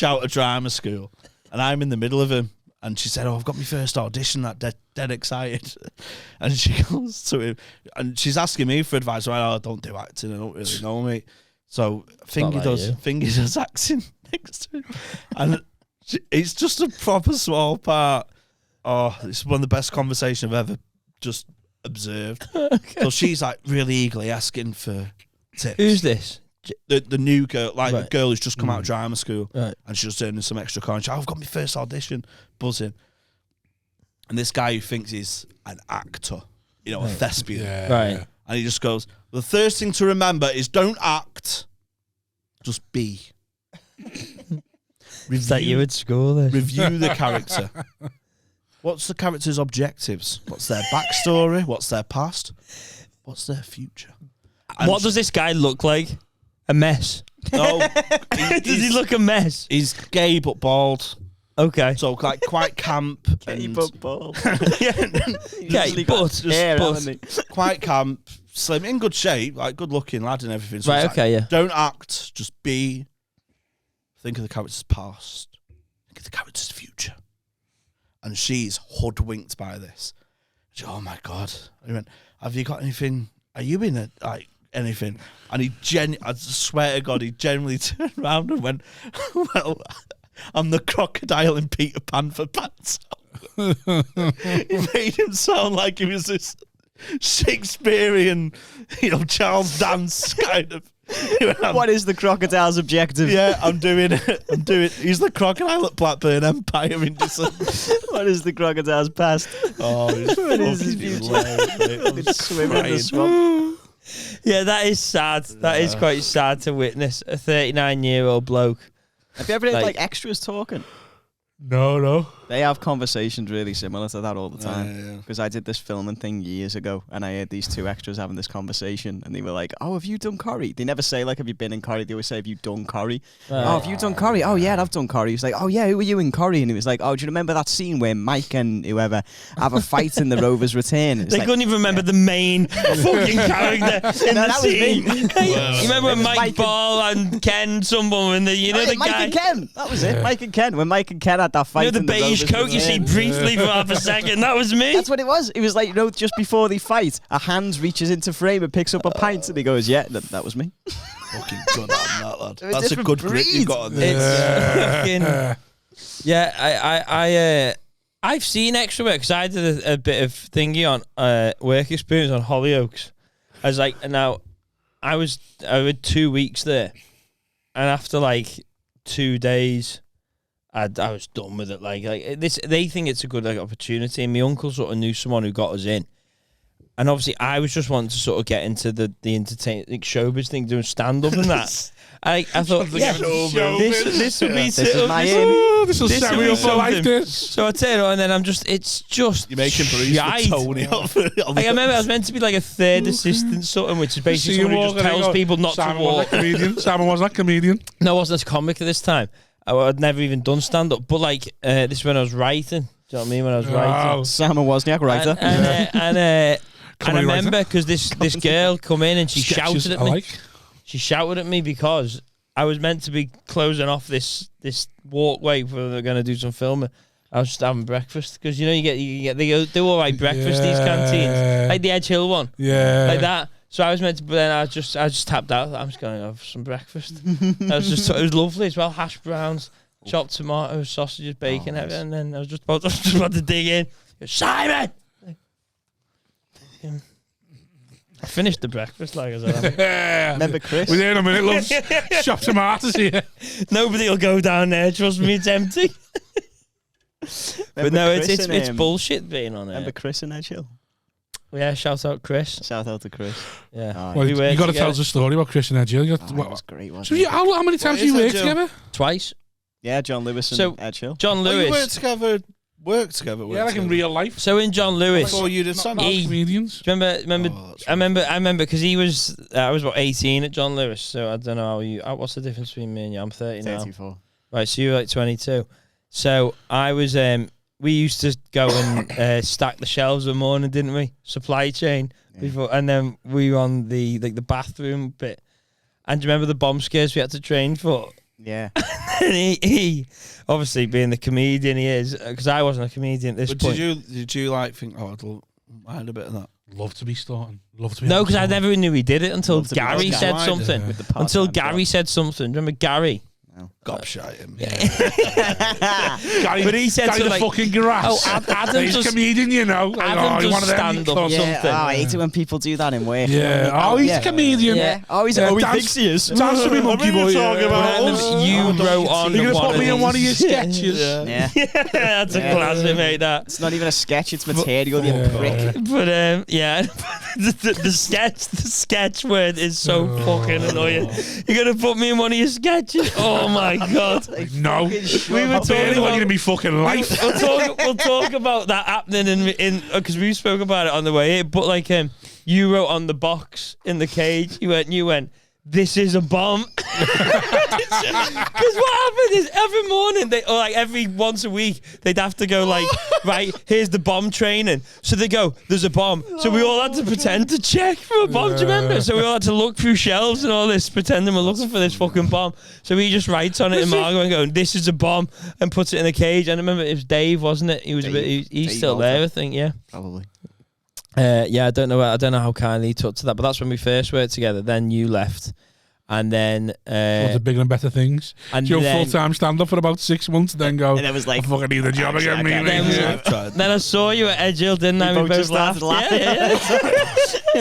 [SPEAKER 5] out of drama school, and I'm in the middle of him. And she said, "Oh, I've got my first audition. That dead excited." And she goes to him, and she's asking me for advice. I'm like, "Oh, don't do acting. I don't really know, mate." So Fingy does acting next to him, and it's just a proper small part. Oh, it's one of the best conversations I've ever just observed. Okay. So she's like really eagerly asking for tips.
[SPEAKER 2] Who's this?
[SPEAKER 5] The new girl, like
[SPEAKER 2] Right.
[SPEAKER 5] the girl who's just come out of drama school,
[SPEAKER 2] Right.
[SPEAKER 5] and she's just earning some extra coin. She's like, I've got my first audition, buzzing. And this guy who thinks he's an actor, a thespian,
[SPEAKER 2] Right.
[SPEAKER 5] and he just goes, the first thing to remember is don't act, just be.
[SPEAKER 2] Is that you at school? Then?
[SPEAKER 5] Review the character. What's the character's objectives? What's their backstory? What's their past? What's their future? And
[SPEAKER 2] What does this guy look like? A mess.
[SPEAKER 5] No,
[SPEAKER 2] Does he look a mess?
[SPEAKER 5] He's gay but bald,
[SPEAKER 2] Okay.
[SPEAKER 5] so like quite camp.
[SPEAKER 4] Gay
[SPEAKER 5] and
[SPEAKER 4] but bald.
[SPEAKER 2] Okay, but
[SPEAKER 4] hair,
[SPEAKER 5] but-
[SPEAKER 4] haven't he?
[SPEAKER 5] quite camp, slim, in good shape, like good looking lad and everything. So
[SPEAKER 2] Right,
[SPEAKER 5] it's
[SPEAKER 2] okay,
[SPEAKER 5] like,
[SPEAKER 2] yeah.
[SPEAKER 5] Don't act, just be. Think of the character's past. Think of the character's future. And she's hoodwinked by this. She, oh my God. And he went, have you got anything? Are you in it? Like anything? And I swear to God, he genuinely turned around and went, well, I'm the crocodile in Peter Pan for pants. He made him sound like he was this Shakespearean, Charles Dance kind of.
[SPEAKER 4] What is the crocodile's objective?
[SPEAKER 5] Yeah, I'm doing it. He's the crocodile at Blackburn Empire in December.
[SPEAKER 4] What is the crocodile's past?
[SPEAKER 5] Oh, it's
[SPEAKER 4] What is his
[SPEAKER 5] fucking
[SPEAKER 4] future?
[SPEAKER 5] hilarious, mate. I was
[SPEAKER 4] Swimming in the
[SPEAKER 5] crying.
[SPEAKER 4] swamp.
[SPEAKER 2] Yeah, that is sad. That is quite sad to witness. A 39-year-old bloke.
[SPEAKER 4] Have you ever had
[SPEAKER 2] Like-
[SPEAKER 4] extras talking?
[SPEAKER 3] No.
[SPEAKER 4] They have conversations really similar to that all the
[SPEAKER 5] Yeah.
[SPEAKER 4] time. Because I did this filming thing years ago, and I heard these two extras having this conversation, and they were like, "Oh, have you done Corrie?" They never say like, "Have you been in Corrie?" They always say, "Have you done Corrie?" Oh, have you done Corrie? Oh, yeah, I've done Corrie. He was like, "Oh, yeah, who were you in Corrie?" And he was like, "Oh, do you remember that scene where Mike and whoever have a fight in the Rover's Return?" It's
[SPEAKER 2] They
[SPEAKER 4] like,
[SPEAKER 2] couldn't even remember the main fucking character in
[SPEAKER 4] No,
[SPEAKER 2] the
[SPEAKER 4] that was me.
[SPEAKER 2] scene. You remember when
[SPEAKER 4] It was
[SPEAKER 2] Mike
[SPEAKER 4] Mike and-
[SPEAKER 2] Ball and Ken someone and the
[SPEAKER 4] Oh,
[SPEAKER 2] the
[SPEAKER 4] Mike
[SPEAKER 2] guy,
[SPEAKER 4] and Ken. That was it. Mike and Ken. When Mike and Ken had that fight
[SPEAKER 2] the
[SPEAKER 4] in the
[SPEAKER 2] beige
[SPEAKER 4] Rover's
[SPEAKER 2] coat you see
[SPEAKER 4] Return.
[SPEAKER 2] briefly for half a second. That was me.
[SPEAKER 4] That's what it was. It was like, just before they fight, a hand reaches into frame and picks up a pint, and he goes, "Yeah, that was me."
[SPEAKER 5] Fucking good on that lad.
[SPEAKER 4] They're a
[SPEAKER 5] That's a
[SPEAKER 4] different
[SPEAKER 5] good grip you've
[SPEAKER 4] breed.
[SPEAKER 5] got on there.
[SPEAKER 2] It's fucking I've seen extra work because I did a bit of thingy on work experience on Hollyoaks, I was like, now, I had 2 weeks there, and after like 2 days, I was done with it. Like this, they think it's a good opportunity, and my uncle sort of knew someone who got us in. And obviously, I was just wanting to sort of get into the entertainment showbiz thing, doing stand up and that. I thought, yeah, this will be
[SPEAKER 3] this will set me up for life. This.
[SPEAKER 2] So I tell you, and then it's just
[SPEAKER 5] you're making Bruce with Tony.
[SPEAKER 2] I remember I was meant to be like a third assistant, something, which is basically someone who just tells people not to walk.
[SPEAKER 3] Simon was that comedian.
[SPEAKER 2] No, I wasn't a comic at this time. I'd never even done stand up, but like this is when I was writing. Do you know what I mean? When I was writing,
[SPEAKER 4] Simon Wozniak, writer,
[SPEAKER 2] and I remember because this girl come in and she shouted at me.
[SPEAKER 3] Like.
[SPEAKER 2] She shouted at me because I was meant to be closing off this walkway where they're going to do some filming. I was just having breakfast because you get they do all right breakfast these canteens, like the Edge Hill one, like that. So I was meant to, but then I just tapped out. I'm just going to have some breakfast. It was lovely as well. Hash browns, chopped tomatoes, sausages, bacon, everything. And then I was just about to dig in. Simon. I finished the breakfast, like I said.
[SPEAKER 4] Remember Chris?
[SPEAKER 3] We're there in a minute, loves shop tomatoes here.
[SPEAKER 2] Nobody will go down there. Trust me, it's empty. But no, it's bullshit being on there.
[SPEAKER 4] Remember Chris in Edge Hill?
[SPEAKER 2] Yeah, shout out Chris.
[SPEAKER 4] Shout out to Chris.
[SPEAKER 2] Yeah.
[SPEAKER 4] Oh,
[SPEAKER 3] well, you got to tell us a story about Chris and Edge Hill.
[SPEAKER 4] That was great, wasn't
[SPEAKER 3] so
[SPEAKER 4] it?
[SPEAKER 3] how many times have you worked together?
[SPEAKER 2] Twice.
[SPEAKER 4] Yeah, John Lewis and Edge Hill.
[SPEAKER 2] John Lewis.
[SPEAKER 5] You work together.
[SPEAKER 3] Yeah, like in real life.
[SPEAKER 2] So in John Lewis.
[SPEAKER 5] Before you did stand-up
[SPEAKER 3] comedians.
[SPEAKER 2] I remember because he was. I was about 18 at John Lewis. So I don't know how you. What's the difference between me and you? I'm 30 now.
[SPEAKER 4] 34.
[SPEAKER 2] Right, so you were like 22. So I was. We used to go and stack the shelves in the morning, didn't we? Supply chain before, and then we were on the bathroom bit. And do you remember the bomb scares we had to train for?
[SPEAKER 4] Yeah.
[SPEAKER 2] And he obviously being the comedian he is, because I wasn't a comedian at this point.
[SPEAKER 5] Did you like think, I had a bit of that?
[SPEAKER 3] Love to be Staunton. Love to be.
[SPEAKER 2] No, because I never knew he did it until
[SPEAKER 4] Gary
[SPEAKER 2] said something. Until Gary said something. Remember Gary?
[SPEAKER 4] No.
[SPEAKER 5] Gobshite him.
[SPEAKER 2] Yeah.
[SPEAKER 3] Gary,
[SPEAKER 2] but he said
[SPEAKER 3] Gary the
[SPEAKER 2] like,
[SPEAKER 3] fucking grass.
[SPEAKER 2] Oh, Adam
[SPEAKER 3] he's
[SPEAKER 2] just,
[SPEAKER 3] a comedian, you know. Like,
[SPEAKER 2] Adam
[SPEAKER 3] you
[SPEAKER 2] just stand up or
[SPEAKER 4] Yeah,
[SPEAKER 2] something.
[SPEAKER 4] I hate it when people do that in work.
[SPEAKER 3] Yeah.
[SPEAKER 4] He's
[SPEAKER 3] a comedian.
[SPEAKER 4] Yeah. He thinks he is.
[SPEAKER 3] Dance to me, monkey boy.
[SPEAKER 2] You wrote on.
[SPEAKER 3] You're gonna put me in one of your sketches.
[SPEAKER 4] Yeah.
[SPEAKER 2] That's a classic, mate. That.
[SPEAKER 4] It's not even a sketch. It's material. You prick.
[SPEAKER 2] But yeah, the sketch word is so fucking annoying. You're gonna put me in one of your sketches? Oh my god!
[SPEAKER 3] No,
[SPEAKER 2] we were talking about
[SPEAKER 3] to be fucking life.
[SPEAKER 2] We'll talk about that happening in because we spoke about it on the way here. But like you wrote on the box in the cage. You went. This is a bomb. Because what happened is every morning, or like every once a week, they'd have to go like, right, here's the bomb training. So they go, there's a bomb. So we all had to pretend to check for a bomb. Do you remember? So we all had to look through shelves and all this, pretending we're looking for this fucking bomb. So he just writes on it in Margot and going, this is a bomb, and puts it in a cage. And I remember it was Dave, wasn't it? He was he's still there, I think, yeah.
[SPEAKER 4] Probably.
[SPEAKER 2] Yeah, I don't know how kindly he took to that, but that's when we first worked together. Then you left, and then
[SPEAKER 3] bigger and better things. And Joe full-time stand-up for about 6 months, then go.
[SPEAKER 4] And it was like,
[SPEAKER 3] I fucking need a job again.
[SPEAKER 2] Then I saw you at Edge Hill, didn't I? We both laughed. Yeah.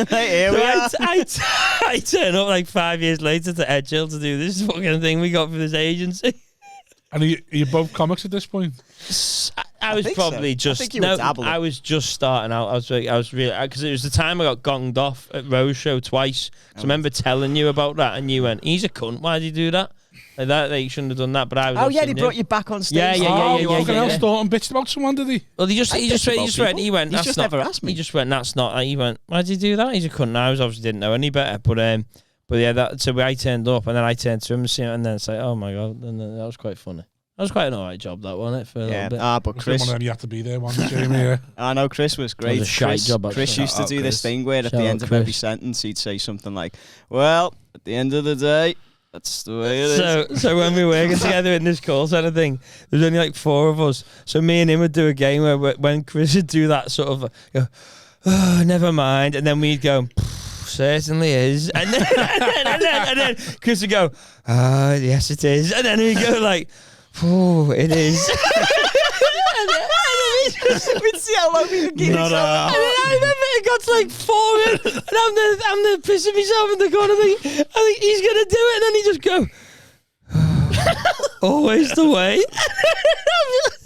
[SPEAKER 4] Here we are.
[SPEAKER 2] I turn up like 5 years later to Edge Hill to do this fucking thing we got for this agency.
[SPEAKER 3] And are you both comics at this point?
[SPEAKER 2] I was probably
[SPEAKER 4] so.
[SPEAKER 2] I was just starting out. I was really because it was the time I got gonged off at Rose Show twice. So I remember telling you about that, and you went, "He's a cunt. Why did he do that? Like that, you shouldn't have done that." But I was.
[SPEAKER 4] Oh yeah, they brought you back on stage.
[SPEAKER 2] Yeah.
[SPEAKER 3] Staunton bitched about someone, did he?
[SPEAKER 2] Well, he just went. He went.
[SPEAKER 4] He's just never asked me.
[SPEAKER 2] He just went. That's not. He went. Why did he do that? He's a cunt. I obviously didn't know any better, but yeah. So I turned up, and then I turned to him, and then it's like, oh my god, and that was quite funny. That was quite an alright job, that wasn't it? For a little bit.
[SPEAKER 4] But Chris,
[SPEAKER 3] one of them you had to be there, wasn't Jamie? Yeah.
[SPEAKER 4] I know Chris was great.
[SPEAKER 2] It was a shite job.
[SPEAKER 4] Chris used to do this thing where at the end of every sentence he'd say something like, "Well, at the end of the day, that's the way it is."
[SPEAKER 2] So when we were working together in this call centre thing, there was only like 4 of us. So me and him would do a game where when Chris would do that sort of, oh, never mind, and then we'd go, certainly is, and then Chris would go, yes it is, and then he'd go like, oh, it is. and then
[SPEAKER 4] We'd see how long we could keep
[SPEAKER 5] Not
[SPEAKER 4] it up.
[SPEAKER 2] And then I remember it got to like 4 and I'm there pissing myself in the corner. I think he's gonna do it, and then he just go. Always the way.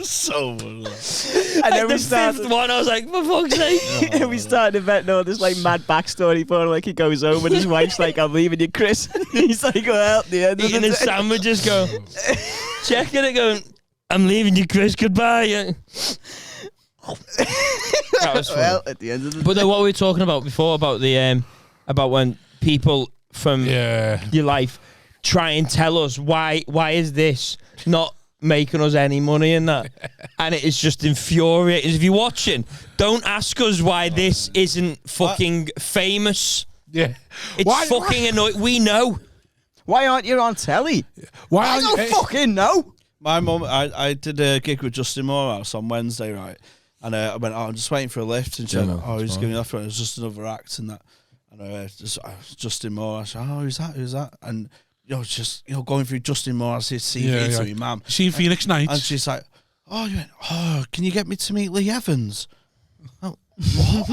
[SPEAKER 5] So
[SPEAKER 4] And
[SPEAKER 2] Like
[SPEAKER 4] then we
[SPEAKER 2] the
[SPEAKER 4] started.
[SPEAKER 2] fifth one, I was like, for fuck's sake.
[SPEAKER 4] And we started inventing all this like mad backstory for him. Like he goes home and his wife's like, "I'm leaving you, Chris." He's like, "Well, at the end of
[SPEAKER 2] Eating
[SPEAKER 4] the
[SPEAKER 2] his
[SPEAKER 4] day."
[SPEAKER 2] sandwiches, going, checking it, going, I'm leaving you, Chris. Goodbye. That was funny.
[SPEAKER 4] Well, at the end of the
[SPEAKER 2] But then what we were talking about before about the about when people from your life try and tell us why is this not making us any money in that, and it is just infuriating. If you're watching, don't ask us why this isn't fucking famous.
[SPEAKER 3] Yeah.
[SPEAKER 2] It's fucking annoying. We know.
[SPEAKER 4] Why aren't you on telly?
[SPEAKER 3] Why
[SPEAKER 4] I
[SPEAKER 3] aren't
[SPEAKER 4] don't
[SPEAKER 3] you?
[SPEAKER 4] fucking know.
[SPEAKER 5] My mum, I did a gig with Justin Morehouse on Wednesday, right? And I went, I'm just waiting for a lift. And she went, he's giving me a lift. It was just another act and that. And Justin Morehouse, who's that? And, just going through Justin Morehouse's CV to me, mum.
[SPEAKER 3] Seen Phoenix Nights?
[SPEAKER 5] And she's like, can you get me to meet Lee Evans? Oh, what?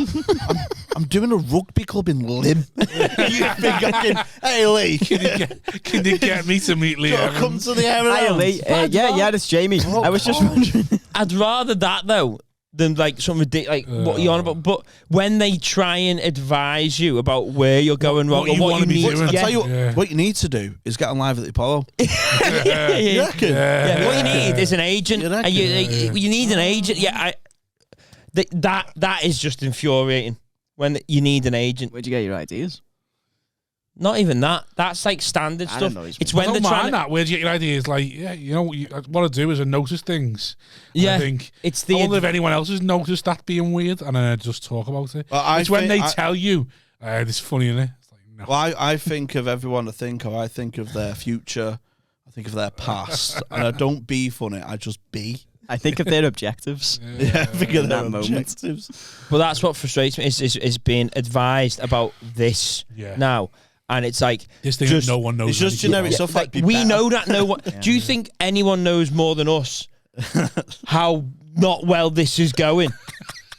[SPEAKER 5] I'm doing a rugby club in Lim. You think I can? Hey Lee,
[SPEAKER 3] Can you get me to meet Lee Evans?
[SPEAKER 5] come to the area?
[SPEAKER 4] Hi, Lee. Yeah, it's Jamie. I was just wondering.
[SPEAKER 2] I'd rather that though than like some ridiculous, like what you're on about. But when they try and advise you about where you're going wrong or what you need,
[SPEAKER 5] I tell you
[SPEAKER 2] yeah.
[SPEAKER 5] what you need to do is get on live at the Apollo.
[SPEAKER 2] yeah.
[SPEAKER 5] reckon?
[SPEAKER 2] Yeah, what you need is an agent.
[SPEAKER 5] You
[SPEAKER 2] And you need an agent. Yeah, that is just infuriating when you need an agent.
[SPEAKER 4] Where'd you get your ideas?
[SPEAKER 2] Not even that. That's like standard
[SPEAKER 4] I
[SPEAKER 2] stuff.
[SPEAKER 4] don't know,
[SPEAKER 2] It's
[SPEAKER 3] I
[SPEAKER 2] when
[SPEAKER 3] don't
[SPEAKER 2] they're trying
[SPEAKER 3] mind that. Where do you get your ideas? Like, what I do is I notice things.
[SPEAKER 2] Yeah,
[SPEAKER 3] I think
[SPEAKER 2] it's
[SPEAKER 3] I
[SPEAKER 2] the
[SPEAKER 3] wonder if anyone else has noticed that being weird, and then I just talk about it.
[SPEAKER 5] Well,
[SPEAKER 3] it's when they tell you, this is funny, isn't it? It's like, no.
[SPEAKER 5] Well, I think of everyone I think of. I think of their future. I think of their past. And I don't be funny. I just be.
[SPEAKER 4] I think of their objectives.
[SPEAKER 5] Yeah, I think of
[SPEAKER 4] in
[SPEAKER 5] their
[SPEAKER 4] that moment.
[SPEAKER 5] objectives.
[SPEAKER 2] But that's what frustrates me is being advised about this now. And it's like
[SPEAKER 3] This thing that no one knows.
[SPEAKER 5] It's just generic stuff like be
[SPEAKER 2] we
[SPEAKER 5] better.
[SPEAKER 2] know that no one. Do you think anyone knows more than us how not well this is going?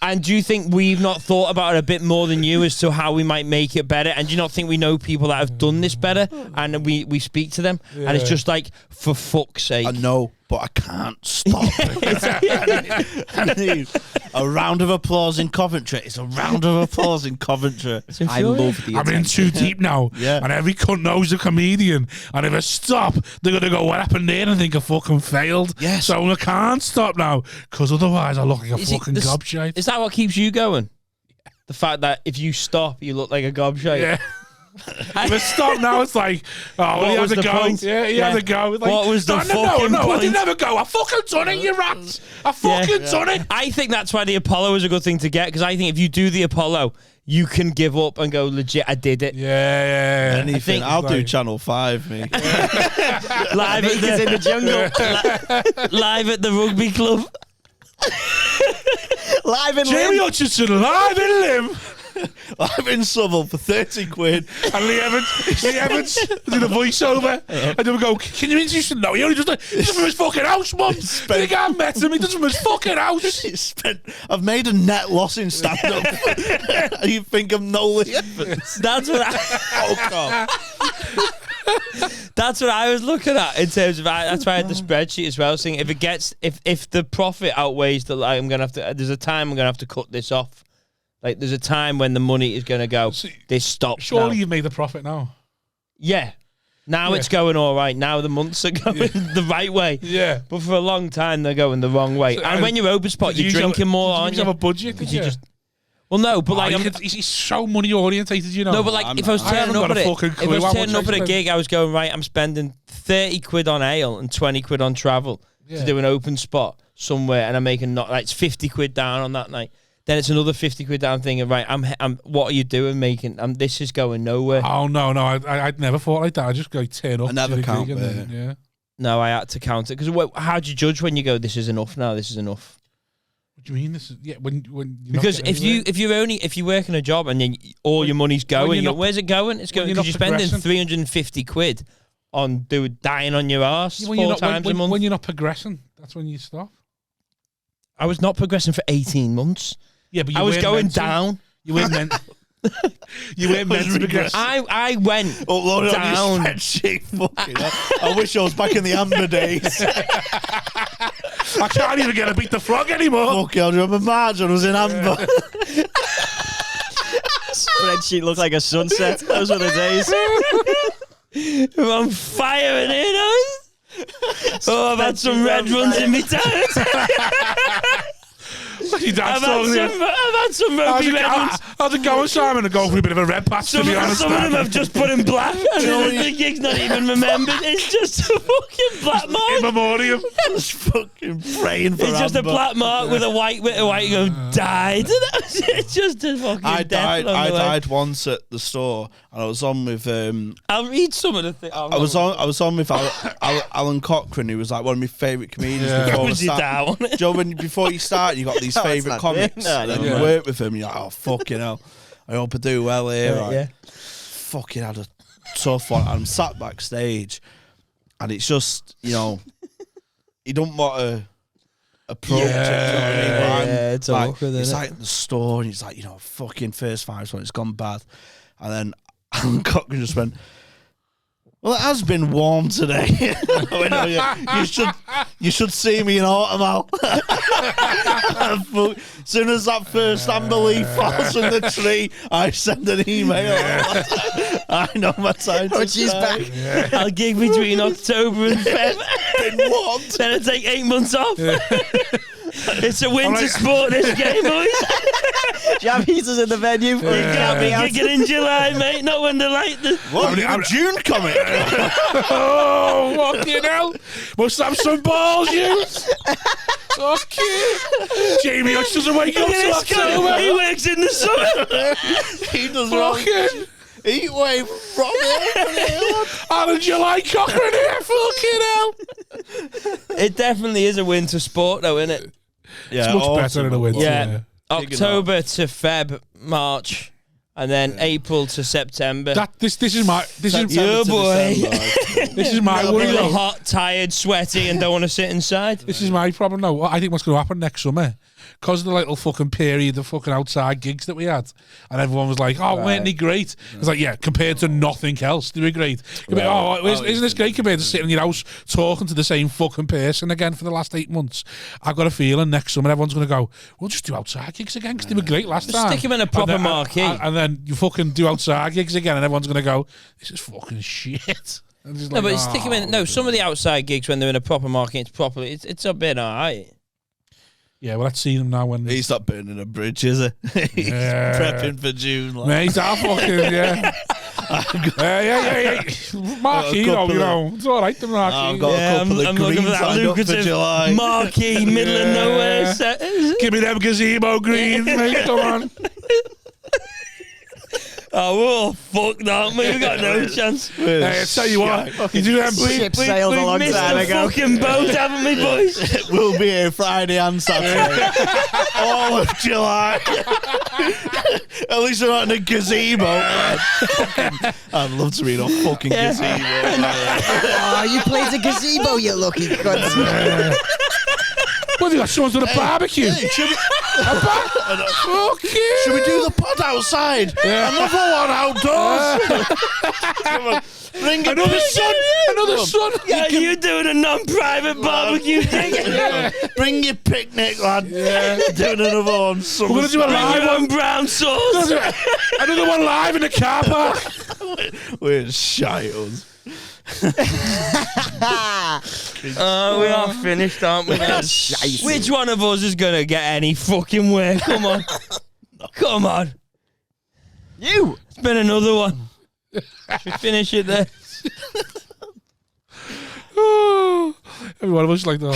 [SPEAKER 2] And do you think we've not thought about it a bit more than you as to how we might make it better? And do you not think we know people that have done this better and we speak to them? And it's just like, for fuck's sake.
[SPEAKER 5] I know, but I can't stop. I need a round of applause in Coventry. It's a round of applause in Coventry.
[SPEAKER 4] I love the
[SPEAKER 3] I'm in too deep now.
[SPEAKER 5] Yeah.
[SPEAKER 3] And every cunt knows a comedian. And if I stop, they're going to go, what happened there? And think I fucking failed.
[SPEAKER 5] Yes.
[SPEAKER 3] So I can't stop now. Because otherwise I look like a fucking gobshite.
[SPEAKER 2] Is that what keeps you going? The fact that if you stop, you look like a gobshite?
[SPEAKER 3] Yeah. If I stop now, it's like,
[SPEAKER 2] What
[SPEAKER 3] he
[SPEAKER 2] was
[SPEAKER 3] had to
[SPEAKER 2] the
[SPEAKER 3] go.
[SPEAKER 2] point?
[SPEAKER 3] Yeah, he had to go. Like,
[SPEAKER 2] What was the
[SPEAKER 3] no,
[SPEAKER 2] fucking
[SPEAKER 3] no, I
[SPEAKER 2] point?
[SPEAKER 3] didn't ever go. I fucking done it, you rats. I fucking done it.
[SPEAKER 2] I think that's why the Apollo is a good thing to get, because I think if you do the Apollo, you can give up and go, legit, I did it.
[SPEAKER 3] Yeah.
[SPEAKER 5] Anything. I'll do Channel 5, me.
[SPEAKER 2] Live at
[SPEAKER 4] Naked in the jungle.
[SPEAKER 2] live at the rugby club.
[SPEAKER 4] Live in
[SPEAKER 3] Jamie
[SPEAKER 4] Lim.
[SPEAKER 3] Hutchinson live in Lim.
[SPEAKER 5] I'm in Southall for 30 quid.
[SPEAKER 3] And Lee Evans did a voiceover. And they would go, can you introduce him? No, he only does it from his fucking house, mum. I think I met him. He does it from his fucking house.
[SPEAKER 5] I've made a net loss in stand-up. You think I'm no Lee Evans?
[SPEAKER 2] That's what That's what I was looking at in terms of. That's why I had the spreadsheet as well, saying if the profit outweighs the, like, I'm gonna have to. There's a time I'm gonna have to cut this off. Like, there's a time when the money is gonna go. This stops.
[SPEAKER 3] Surely
[SPEAKER 2] now.
[SPEAKER 3] you've made the profit now.
[SPEAKER 2] Yeah. Now it's going all right. Now the months are going the right way.
[SPEAKER 3] Yeah.
[SPEAKER 2] But for a long time they're going the wrong way. And when you're open spot, you're drinking more, aren't
[SPEAKER 3] you?
[SPEAKER 2] you?
[SPEAKER 3] Have a budget?
[SPEAKER 2] Because you just. Well, no, but like
[SPEAKER 3] he's so money orientated, you know.
[SPEAKER 2] No, but like if I was turning up at it, if I was turning up at a gig, I was going, right, I'm spending 30 quid on ale and 20 quid on travel to do an open spot somewhere, and I'm making not like it's 50 quid down on that night. Then it's another 50 quid down thinking, right, I'm what are you doing making? This is going nowhere.
[SPEAKER 3] Oh no, I'd never thought like that. I just go turn up.
[SPEAKER 5] I never count.
[SPEAKER 3] Yeah.
[SPEAKER 2] No, I had to count it because how do you judge when you go? This is enough now. This is enough.
[SPEAKER 3] What do you mean? This is when you're
[SPEAKER 2] because
[SPEAKER 3] not
[SPEAKER 2] if you work in a job and then all your money's going, where's it going? It's going because you're spending 350 quid on dying on your arse 4 times a month.
[SPEAKER 3] When you're not progressing, that's when you stop.
[SPEAKER 2] I was not progressing for 18 months.
[SPEAKER 3] Yeah, but
[SPEAKER 2] I was going down.
[SPEAKER 3] You weren't meant. You weren't meant to progress.
[SPEAKER 2] I went
[SPEAKER 5] Upload it
[SPEAKER 2] down.
[SPEAKER 5] on your spreadsheet. Fucking hell. I wish I was back in the Amber days.
[SPEAKER 3] I can't even get a beat the frog anymore.
[SPEAKER 5] Fucking hell, do you remember Marge when I was in Amber?
[SPEAKER 4] Spreadsheet looked like a sunset. Those were the days.
[SPEAKER 2] I'm on fire in here, now. Oh, I've had some red runs in my time.
[SPEAKER 3] Your dad's talking to you.
[SPEAKER 2] I've had some ropey red ones.
[SPEAKER 3] How's it going, Simon? To go for a bit of a red patch, to be honest.
[SPEAKER 2] Some of them I've just put in black. And the gig's not even remembered. It's just a fucking black mark.
[SPEAKER 3] In memoriam.
[SPEAKER 5] Just fucking praying for
[SPEAKER 2] It's just a
[SPEAKER 5] Amber.
[SPEAKER 2] black mark with a white go died. It's just a fucking
[SPEAKER 5] I
[SPEAKER 2] death
[SPEAKER 5] died.
[SPEAKER 2] along
[SPEAKER 5] I
[SPEAKER 2] the way.
[SPEAKER 5] died once at the store, and I was on with.
[SPEAKER 2] I'll read some of the things.
[SPEAKER 5] I was on with Alan Cochrane, who was like one of my favourite comedians. Before
[SPEAKER 2] Was he down?
[SPEAKER 5] Joe, before you start, you got these favourite
[SPEAKER 4] not
[SPEAKER 5] comics,
[SPEAKER 4] it. No,
[SPEAKER 5] and
[SPEAKER 4] no.
[SPEAKER 5] you work with them. You're like, oh fucking hell, I hope I do well here.
[SPEAKER 2] Yeah,
[SPEAKER 5] Right?
[SPEAKER 2] yeah.
[SPEAKER 5] Fucking had a tough one. I'm sat backstage, and it's just you don't want to approach it. Do you know what I mean? But I'm
[SPEAKER 2] it's
[SPEAKER 5] like,
[SPEAKER 2] awkward,
[SPEAKER 5] it's
[SPEAKER 2] isn't
[SPEAKER 5] like the store, and it's like fucking first 5 when it's gone bad, and then Alan Cochrane just went. Well, it has been warm today. I went, oh, yeah. You should see me in autumn, Al. As soon as that first amber leaf falls from the tree, I send an email. I know my time to
[SPEAKER 4] She's
[SPEAKER 5] start.
[SPEAKER 4] back.
[SPEAKER 2] I'll gig between October and Feb.
[SPEAKER 5] Been warm.
[SPEAKER 2] Then I take 8 months off. It's a winter sport, this game, boys.
[SPEAKER 4] Do you have heaters in the venue?
[SPEAKER 2] You can't be gigging in July, mate. Not when the light.
[SPEAKER 5] What? You June coming?
[SPEAKER 3] Oh, fucking hell. Must have some balls, you. Okay. Jamie Hutch doesn't wake up till October.
[SPEAKER 2] He works in the summer.
[SPEAKER 5] He does
[SPEAKER 3] Fucking
[SPEAKER 5] heat wave from here.
[SPEAKER 3] Alan July Cochrane here. Fucking hell.
[SPEAKER 2] It definitely is a winter sport, though, isn't it?
[SPEAKER 5] Yeah,
[SPEAKER 3] It's much better than a winter.
[SPEAKER 2] Yeah. October to Feb, March, and then April to September.
[SPEAKER 3] This is my
[SPEAKER 2] Yeah, boy.
[SPEAKER 3] this is my worry.
[SPEAKER 2] You're
[SPEAKER 3] though.
[SPEAKER 2] hot, tired, sweaty, and don't want to sit inside.
[SPEAKER 3] This is my problem now. I think what's going to happen next summer, because of the little fucking period of fucking outside gigs that we had, and everyone was like, "Oh, weren't they great?" It's like, yeah, compared to nothing else, they were great. You'll be, isn't this great compared to sitting in your house talking to the same fucking person again for the last 8 months? I've got a feeling next summer everyone's going to go, "We'll just do outside gigs again because they were great last time."
[SPEAKER 2] Stick him in a proper
[SPEAKER 3] and then,
[SPEAKER 2] marquee.
[SPEAKER 3] and then you fucking do outside gigs again, and everyone's going to go, "This is fucking shit."
[SPEAKER 2] No, but stick him in. No, some of the outside gigs when they're in a proper market, it's properly. It's a bit alright.
[SPEAKER 3] Yeah, well, let's see them now when
[SPEAKER 5] He's not burning a bridge, is he? He's
[SPEAKER 3] Yeah.
[SPEAKER 5] prepping for June. Like.
[SPEAKER 3] Mate, I fucking, yeah. Yeah. Marquee, though, you know. It's all right, the marquee.
[SPEAKER 5] I've got a couple of
[SPEAKER 2] I'm looking
[SPEAKER 5] greens
[SPEAKER 2] for that
[SPEAKER 5] lined up for
[SPEAKER 2] lucrative
[SPEAKER 5] July.
[SPEAKER 2] marquee, middle of nowhere.
[SPEAKER 3] Give me them gazebo greens, mate, come on.
[SPEAKER 2] Oh, we're all fucked, aren't we? We got no chance.
[SPEAKER 3] Hey, I tell you what, you do them.
[SPEAKER 4] Ship sailed a long
[SPEAKER 2] missed
[SPEAKER 4] time
[SPEAKER 2] the
[SPEAKER 4] ago.
[SPEAKER 2] fucking boat, haven't we, boys?
[SPEAKER 5] We'll be here Friday and Saturday. All of July. At least we're not in a gazebo. I'd love to be in a fucking gazebo.
[SPEAKER 4] Oh, you played a gazebo, you lucky cunt.
[SPEAKER 3] What, you got someone to the barbecue?
[SPEAKER 5] Hey, should we
[SPEAKER 3] Okay.
[SPEAKER 5] do the pod outside? Another one outdoors. Come on. Bring
[SPEAKER 3] Another son.
[SPEAKER 2] Yeah, you doing a non-private barbecue thing?
[SPEAKER 5] Bring your picnic, lad. Doing another one.
[SPEAKER 3] We're going to do a
[SPEAKER 2] Bring
[SPEAKER 3] live
[SPEAKER 2] your own
[SPEAKER 3] one.
[SPEAKER 2] brown sauce.
[SPEAKER 3] Another one live in the car park.
[SPEAKER 5] We're shy us.
[SPEAKER 2] We are finished, aren't we? Which one of us is going to get any fucking work? Come on. Come on.
[SPEAKER 4] You!
[SPEAKER 2] It's been another one. Should we finish it there?
[SPEAKER 3] Every one of us like that.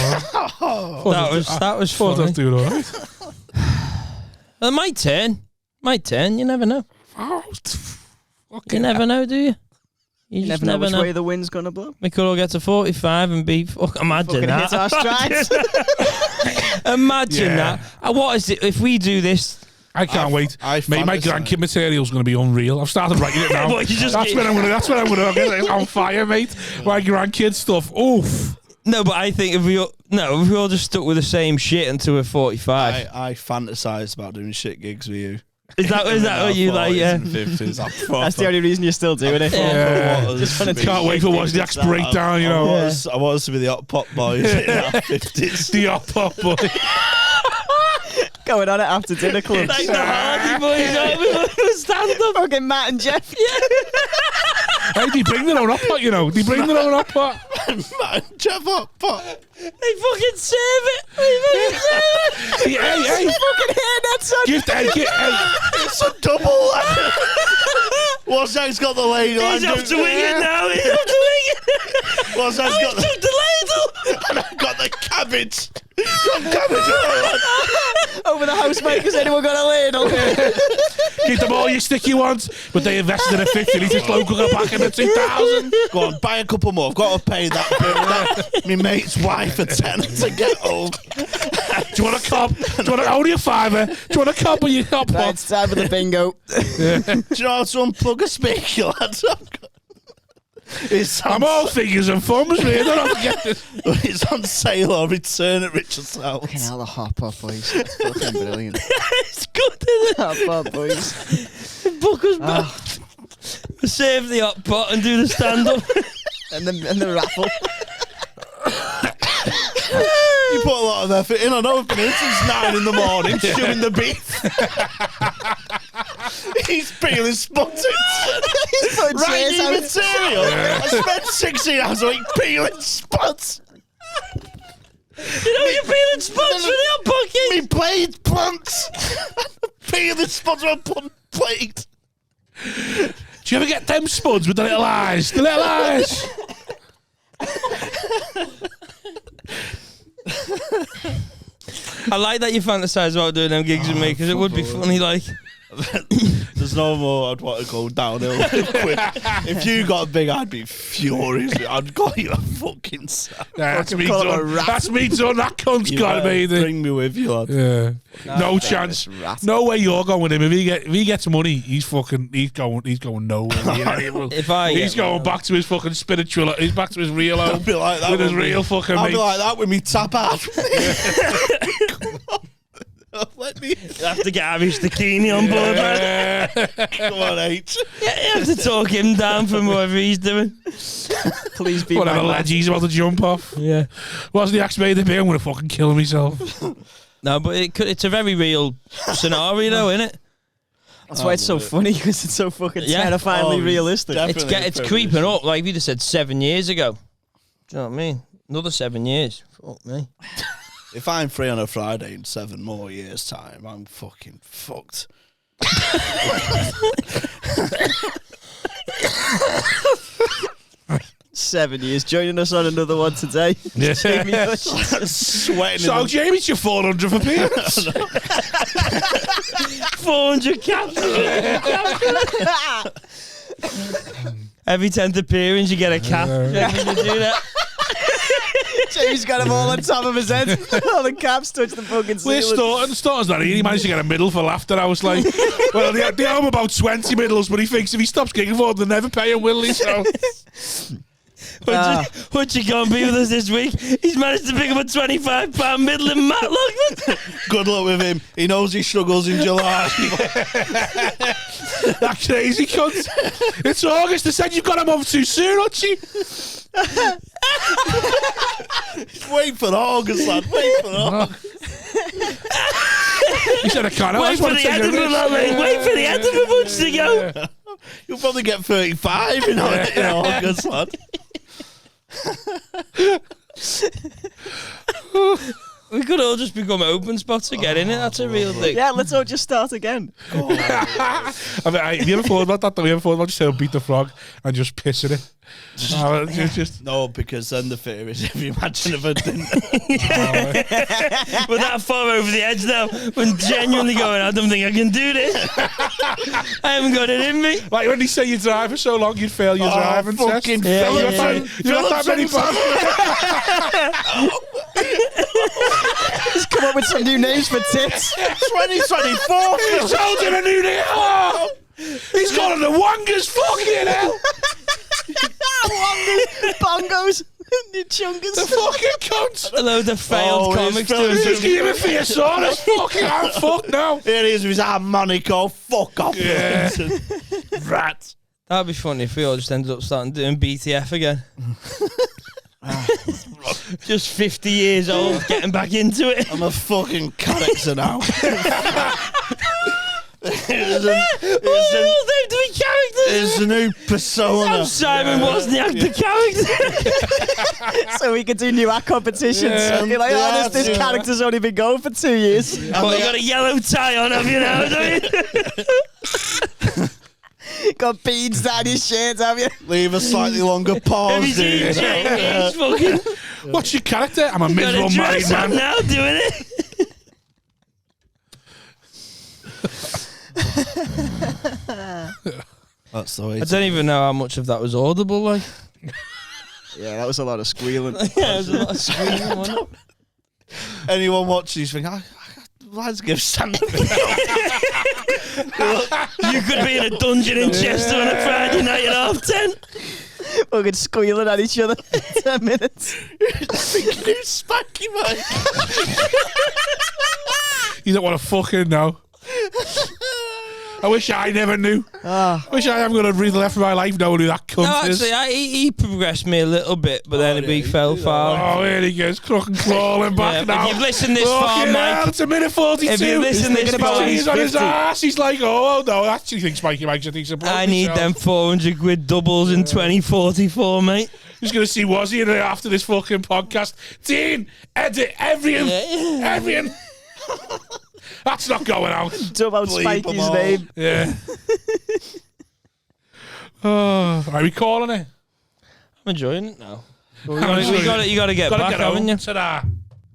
[SPEAKER 2] That was
[SPEAKER 3] Thought I
[SPEAKER 2] fun.
[SPEAKER 3] was doing all right.
[SPEAKER 2] It might turn. You never know. You never know, do you? You just
[SPEAKER 4] Never know which way the wind's gonna blow.
[SPEAKER 2] We could all get to 45 and be... imagine
[SPEAKER 4] Fucking hit our
[SPEAKER 2] that.
[SPEAKER 4] strides.
[SPEAKER 2] Imagine
[SPEAKER 3] Yeah.
[SPEAKER 2] that. What is it? If we do this...
[SPEAKER 3] I can't wait. Mate, my
[SPEAKER 5] fantasise.
[SPEAKER 3] grandkid material's going to be unreal. I've started writing it now.
[SPEAKER 2] What, you just
[SPEAKER 3] That's when I'm going to get on fire, mate. My grandkid stuff. Oof.
[SPEAKER 2] No, but I think if we all just stuck with the same shit until we're 45.
[SPEAKER 5] I fantasize about doing shit gigs with you.
[SPEAKER 2] Is that what you like? Yeah.
[SPEAKER 5] 50s,
[SPEAKER 4] That's the only reason you're still doing it.
[SPEAKER 3] Can't wait for watching the axe breakdown, you know.
[SPEAKER 5] I was to be the hot pot boys in our 50s.
[SPEAKER 3] The hot pot boy.
[SPEAKER 4] Going on it after dinner clubs.
[SPEAKER 2] Like the Hardy Boys, stand up.
[SPEAKER 4] Fucking Matt and Jeff.
[SPEAKER 3] Hey, they bring their own hot pot, you know. They bring their own hot pot.
[SPEAKER 5] Matt and Jeff hot pot.
[SPEAKER 2] They fucking serve it.
[SPEAKER 3] Hey.
[SPEAKER 4] Fucking hear that, son.
[SPEAKER 5] It's a double. What's that? He's got the ladle.
[SPEAKER 2] He's off to wing it now. He's off to wing it.
[SPEAKER 5] What's that?
[SPEAKER 2] He's took the ladle.
[SPEAKER 5] And I've got the cabbage.
[SPEAKER 4] Over the housemakers, anyone got a ladle?
[SPEAKER 3] Give them all your sticky ones, but they invested in a 50-litre slow cooker back in the 2000.
[SPEAKER 5] Go on, buy a couple more. I've got to pay that bill. My mate's wife a tenner to get home.
[SPEAKER 3] Do you want a cup? Do you want only a fiver? Do you want a cup or your hot
[SPEAKER 4] Right,
[SPEAKER 3] pot?
[SPEAKER 4] it's time for the bingo.
[SPEAKER 5] Do you know how to unplug a speaker, lads?
[SPEAKER 3] I'm all fingers and thumbs, man. I don't have to get this.
[SPEAKER 5] It's on sale or return at Richard's house.
[SPEAKER 4] Fucking hell, the hot pot boys. It's fucking brilliant.
[SPEAKER 2] It's good, isn't it?
[SPEAKER 4] Hot pot boys.
[SPEAKER 2] Book us back. Save the hot pot and do the stand up.
[SPEAKER 4] and the raffle.
[SPEAKER 5] You put a lot of effort in. I know I've been in since 9 in the morning stewing the beef. He's peeling spuds.
[SPEAKER 4] He's putting
[SPEAKER 5] Right,
[SPEAKER 4] chairs
[SPEAKER 5] new
[SPEAKER 4] out.
[SPEAKER 5] material. I spent 16 hours a week peeling spuds.
[SPEAKER 2] You know you're peeling spuds for the hot pocket.
[SPEAKER 5] Me blade plants. Peeling spuds on a plate.
[SPEAKER 3] Do you ever get them spuds with the little eyes? The little eyes.
[SPEAKER 2] I like that you fantasise about doing them gigs with me because it would be funny. Like,
[SPEAKER 5] There's no more I'd want to go downhill quick. If you got big, I'd be furious. I'd call you a fucking sack.
[SPEAKER 3] That's me
[SPEAKER 4] call him a
[SPEAKER 3] done.
[SPEAKER 4] rat.
[SPEAKER 3] That's me done. That cunt's got me.
[SPEAKER 5] Bring me with you, lad.
[SPEAKER 3] Yeah. No chance.
[SPEAKER 4] rat.
[SPEAKER 3] No way you're going with him. If he gets money, he's going nowhere. He's going back to his fucking spiritual. He's back to his real home.
[SPEAKER 5] I'll be like that
[SPEAKER 3] with his
[SPEAKER 5] me.
[SPEAKER 3] real fucking
[SPEAKER 5] I'll
[SPEAKER 3] mates.
[SPEAKER 5] be like that with me tap out. Come on. Let me.
[SPEAKER 2] you have to get Avish Stakini on board, man.
[SPEAKER 5] Come on, H.
[SPEAKER 2] Yeah, you have to talk him down from whatever he's doing.
[SPEAKER 4] Please be
[SPEAKER 3] Whatever
[SPEAKER 4] my man.
[SPEAKER 3] ledge he's about to jump off.
[SPEAKER 2] Yeah.
[SPEAKER 3] What's the axe made of me? I'm going to fucking kill myself.
[SPEAKER 2] No, but it's a very real scenario, though, isn't it?
[SPEAKER 4] That's why it's so funny, because it's so fucking
[SPEAKER 2] Yeah.
[SPEAKER 4] terrifyingly
[SPEAKER 5] Oh,
[SPEAKER 4] realistic.
[SPEAKER 5] definitely.
[SPEAKER 2] It's creeping up. Like we just said 7 years ago. Do you know what I mean? Another 7 years. Fuck me.
[SPEAKER 5] If I'm free on a Friday in 7 more years' time, I'm fucking fucked.
[SPEAKER 4] 7 years. Joining us on another one today.
[SPEAKER 3] Yeah.
[SPEAKER 4] Jamie Hutchinson.
[SPEAKER 5] Sweating.
[SPEAKER 3] So, Jamie's your 400 for peanuts.
[SPEAKER 2] 400 caps. Every 10th appearance, you get a cap. You do that.
[SPEAKER 4] Jamie's got them all on top of his head. All the caps touch the fucking
[SPEAKER 3] Where's
[SPEAKER 4] ceiling.
[SPEAKER 3] Staunton's not here. He managed to get a middle for laughter. I was like, well, they owe him about 20 middles, but he thinks if he stops gigging for them, they'll never pay him, will he? So,
[SPEAKER 2] Hutchie can't be with us this week. He's managed to pick up a £25 middle in Matlock.
[SPEAKER 5] Good luck with him. He knows he struggles in July.
[SPEAKER 3] that crazy cunt. It's August. They said you've got him off too soon, Hutchie.
[SPEAKER 5] Wait for August, lad. Wait for August.
[SPEAKER 3] He said, I can't.
[SPEAKER 2] Wait for the Edinburgh, mate. Wait for the Edinburgh bunch to go.
[SPEAKER 5] You'll probably get 35 in August, lad.
[SPEAKER 2] We could all just become open spots again, innit? That's a real thing.
[SPEAKER 4] Yeah, let's all just start again.
[SPEAKER 3] I mean, have you ever thought about that? Though? You ever thought about just saying beat the frog and just pissing it?
[SPEAKER 5] No, because then the fear is if you imagine if I didn't.
[SPEAKER 2] We're that far over the edge now. When genuinely going, I don't think I can do this. I haven't got it in me.
[SPEAKER 3] Like when they say you drive for so long, you'd fail your driving test.
[SPEAKER 5] fucking
[SPEAKER 2] Yeah,
[SPEAKER 3] You're
[SPEAKER 2] yeah,
[SPEAKER 3] not that many
[SPEAKER 4] He's come up with some new names for tits.
[SPEAKER 5] 2024.
[SPEAKER 3] He's told him a new name. Oh, he's calling the Wongers. Fucking hell.
[SPEAKER 4] Bongos. You chungus.
[SPEAKER 3] The fucking cunt.
[SPEAKER 2] A load of failed comics doing
[SPEAKER 3] He's giving me Theosaurus. Fucking I'm fucked now.
[SPEAKER 5] Here he is with his harmonica. Fuck off.
[SPEAKER 3] Yeah.
[SPEAKER 5] Rat.
[SPEAKER 2] That'd be funny if we all just ended up starting doing BTF again. Just 50 years old, getting back into it.
[SPEAKER 5] I'm a fucking character now. It's a new persona.
[SPEAKER 2] I'm Simon Wozniak, the character.
[SPEAKER 4] So we could do new act competitions.
[SPEAKER 3] Yeah.
[SPEAKER 4] Be like, oh, this character's only been going for 2 years.
[SPEAKER 2] Well, you got a yellow tie on, have you now?
[SPEAKER 4] Got beads down your shirt, have you?
[SPEAKER 5] Leave a slightly longer pause, dude.
[SPEAKER 3] What's your character? I'm a
[SPEAKER 2] Got a
[SPEAKER 3] miserable married
[SPEAKER 2] dress on
[SPEAKER 3] man.
[SPEAKER 2] now, doing it.
[SPEAKER 5] That's the way.
[SPEAKER 2] I don't even know how much of that was audible, like.
[SPEAKER 4] Yeah, that was a lot of squealing.
[SPEAKER 2] Yeah, it was a lot of screaming, wasn't it?
[SPEAKER 5] Anyone watching these think, let's give Santa.
[SPEAKER 2] You could be in a dungeon in Chester on a Friday night at 10:30.
[SPEAKER 4] Fucking squealing at each other. 10 minutes.
[SPEAKER 5] New Spanky Mike.
[SPEAKER 3] You don't want to fucking know. I wish I never knew. I wish I am going to read the left of my life knowing who that cunt
[SPEAKER 2] No,
[SPEAKER 3] is.
[SPEAKER 2] actually, he progressed me a little bit, but then he fell far.
[SPEAKER 3] Oh, here he goes, crook and crawling back now.
[SPEAKER 2] If you've listened this far,
[SPEAKER 3] Fucking
[SPEAKER 2] Mike.
[SPEAKER 3] hell, it's a minute 42.
[SPEAKER 2] If you listen this far,
[SPEAKER 3] he's on his
[SPEAKER 4] 50.
[SPEAKER 3] ass. He's like, oh no, I actually think Mikey Mike's a decent bloke.
[SPEAKER 2] I need them 400 quid doubles in 2044, mate.
[SPEAKER 3] Who's going to see Wazzy in it after this fucking podcast? Dean, edit, everything. That's not going out.
[SPEAKER 4] Dub out
[SPEAKER 5] Bleep 'em
[SPEAKER 4] Spikey's
[SPEAKER 5] all.
[SPEAKER 4] name.
[SPEAKER 3] Yeah. Are we calling it?
[SPEAKER 2] I'm enjoying it now. You
[SPEAKER 3] I'm enjoying
[SPEAKER 2] got to get
[SPEAKER 3] Gotta
[SPEAKER 2] back,
[SPEAKER 3] get
[SPEAKER 2] haven't
[SPEAKER 3] home.
[SPEAKER 2] you?
[SPEAKER 3] Ta-da.